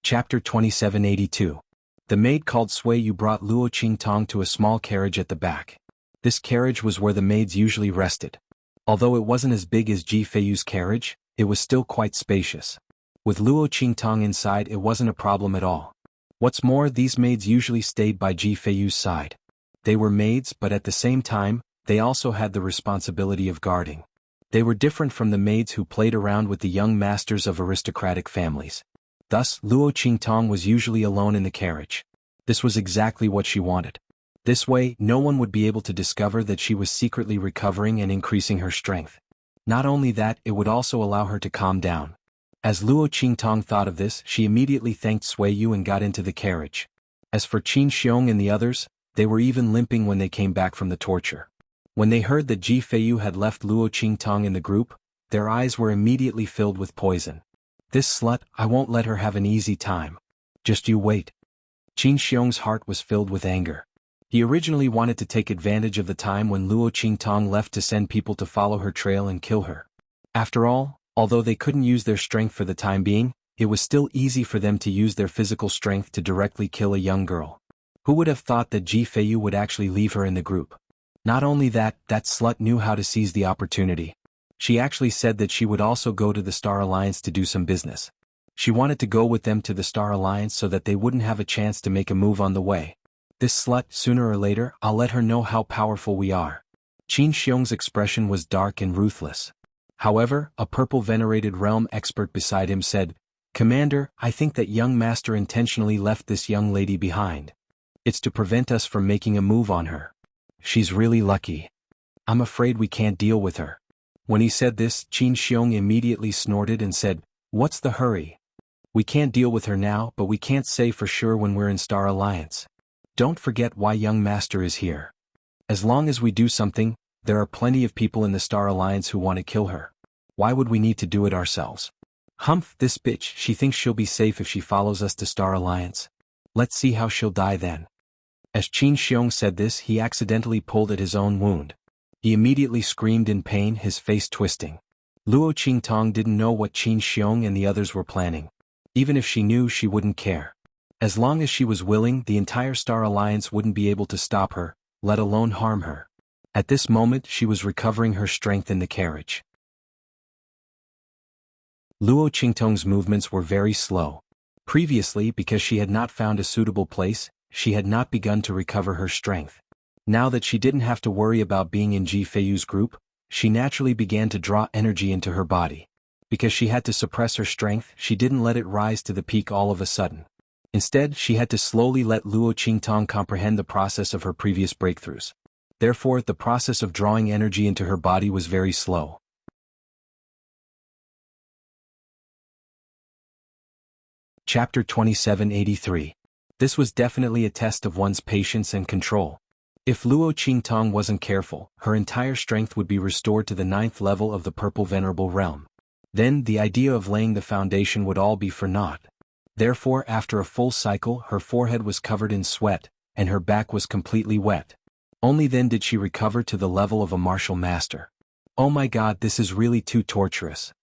Chapter 2782. The maid called Sui Yu brought Luo Qingtong to a small carriage at the back. This carriage was where the maids usually rested. Although it wasn't as big as Ji Feiyu's carriage, it was still quite spacious. With Luo Qingtong inside, it wasn't a problem at all. What's more, these maids usually stayed by Ji Feiyu's side. They were maids, but at the same time, they also had the responsibility of guarding. They were different from the maids who played around with the young masters of aristocratic families. Thus, Luo Qingtong was usually alone in the carriage. This was exactly what she wanted. This way, no one would be able to discover that she was secretly recovering and increasing her strength. Not only that, it would also allow her to calm down. As Luo Qingtong thought of this, she immediately thanked Sui Yu and got into the carriage. As for Qin Xiong and the others, they were even limping when they came back from the torture. When they heard that Ji Feiyu had left Luo Qingtong in the group, their eyes were immediately filled with poison. "This slut, I won't let her have an easy time. Just you wait." Qin Xiong's heart was filled with anger. He originally wanted to take advantage of the time when Luo Qingtong left to send people to follow her trail and kill her. After all, although they couldn't use their strength for the time being, it was still easy for them to use their physical strength to directly kill a young girl. Who would have thought that Ji Feiyu would actually leave her in the group? Not only that, that slut knew how to seize the opportunity. She actually said that she would also go to the Star Alliance to do some business. She wanted to go with them to the Star Alliance so that they wouldn't have a chance to make a move on the way. This slut, sooner or later, I'll let her know how powerful we are. Qin Xiong's expression was dark and ruthless. However, a purple venerated realm expert beside him said, "Commander, I think that young master intentionally left this young lady behind. It's to prevent us from making a move on her. She's really lucky. I'm afraid we can't deal with her." When he said this, Qin Xiong immediately snorted and said, "What's the hurry? We can't deal with her now, but we can't say for sure when we're in Star Alliance. Don't forget why young master is here. As long as we do something, there are plenty of people in the Star Alliance who want to kill her. Why would we need to do it ourselves? Humph, this bitch, she thinks she'll be safe if she follows us to Star Alliance. Let's see how she'll die then." As Qin Xiong said this, he accidentally pulled at his own wound. He immediately screamed in pain, his face twisting. Luo Qingtong didn't know what Qin Xiong and the others were planning. Even if she knew, she wouldn't care. As long as she was willing, the entire Star Alliance wouldn't be able to stop her, let alone harm her. At this moment, she was recovering her strength in the carriage. Luo Qingtong's movements were very slow. Previously, because she had not found a suitable place, she had not begun to recover her strength. Now that she didn't have to worry about being in Ji Feiyu's group, she naturally began to draw energy into her body. Because she had to suppress her strength, she didn't let it rise to the peak all of a sudden. Instead, she had to slowly let Luo Qingtong comprehend the process of her previous breakthroughs. Therefore, the process of drawing energy into her body was very slow. Chapter 2783. This was definitely a test of one's patience and control. If Luo Qingtong wasn't careful, her entire strength would be restored to the 9th level of the Purple Venerable Realm. Then, the idea of laying the foundation would all be for naught. Therefore, after a full cycle, her forehead was covered in sweat, and her back was completely wet. Only then did she recover to the level of a martial master. Oh my god, this is really too torturous.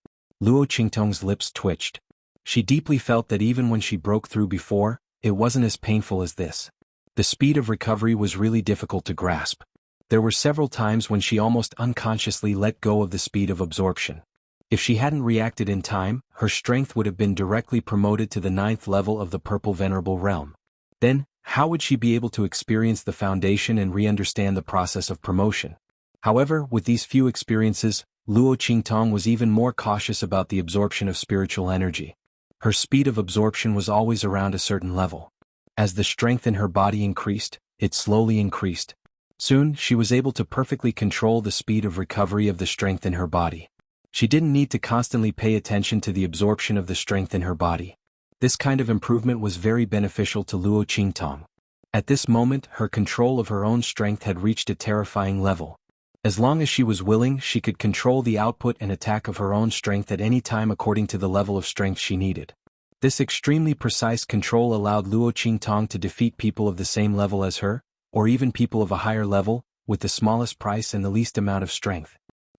Luo Qingtong's lips twitched. She deeply felt that even when she broke through before, it wasn't as painful as this. The speed of recovery was really difficult to grasp. There were several times when she almost unconsciously let go of the speed of absorption. If she hadn't reacted in time, her strength would have been directly promoted to the 9th level of the Purple Venerable Realm. Then, how would she be able to experience the foundation and re-understand the process of promotion? However, with these few experiences, Luo Qingtong was even more cautious about the absorption of spiritual energy. Her speed of absorption was always around a certain level. As the strength in her body increased, it slowly increased. Soon, she was able to perfectly control the speed of recovery of the strength in her body. She didn't need to constantly pay attention to the absorption of the strength in her body. This kind of improvement was very beneficial to Luo Qingtong. At this moment, her control of her own strength had reached a terrifying level. As long as she was willing, she could control the output and attack of her own strength at any time according to the level of strength she needed. This extremely precise control allowed Luo Qingtong to defeat people of the same level as her, or even people of a higher level, with the smallest price and the least amount of strength.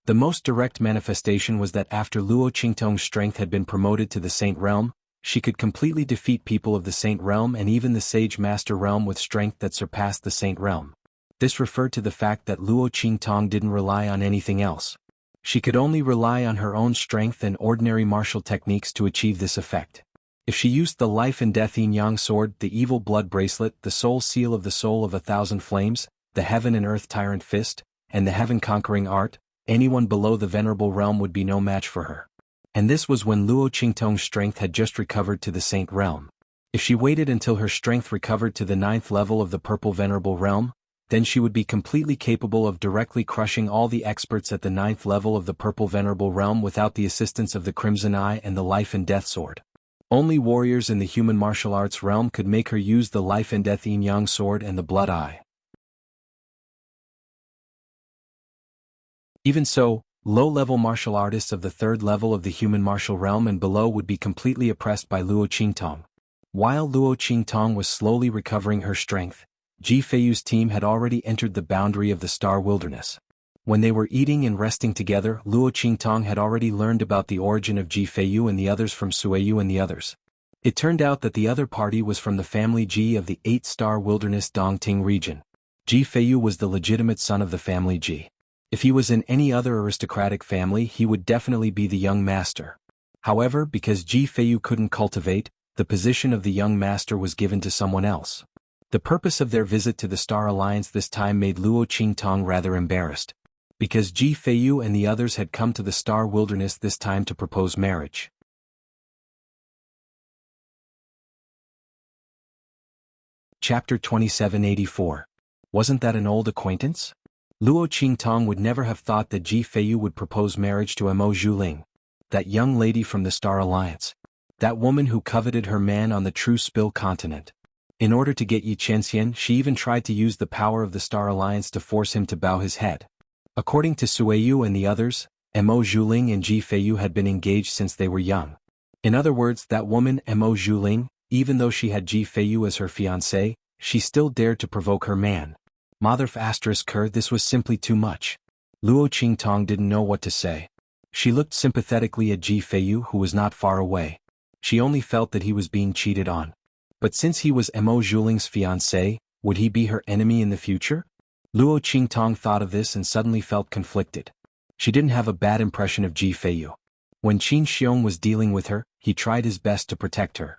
The most direct manifestation was that after Luo Qingtong's strength had been promoted to the Saint Realm, she could completely defeat people of the Saint Realm and even the Sage Master Realm with strength that surpassed the Saint Realm. This referred to the fact that Luo Qingtong didn't rely on anything else. She could only rely on her own strength and ordinary martial techniques to achieve this effect. If she used the life and death yin-yang sword, the evil blood bracelet, the soul seal of the soul of 1,000 flames, the heaven and earth tyrant fist, and the heaven-conquering art, anyone below the venerable realm would be no match for her. And this was when Luo Qingtong's strength had just recovered to the Saint Realm. If she waited until her strength recovered to the 9th level of the Purple Venerable Realm, then she would be completely capable of directly crushing all the experts at the 9th level of the Purple Venerable Realm without the assistance of the Crimson Eye and the Life and Death Sword. Only warriors in the human martial arts realm could make her use the Life and Death Yin-Yang Sword and the Blood Eye. Even so, low-level martial artists of the 3rd level of the human martial realm and below would be completely oppressed by Luo Qingtong. While Luo Qingtong was slowly recovering her strength, Ji Feiyu's team had already entered the boundary of the Star Wilderness. When they were eating and resting together, Luo Qingtong had already learned about the origin of Ji Feiyu and the others from Suiyu and the others. It turned out that the other party was from the family Ji of the 8-star wilderness Dongting region. Ji Feiyu was the legitimate son of the family Ji. If he was in any other aristocratic family, he would definitely be the young master. However, because Ji Feiyu couldn't cultivate, the position of the young master was given to someone else. The purpose of their visit to the Star Alliance this time made Luo Qingtong rather embarrassed. Because Ji Feiyu and the others had come to the Star Wilderness this time to propose marriage. Chapter 2784. Wasn't that an old acquaintance? Luo Qingtong would never have thought that Ji Feiyu would propose marriage to Mo Zhuling, that young lady from the Star Alliance, that woman who coveted her man on the True Spill continent. In order to get Yi Chenxian, she even tried to use the power of the Star Alliance to force him to bow his head. According to Suiyu and the others, Mo Zhuling and Ji Feiyu had been engaged since they were young. In other words, that woman, Mo Zhuling, even though she had Ji Feiyu as her fiancé, she still dared to provoke her man. Motherf ***, this was simply too much. Luo Qingtong didn't know what to say. She looked sympathetically at Ji Feiyu, who was not far away. She only felt that he was being cheated on. But since he was Mo Zhuling's fiancé, would he be her enemy in the future? Luo Qingtong thought of this and suddenly felt conflicted. She didn't have a bad impression of Ji Feiyu. When Qin Xiong was dealing with her, he tried his best to protect her.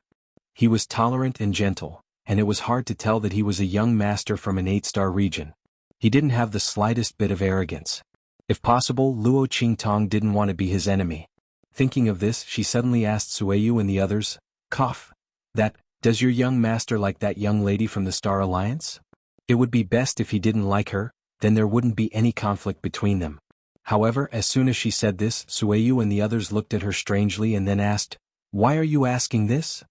He was tolerant and gentle, and it was hard to tell that he was a young master from an 8-star region. He didn't have the slightest bit of arrogance. If possible, Luo Qingtong didn't want to be his enemy. Thinking of this, she suddenly asked Suiyu and the others, Does your young master like that young lady from the Star Alliance? It would be best if he didn't like her, then there wouldn't be any conflict between them. However, as soon as she said this, Sueyu and the others looked at her strangely and then asked, "Why are you asking this?"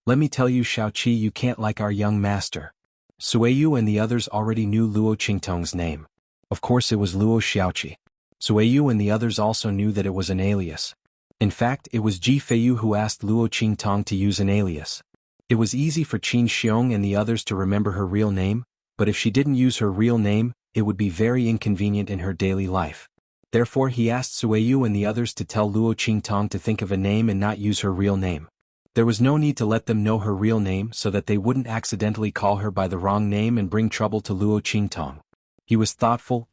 "Let me tell you, Xiaoqi, you can't like our young master." Sueyu and the others already knew Luo Qingtong's name. Of course it was Luo Xiaoqi. Sueyu and the others also knew that it was an alias. In fact, it was Ji Feiyu who asked Luo Qingtong to use an alias. It was easy for Qin Xiong and the others to remember her real name, but if she didn't use her real name, it would be very inconvenient in her daily life. Therefore he asked Sueyu and the others to tell Luo Qingtong to think of a name and not use her real name. There was no need to let them know her real name so that they wouldn't accidentally call her by the wrong name and bring trouble to Luo Qingtong. He was thoughtful,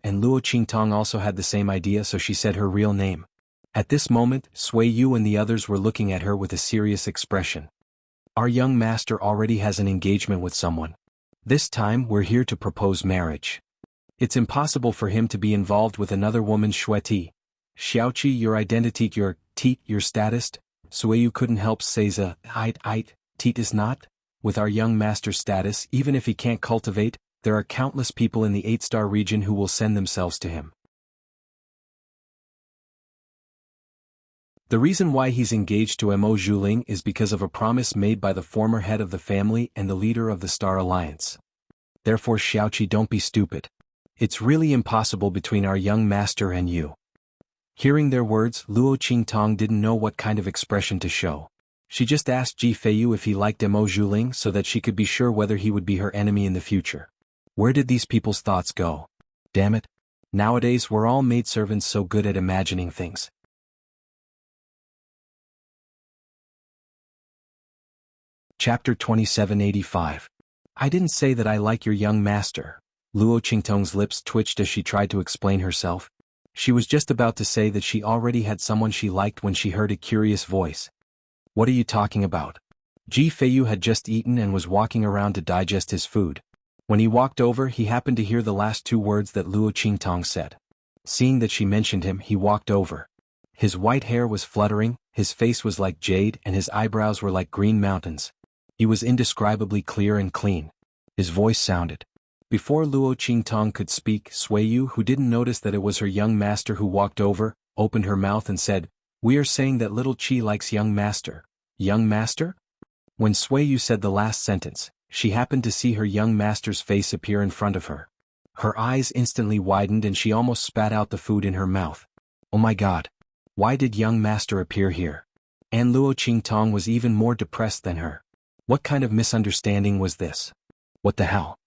and Luo Qingtong also had the same idea, so she said her real name. At this moment, Sueyu and the others were looking at her with a serious expression. "Our young master already has an engagement with someone. This time we're here to propose marriage. It's impossible for him to be involved with another woman." Shueti. "Xiaoqi, your identity, your status?" Sueyu couldn't help say "Teat is not? With our young master's status, even if he can't cultivate, there are countless people in the 8-star region who will send themselves to him. The reason why he's engaged to Mo Zhuling is because of a promise made by the former head of the family and the leader of the Star Alliance. Therefore, Xiaoqi, don't be stupid. It's really impossible between our young master and you." Hearing their words, Luo Qingtong didn't know what kind of expression to show. She just asked Ji Feiyu if he liked Mo Zhuling so that she could be sure whether he would be her enemy in the future. Where did these people's thoughts go? Damn it. Nowadays we're all maidservants so good at imagining things. Chapter 2785. I didn't say that I like your young master. Luo Qingtong's lips twitched as she tried to explain herself. She was just about to say that she already had someone she liked when she heard a curious voice. "What are you talking about?" Ji Feiyu had just eaten and was walking around to digest his food. When he walked over, he happened to hear the last two words that Luo Qingtong said. Seeing that she mentioned him, he walked over. His white hair was fluttering, his face was like jade and his eyebrows were like green mountains. He was indescribably clear and clean. His voice sounded. Before Luo Qingtong could speak, Sueyu, who didn't notice that it was her young master who walked over, opened her mouth and said, "We are saying that little Qi likes young master." "Young master?" When Sueyu said the last sentence, she happened to see her young master's face appear in front of her. Her eyes instantly widened and she almost spat out the food in her mouth. Oh my god. Why did young master appear here? And Luo Qingtong was even more depressed than her. What kind of misunderstanding was this? What the hell?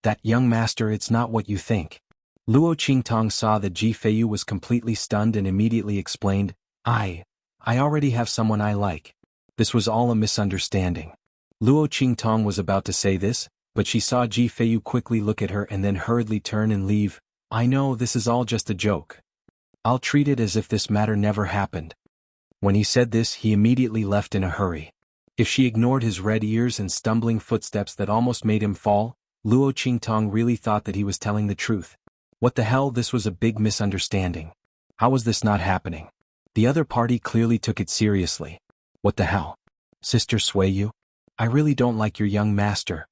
That young master, it's not what you think. Luo Qingtong saw that Ji Feiyu was completely stunned and immediately explained, I already have someone I like. This was all a misunderstanding. Luo Qingtong was about to say this, but she saw Ji Feiyu quickly look at her and then hurriedly turn and leave. I know this is all just a joke. I'll treat it as if this matter never happened. When he said this, he immediately left in a hurry. If she ignored his red ears and stumbling footsteps that almost made him fall, Luo Qingtong really thought that he was telling the truth. What the hell, this was a big misunderstanding. How was this not happening? The other party clearly took it seriously. What the hell? Sister Sueyu? I really don't like your young master.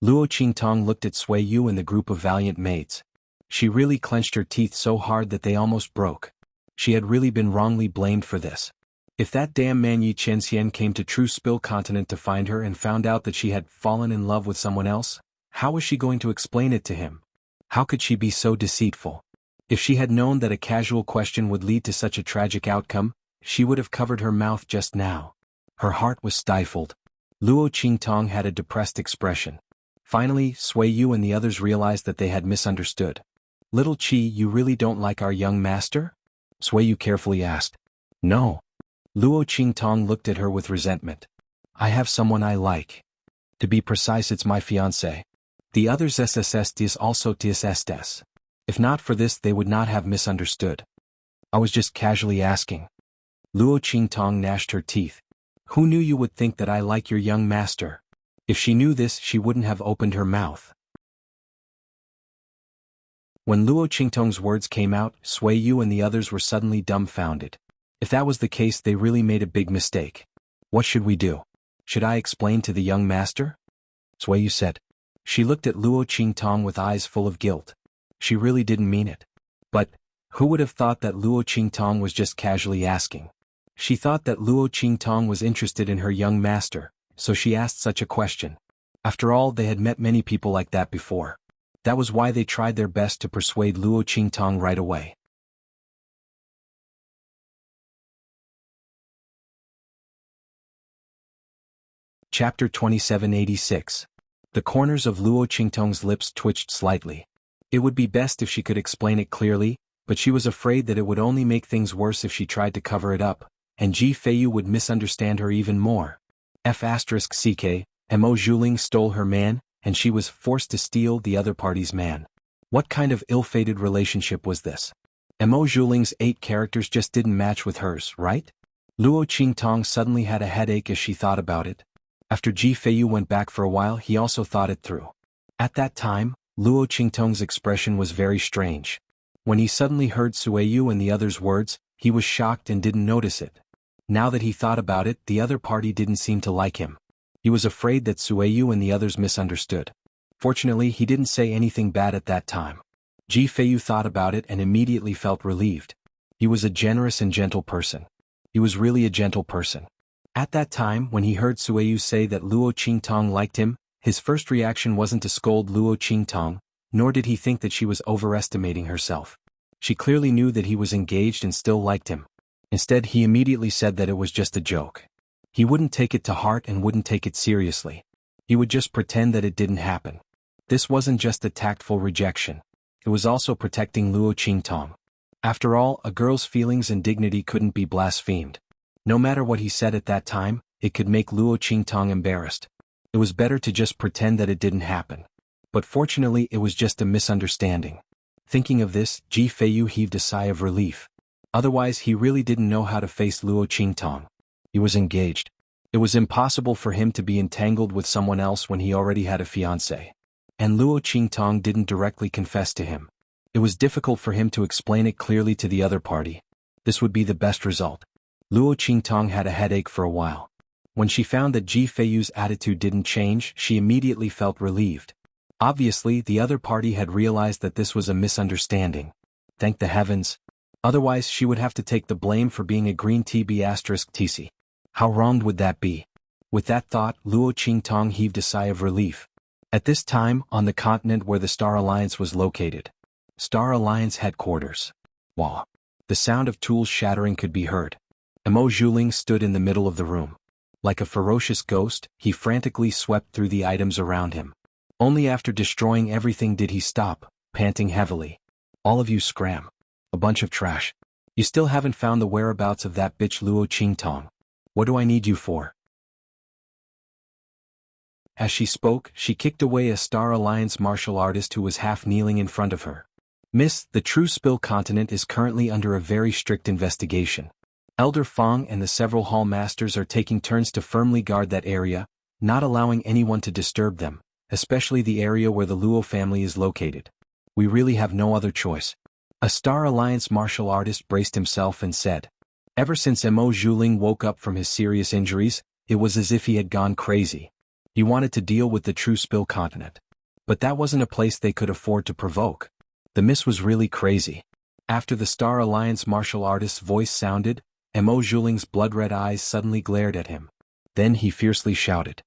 Luo Qingtong looked at Sueyu and the group of valiant maids. She really clenched her teeth so hard that they almost broke. She had really been wrongly blamed for this. If that damn man Yi Chenxian came to True Spill Continent to find her and found out that she had fallen in love with someone else, how was she going to explain it to him? How could she be so deceitful? If she had known that a casual question would lead to such a tragic outcome, she would have covered her mouth just now. Her heart was stifled. Luo Qingtong had a depressed expression. Finally, Sueyu and the others realized that they had misunderstood. Little Qi, you really don't like our young master? Sueyu carefully asked. No. Luo Qingtong looked at her with resentment. I have someone I like. To be precise, it's my fiancé. The others SSSTs also TSSTs. If not for this, they would not have misunderstood. I was just casually asking. Luo Qingtong gnashed her teeth. Who knew you would think that I like your young master? If she knew this, she wouldn't have opened her mouth. When Luo Qingtong's words came out, Sueyu and the others were suddenly dumbfounded. If that was the case, they really made a big mistake. What should we do? Should I explain to the young master? Suiyu said. She looked at Luo Qingtong with eyes full of guilt. She really didn't mean it. But, who would have thought that Luo Qingtong was just casually asking? She thought that Luo Qingtong was interested in her young master, so she asked such a question. After all, they had met many people like that before. That was why they tried their best to persuade Luo Qingtong right away. Chapter 2786. The corners of Luo Qingtong's lips twitched slightly. It would be best if she could explain it clearly, but she was afraid that it would only make things worse if she tried to cover it up, and Ji Feiyu would misunderstand her even more. F***ck, Mo Zhuling stole her man, and she was forced to steal the other party's man. What kind of ill-fated relationship was this? Mo Zhuling's 8 characters just didn't match with hers, right? Luo Qingtong suddenly had a headache as she thought about it. After Ji Feiyu went back for a while, he also thought it through. At that time, Luo Qingtong's expression was very strange. When he suddenly heard Suiyu and the others' words, he was shocked and didn't notice it. Now that he thought about it, the other party didn't seem to like him. He was afraid that Suiyu and the others misunderstood. Fortunately, he didn't say anything bad at that time. Ji Feiyu thought about it and immediately felt relieved. He was a generous and gentle person. He was really a gentle person. At that time, when he heard Suiyu say that Luo Qingtong liked him, his first reaction wasn't to scold Luo Qingtong, nor did he think that she was overestimating herself. She clearly knew that he was engaged and still liked him. Instead, he immediately said that it was just a joke. He wouldn't take it to heart and wouldn't take it seriously. He would just pretend that it didn't happen. This wasn't just a tactful rejection. It was also protecting Luo Qingtong. After all, a girl's feelings and dignity couldn't be blasphemed. No matter what he said at that time, it could make Luo Qingtong embarrassed. It was better to just pretend that it didn't happen. But fortunately, it was just a misunderstanding. Thinking of this, Ji Feiyu heaved a sigh of relief. Otherwise, he really didn't know how to face Luo Qingtong. He was engaged. It was impossible for him to be entangled with someone else when he already had a fiancée. And Luo Qingtong didn't directly confess to him. It was difficult for him to explain it clearly to the other party. This would be the best result. Luo Qingtong had a headache for a while. When she found that Ji Feiyu's attitude didn't change, she immediately felt relieved. Obviously, the other party had realized that this was a misunderstanding. Thank the heavens. Otherwise, she would have to take the blame for being a green TB*TC. How wronged would that be? With that thought, Luo Qingtong heaved a sigh of relief. At this time, on the continent where the Star Alliance was located. Star Alliance headquarters. Wah. The sound of tools shattering could be heard. Mo Zhuling stood in the middle of the room. Like a ferocious ghost, he frantically swept through the items around him. Only after destroying everything did he stop, panting heavily. All of you scram. A bunch of trash. You still haven't found the whereabouts of that bitch Luo Qingtong. What do I need you for? As she spoke, she kicked away a Star Alliance martial artist who was half kneeling in front of her. Miss, the True Spill continent is currently under a very strict investigation. Elder Fong and the several hall masters are taking turns to firmly guard that area, not allowing anyone to disturb them, especially the area where the Luo family is located. We really have no other choice. A Star Alliance martial artist braced himself and said. Ever since Mo Zhuling woke up from his serious injuries, it was as if he had gone crazy. He wanted to deal with the True Spill continent. But that wasn't a place they could afford to provoke. The miss was really crazy. After the Star Alliance martial artist's voice sounded, Mo Zhuling's blood-red eyes suddenly glared at him. Then he fiercely shouted.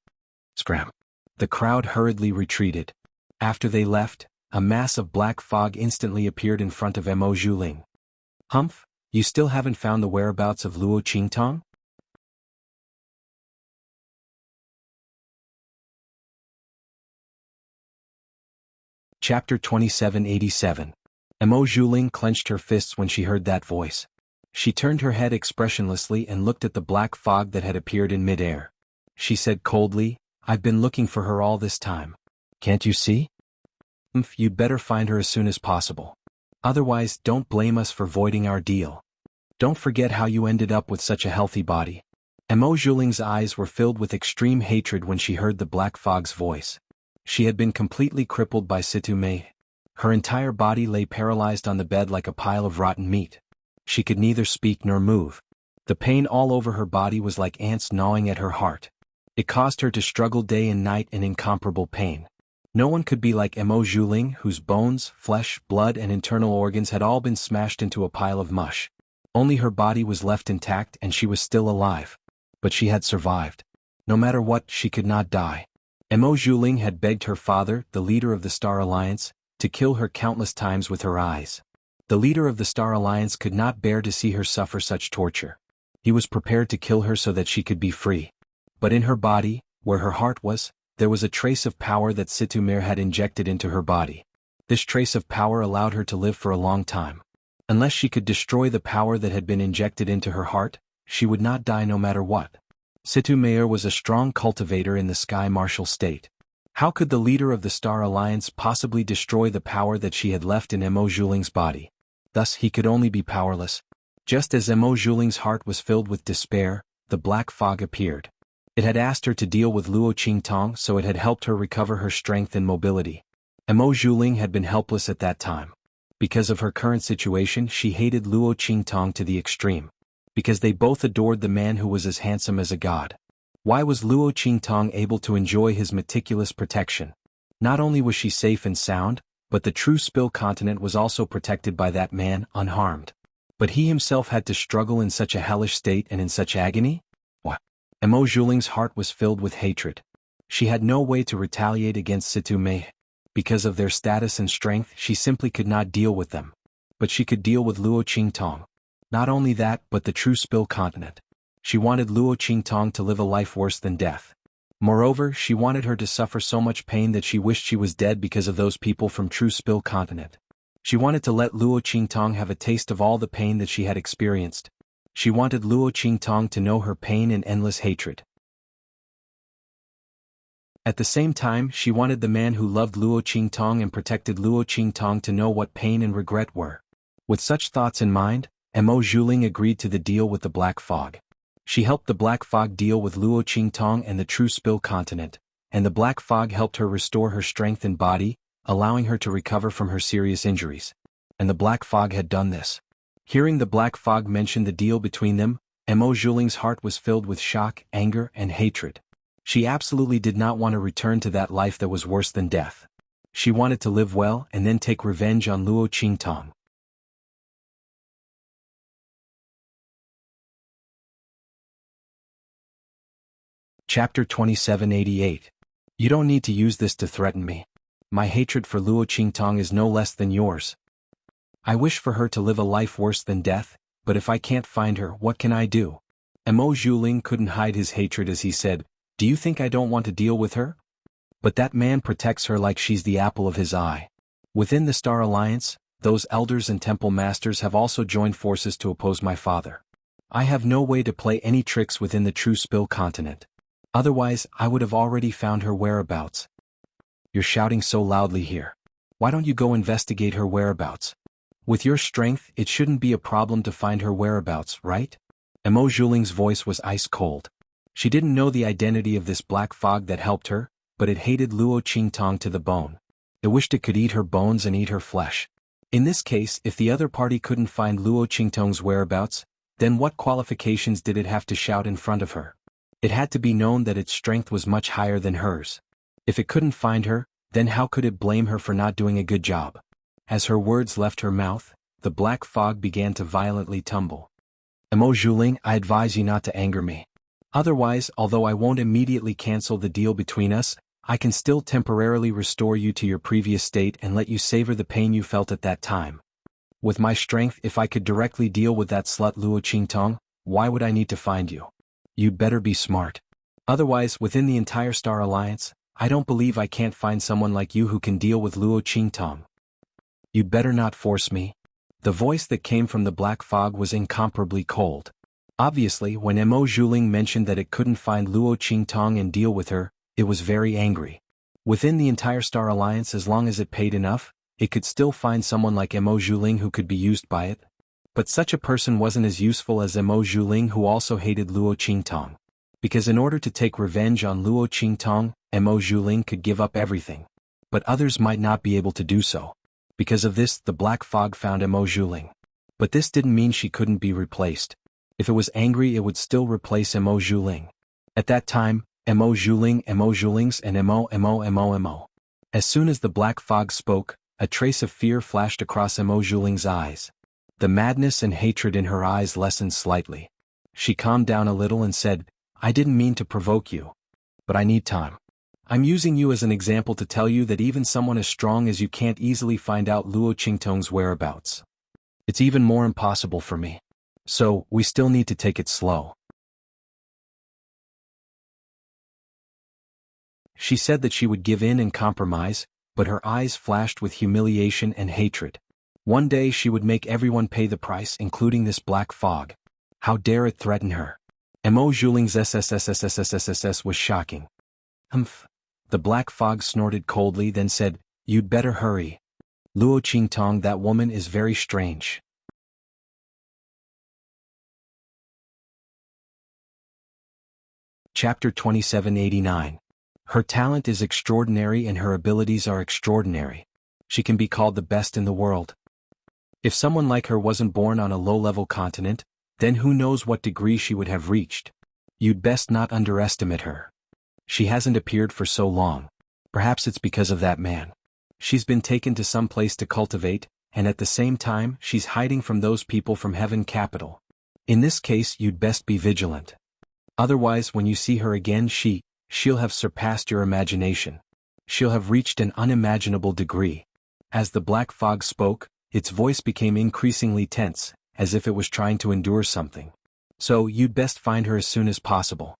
Scram. The crowd hurriedly retreated. After they left, a mass of black fog instantly appeared in front of Mo Zhuling. Humph, you still haven't found the whereabouts of Luo Qingtong? Chapter 2787. Mo Zhuling clenched her fists when she heard that voice. She turned her head expressionlessly and looked at the black fog that had appeared in midair. She said coldly, I've been looking for her all this time. Can't you see? You'd better find her as soon as possible. Otherwise, don't blame us for voiding our deal. Don't forget how you ended up with such a healthy body. Mo Zhuling's eyes were filled with extreme hatred when she heard the black fog's voice. She had been completely crippled by Situ Mei. Her entire body lay paralyzed on the bed like a pile of rotten meat. She could neither speak nor move. The pain all over her body was like ants gnawing at her heart. It caused her to struggle day and night in incomparable pain. No one could be like Mo Zhuling, whose bones, flesh, blood and internal organs had all been smashed into a pile of mush. Only her body was left intact and she was still alive. But she had survived. No matter what, she could not die. Mo Zhuling had begged her father, the leader of the Star Alliance, to kill her countless times with her eyes. The leader of the Star Alliance could not bear to see her suffer such torture. He was prepared to kill her so that she could be free. But in her body, where her heart was, there was a trace of power that Situmir had injected into her body. This trace of power allowed her to live for a long time. Unless she could destroy the power that had been injected into her heart, she would not die no matter what. Situmir was a strong cultivator in the Sky Martial State. How could the leader of the Star Alliance possibly destroy the power that she had left in Mo Zhuling's body? Thus he could only be powerless. Just as Mo Zhuling's heart was filled with despair, the black fog appeared. It had asked her to deal with Luo Qingtong, so it had helped her recover her strength and mobility. Mo Zhuling had been helpless at that time. Because of her current situation, she hated Luo Qingtong to the extreme. Because they both adored the man who was as handsome as a god. Why was Luo Qingtong able to enjoy his meticulous protection? Not only was she safe and sound, but the true Spill continent was also protected by that man, unharmed. But he himself had to struggle in such a hellish state and in such agony? What? Mo Zhuling's heart was filled with hatred. She had no way to retaliate against Situ Mei. Because of their status and strength, she simply could not deal with them. But she could deal with Luo Qingtong. Not only that, but the true Spill continent. She wanted Luo Qingtong to live a life worse than death. Moreover, she wanted her to suffer so much pain that she wished she was dead because of those people from true Spill continent. She wanted to let Luo Qingtong have a taste of all the pain that she had experienced. She wanted Luo Qingtong to know her pain and endless hatred. At the same time, she wanted the man who loved Luo Qingtong and protected Luo Qingtong to know what pain and regret were. With such thoughts in mind, Mo Zhuling agreed to the deal with the Black Fog. She helped the Black Fog deal with Luo Qingtong and the true Spill continent, and the Black Fog helped her restore her strength and body, allowing her to recover from her serious injuries. And the Black Fog had done this. Hearing the Black Fog mention the deal between them, Mo Zhuling's heart was filled with shock, anger, and hatred. She absolutely did not want to return to that life that was worse than death. She wanted to live well and then take revenge on Luo Qingtong. Chapter 2788. You don't need to use this to threaten me. My hatred for Luo Qingtong is no less than yours. I wish for her to live a life worse than death, but if I can't find her, what can I do? Mo Zhuling couldn't hide his hatred as he said, "Do you think I don't want to deal with her? But that man protects her like she's the apple of his eye." Within the Star Alliance, those elders and temple masters have also joined forces to oppose my father. I have no way to play any tricks within the true Spill continent. Otherwise, I would have already found her whereabouts. You're shouting so loudly here. Why don't you go investigate her whereabouts? With your strength, it shouldn't be a problem to find her whereabouts, right? Mo Zhuling's voice was ice cold. She didn't know the identity of this black fog that helped her, but it hated Luo Qingtong to the bone. It wished it could eat her bones and eat her flesh. In this case, if the other party couldn't find Luo Qingtong's whereabouts, then what qualifications did it have to shout in front of her? It had to be known that its strength was much higher than hers. If it couldn't find her, then how could it blame her for not doing a good job? As her words left her mouth, the black fog began to violently tumble. Mo Zhuling, I advise you not to anger me. Otherwise, although I won't immediately cancel the deal between us, I can still temporarily restore you to your previous state and let you savor the pain you felt at that time. With my strength, if I could directly deal with that slut Luo Qingtong, why would I need to find you? You'd better be smart. Otherwise, within the entire Star Alliance, I don't believe I can't find someone like you who can deal with Luo Qingtong. You'd better not force me. The voice that came from the black fog was incomparably cold. Obviously, when Mo Zhuling mentioned that it couldn't find Luo Qingtong and deal with her, it was very angry. Within the entire Star Alliance, as long as it paid enough, it could still find someone like Mo Zhuling who could be used by it. But such a person wasn't as useful as Mo Zhuling, who also hated Luo Qingtong. Because in order to take revenge on Luo Qingtong, Mo Zhuling could give up everything. But others might not be able to do so. Because of this, the black fog found Mo Zhuling. But this didn't mean she couldn't be replaced. If it was angry, it would still replace Mo Zhuling. At that time, Mo Julings, and Mo. As soon as the black fog spoke, a trace of fear flashed across Mo Juling's eyes. The madness and hatred in her eyes lessened slightly. She calmed down a little and said, I didn't mean to provoke you. But I need time. I'm using you as an example to tell you that even someone as strong as you can't easily find out Luo Qingtong's whereabouts. It's even more impossible for me. So, we still need to take it slow. She said that she would give in and compromise, but her eyes flashed with humiliation and hatred. One day she would make everyone pay the price, including this black fog. How dare it threaten her? Mo Juling's SSSSSSSSS was shocking. Humph. The black fog snorted coldly, then said, You'd better hurry. Luo Qingtong, that woman is very strange. Chapter 2789. Her talent is extraordinary and her abilities are extraordinary. She can be called the best in the world. If someone like her wasn't born on a low-level continent, then who knows what degree she would have reached. You'd best not underestimate her. She hasn't appeared for so long. Perhaps it's because of that man. She's been taken to some place to cultivate, and at the same time she's hiding from those people from Heaven Capital. In this case you'd best be vigilant. Otherwise when you see her again she'll have surpassed your imagination. She'll have reached an unimaginable degree. As the black fog spoke, its voice became increasingly tense, as if it was trying to endure something. So you'd best find her as soon as possible.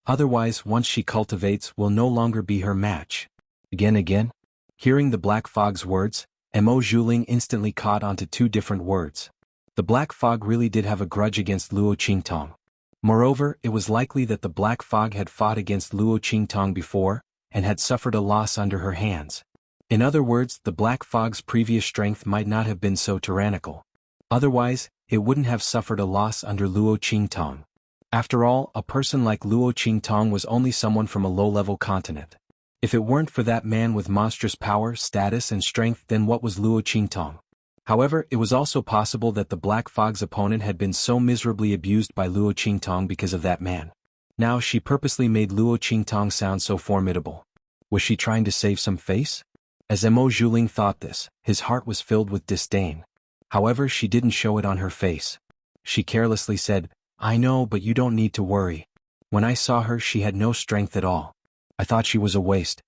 Otherwise once she cultivates will no longer be her match. Again? Hearing the black fog's words, Mo Juling instantly caught onto two different words. The black fog really did have a grudge against Luo Qingtong. Moreover, it was likely that the black fog had fought against Luo Qingtong before, and had suffered a loss under her hands. In other words, the black fog's previous strength might not have been so tyrannical. Otherwise, it wouldn't have suffered a loss under Luo Qingtong. After all, a person like Luo Qingtong was only someone from a low-level continent. If it weren't for that man with monstrous power, status and strength, then what was Luo Qingtong? However, it was also possible that the black fog's opponent had been so miserably abused by Luo Qingtong because of that man. Now she purposely made Luo Qingtong sound so formidable. Was she trying to save some face? As Mo Juling thought this, his heart was filled with disdain. However, she didn't show it on her face. She carelessly said, I know, but you don't need to worry. When I saw her she had no strength at all. I thought she was a waste.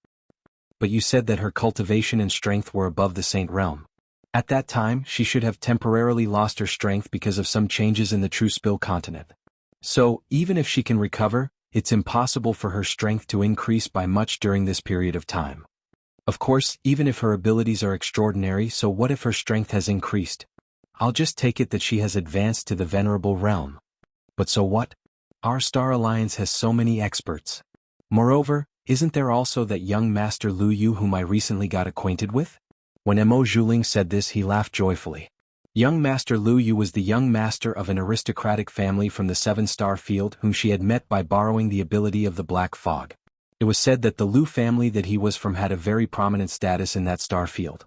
But you said that her cultivation and strength were above the Saint realm. At that time she should have temporarily lost her strength because of some changes in the True Spill continent. So, even if she can recover, it's impossible for her strength to increase by much during this period of time. Of course, even if her abilities are extraordinary, so what if her strength has increased? I'll just take it that she has advanced to the venerable realm. But so what? Our Star Alliance has so many experts. Moreover, isn't there also that young Master Lu Yu whom I recently got acquainted with? When Mo Juling said this he laughed joyfully. Young Master Lu Yu was the young master of an aristocratic family from the 7-star field whom she had met by borrowing the ability of the black fog. It was said that the Lu family that he was from had a very prominent status in that star field.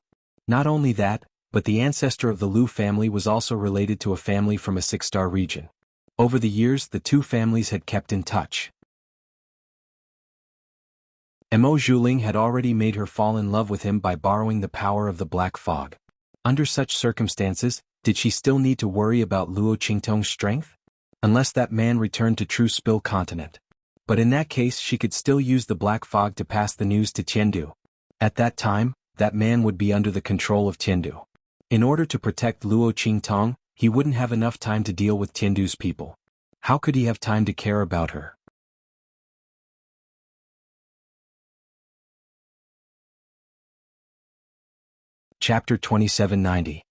Not only that, but the ancestor of the Lu family was also related to a family from a 6-star region. Over the years the two families had kept in touch. Mo Juling had already made her fall in love with him by borrowing the power of the black fog. Under such circumstances, did she still need to worry about Luo Qingtong's strength? Unless that man returned to True Spill continent. But in that case she could still use the black fog to pass the news to Tiandu. At that time, that man would be under the control of Tiandu. In order to protect Luo Qingtong, he wouldn't have enough time to deal with Tiandu's people. How could he have time to care about her? Chapter 2790.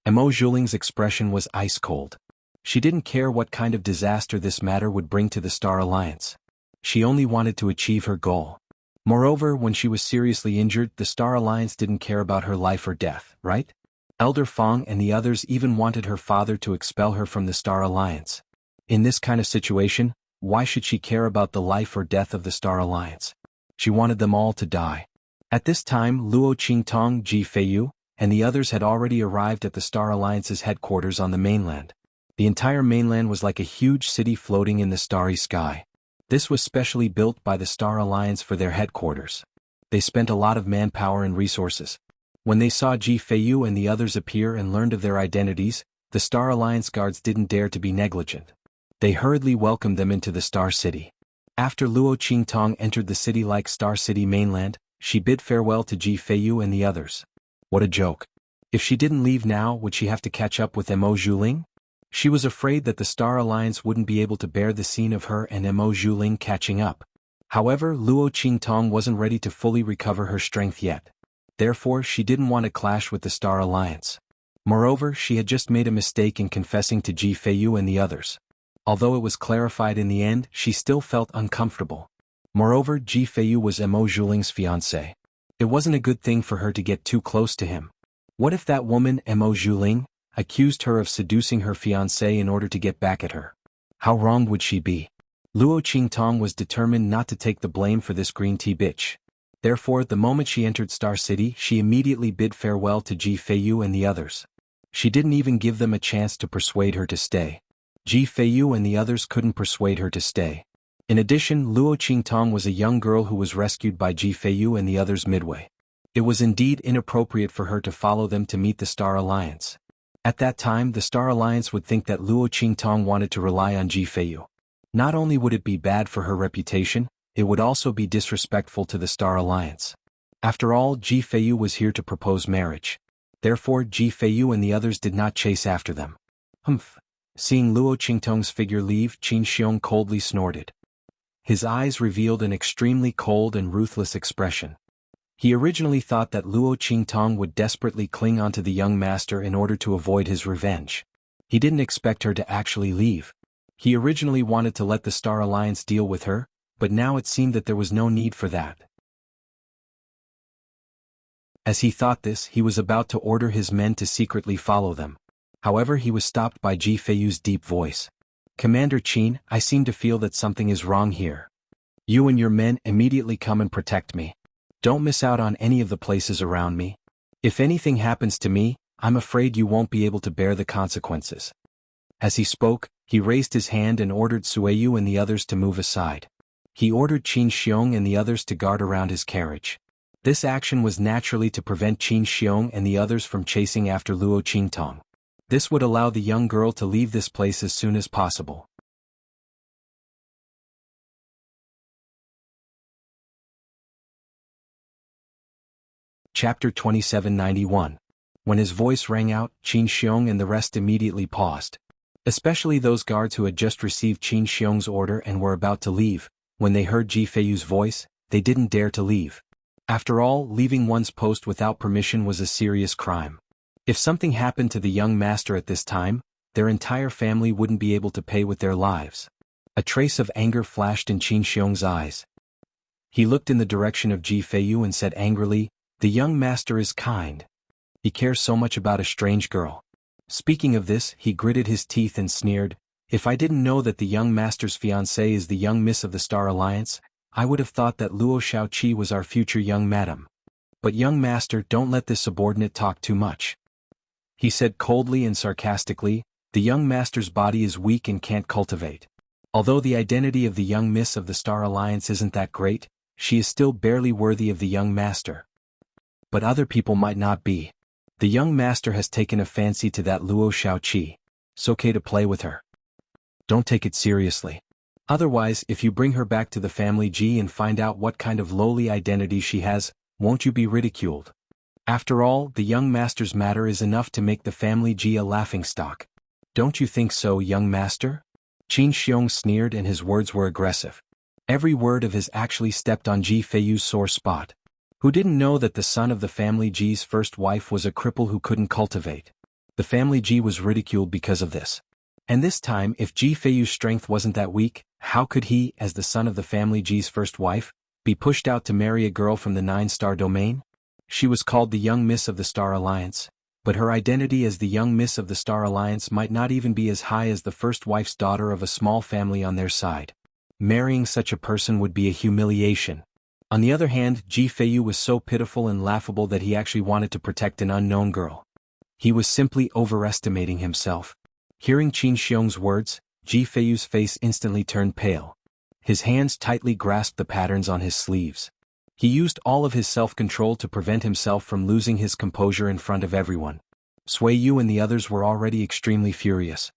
Mo Juling's expression was ice-cold. She didn't care what kind of disaster this matter would bring to the Star Alliance. She only wanted to achieve her goal. Moreover, when she was seriously injured, the Star Alliance didn't care about her life or death, right? Elder Fong and the others even wanted her father to expel her from the Star Alliance. In this kind of situation, why should she care about the life or death of the Star Alliance? She wanted them all to die. At this time Luo Qingtong, Ji Feiyu, and the others had already arrived at the Star Alliance's headquarters on the mainland. The entire mainland was like a huge city floating in the starry sky. This was specially built by the Star Alliance for their headquarters. They spent a lot of manpower and resources. When they saw Ji Feiyu and the others appear and learned of their identities, the Star Alliance guards didn't dare to be negligent. They hurriedly welcomed them into the Star City. After Luo Qingtong entered the city like Star City mainland, she bid farewell to Ji Feiyu and the others. What a joke. If she didn't leave now, would she have to catch up with Mo Zhuling? She was afraid that the Star Alliance wouldn't be able to bear the scene of her and Mo Zhuling catching up. However, Luo Qingtong wasn't ready to fully recover her strength yet. Therefore, she didn't want to clash with the Star Alliance. Moreover, she had just made a mistake in confessing to Ji Feiyu and the others. Although it was clarified in the end, she still felt uncomfortable. Moreover, Ji Feiyu was Mo Zhuling's fiancé. It wasn't a good thing for her to get too close to him. What if that woman, Mo Zhuling, accused her of seducing her fiancé in order to get back at her? How wrong would she be? Luo Qingtong was determined not to take the blame for this green tea bitch. Therefore, the moment she entered Star City, she immediately bid farewell to Ji Feiyu and the others. She didn't even give them a chance to persuade her to stay. Ji Feiyu and the others couldn't persuade her to stay. In addition, Luo Qingtong was a young girl who was rescued by Ji Feiyu and the others midway. It was indeed inappropriate for her to follow them to meet the Star Alliance. At that time, the Star Alliance would think that Luo Qingtong wanted to rely on Ji Feiyu. Not only would it be bad for her reputation, it would also be disrespectful to the Star Alliance. After all, Ji Feiyu was here to propose marriage. Therefore, Ji Feiyu and the others did not chase after them. Humph. Seeing Luo Qingtong's figure leave, Qin Xiong coldly snorted. His eyes revealed an extremely cold and ruthless expression. He originally thought that Luo Qingtong would desperately cling onto the young master in order to avoid his revenge. He didn't expect her to actually leave. He originally wanted to let the Star Alliance deal with her, but now it seemed that there was no need for that. As he thought this, he was about to order his men to secretly follow them. However, he was stopped by Ji Feiyu's deep voice. Commander Qin, I seem to feel that something is wrong here. You and your men immediately come and protect me. Don't miss out on any of the places around me. If anything happens to me, I'm afraid you won't be able to bear the consequences. As he spoke, he raised his hand and ordered Sueyu and the others to move aside. He ordered Qin Xiong and the others to guard around his carriage. This action was naturally to prevent Qin Xiong and the others from chasing after Luo Qingtong. This would allow the young girl to leave this place as soon as possible. Chapter 2791. When his voice rang out, Qin Xiong and the rest immediately paused. Especially those guards who had just received Qin Xiong's order and were about to leave. When they heard Ji Feiyu's voice, they didn't dare to leave. After all, leaving one's post without permission was a serious crime. If something happened to the young master at this time, their entire family wouldn't be able to pay with their lives. A trace of anger flashed in Qin Xiong's eyes. He looked in the direction of Ji Feiyu and said angrily, "The young master is kind. He cares so much about a strange girl." Speaking of this, he gritted his teeth and sneered, "If I didn't know that the young master's fiancée is the young miss of the Star Alliance, I would have thought that Luo Shaoqi was our future young madam. But young master, don't let this subordinate talk too much." He said coldly and sarcastically, "The young master's body is weak and can't cultivate. Although the identity of the young miss of the Star Alliance isn't that great, she is still barely worthy of the young master. But other people might not be. The young master has taken a fancy to that Luo Shaoqi. It's okay to play with her. Don't take it seriously. Otherwise, if you bring her back to the family Ji and find out what kind of lowly identity she has, won't you be ridiculed? After all, the young master's matter is enough to make the family Ji a laughingstock. Don't you think so, young master?" Qin Xiong sneered and his words were aggressive. Every word of his actually stepped on Ji Feiyu's sore spot. Who didn't know that the son of the family Ji's first wife was a cripple who couldn't cultivate? The family Ji was ridiculed because of this. And this time, if Ji Feiyu's strength wasn't that weak, how could he, as the son of the family Ji's first wife, be pushed out to marry a girl from the 9-star domain? She was called the young miss of the Star Alliance, but her identity as the young miss of the Star Alliance might not even be as high as the first wife's daughter of a small family on their side. Marrying such a person would be a humiliation. On the other hand, Ji Feiyu was so pitiful and laughable that he actually wanted to protect an unknown girl. He was simply overestimating himself. Hearing Qin Xiong's words, Ji Feiyu's face instantly turned pale. His hands tightly grasped the patterns on his sleeves. He used all of his self-control to prevent himself from losing his composure in front of everyone. Sui Yu and the others were already extremely furious.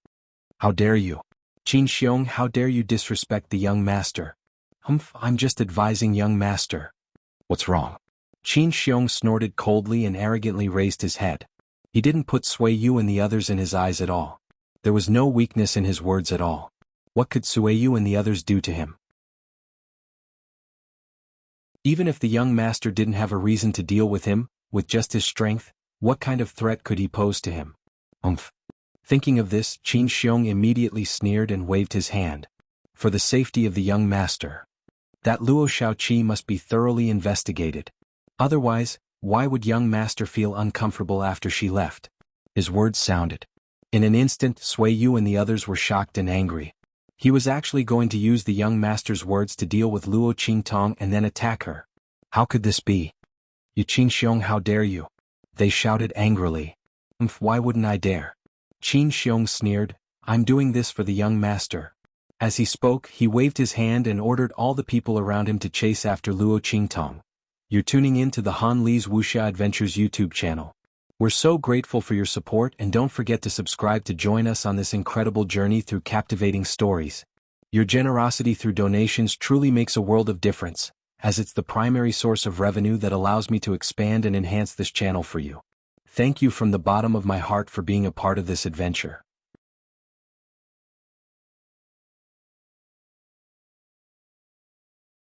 How dare you? Qin Xiong, how dare you disrespect the young master? Humph, I'm just advising young master. What's wrong? Qin Xiong snorted coldly and arrogantly raised his head. He didn't put Sui Yu and the others in his eyes at all. There was no weakness in his words at all. What could Sui Yu and the others do to him? Even if the young master didn't have a reason to deal with him, with just his strength, what kind of threat could he pose to him? Umph. Thinking of this, Qin Xiong immediately sneered and waved his hand. For the safety of the young master. That Luo Shaoqi must be thoroughly investigated. Otherwise, why would young master feel uncomfortable after she left? His words sounded. In an instant, Sui Yu and the others were shocked and angry. He was actually going to use the young master's words to deal with Luo Qingtong and then attack her. How could this be? You Qin Xiong, how dare you? They shouted angrily. Why wouldn't I dare? Qin Xiong sneered, I'm doing this for the young master. As he spoke, he waved his hand and ordered all the people around him to chase after Luo Qingtong. You're tuning in to the Han Li's Wuxia Adventures YouTube channel. We're so grateful for your support, and don't forget to subscribe to join us on this incredible journey through captivating stories. Your generosity through donations truly makes a world of difference, as it's the primary source of revenue that allows me to expand and enhance this channel for you. Thank you from the bottom of my heart for being a part of this adventure.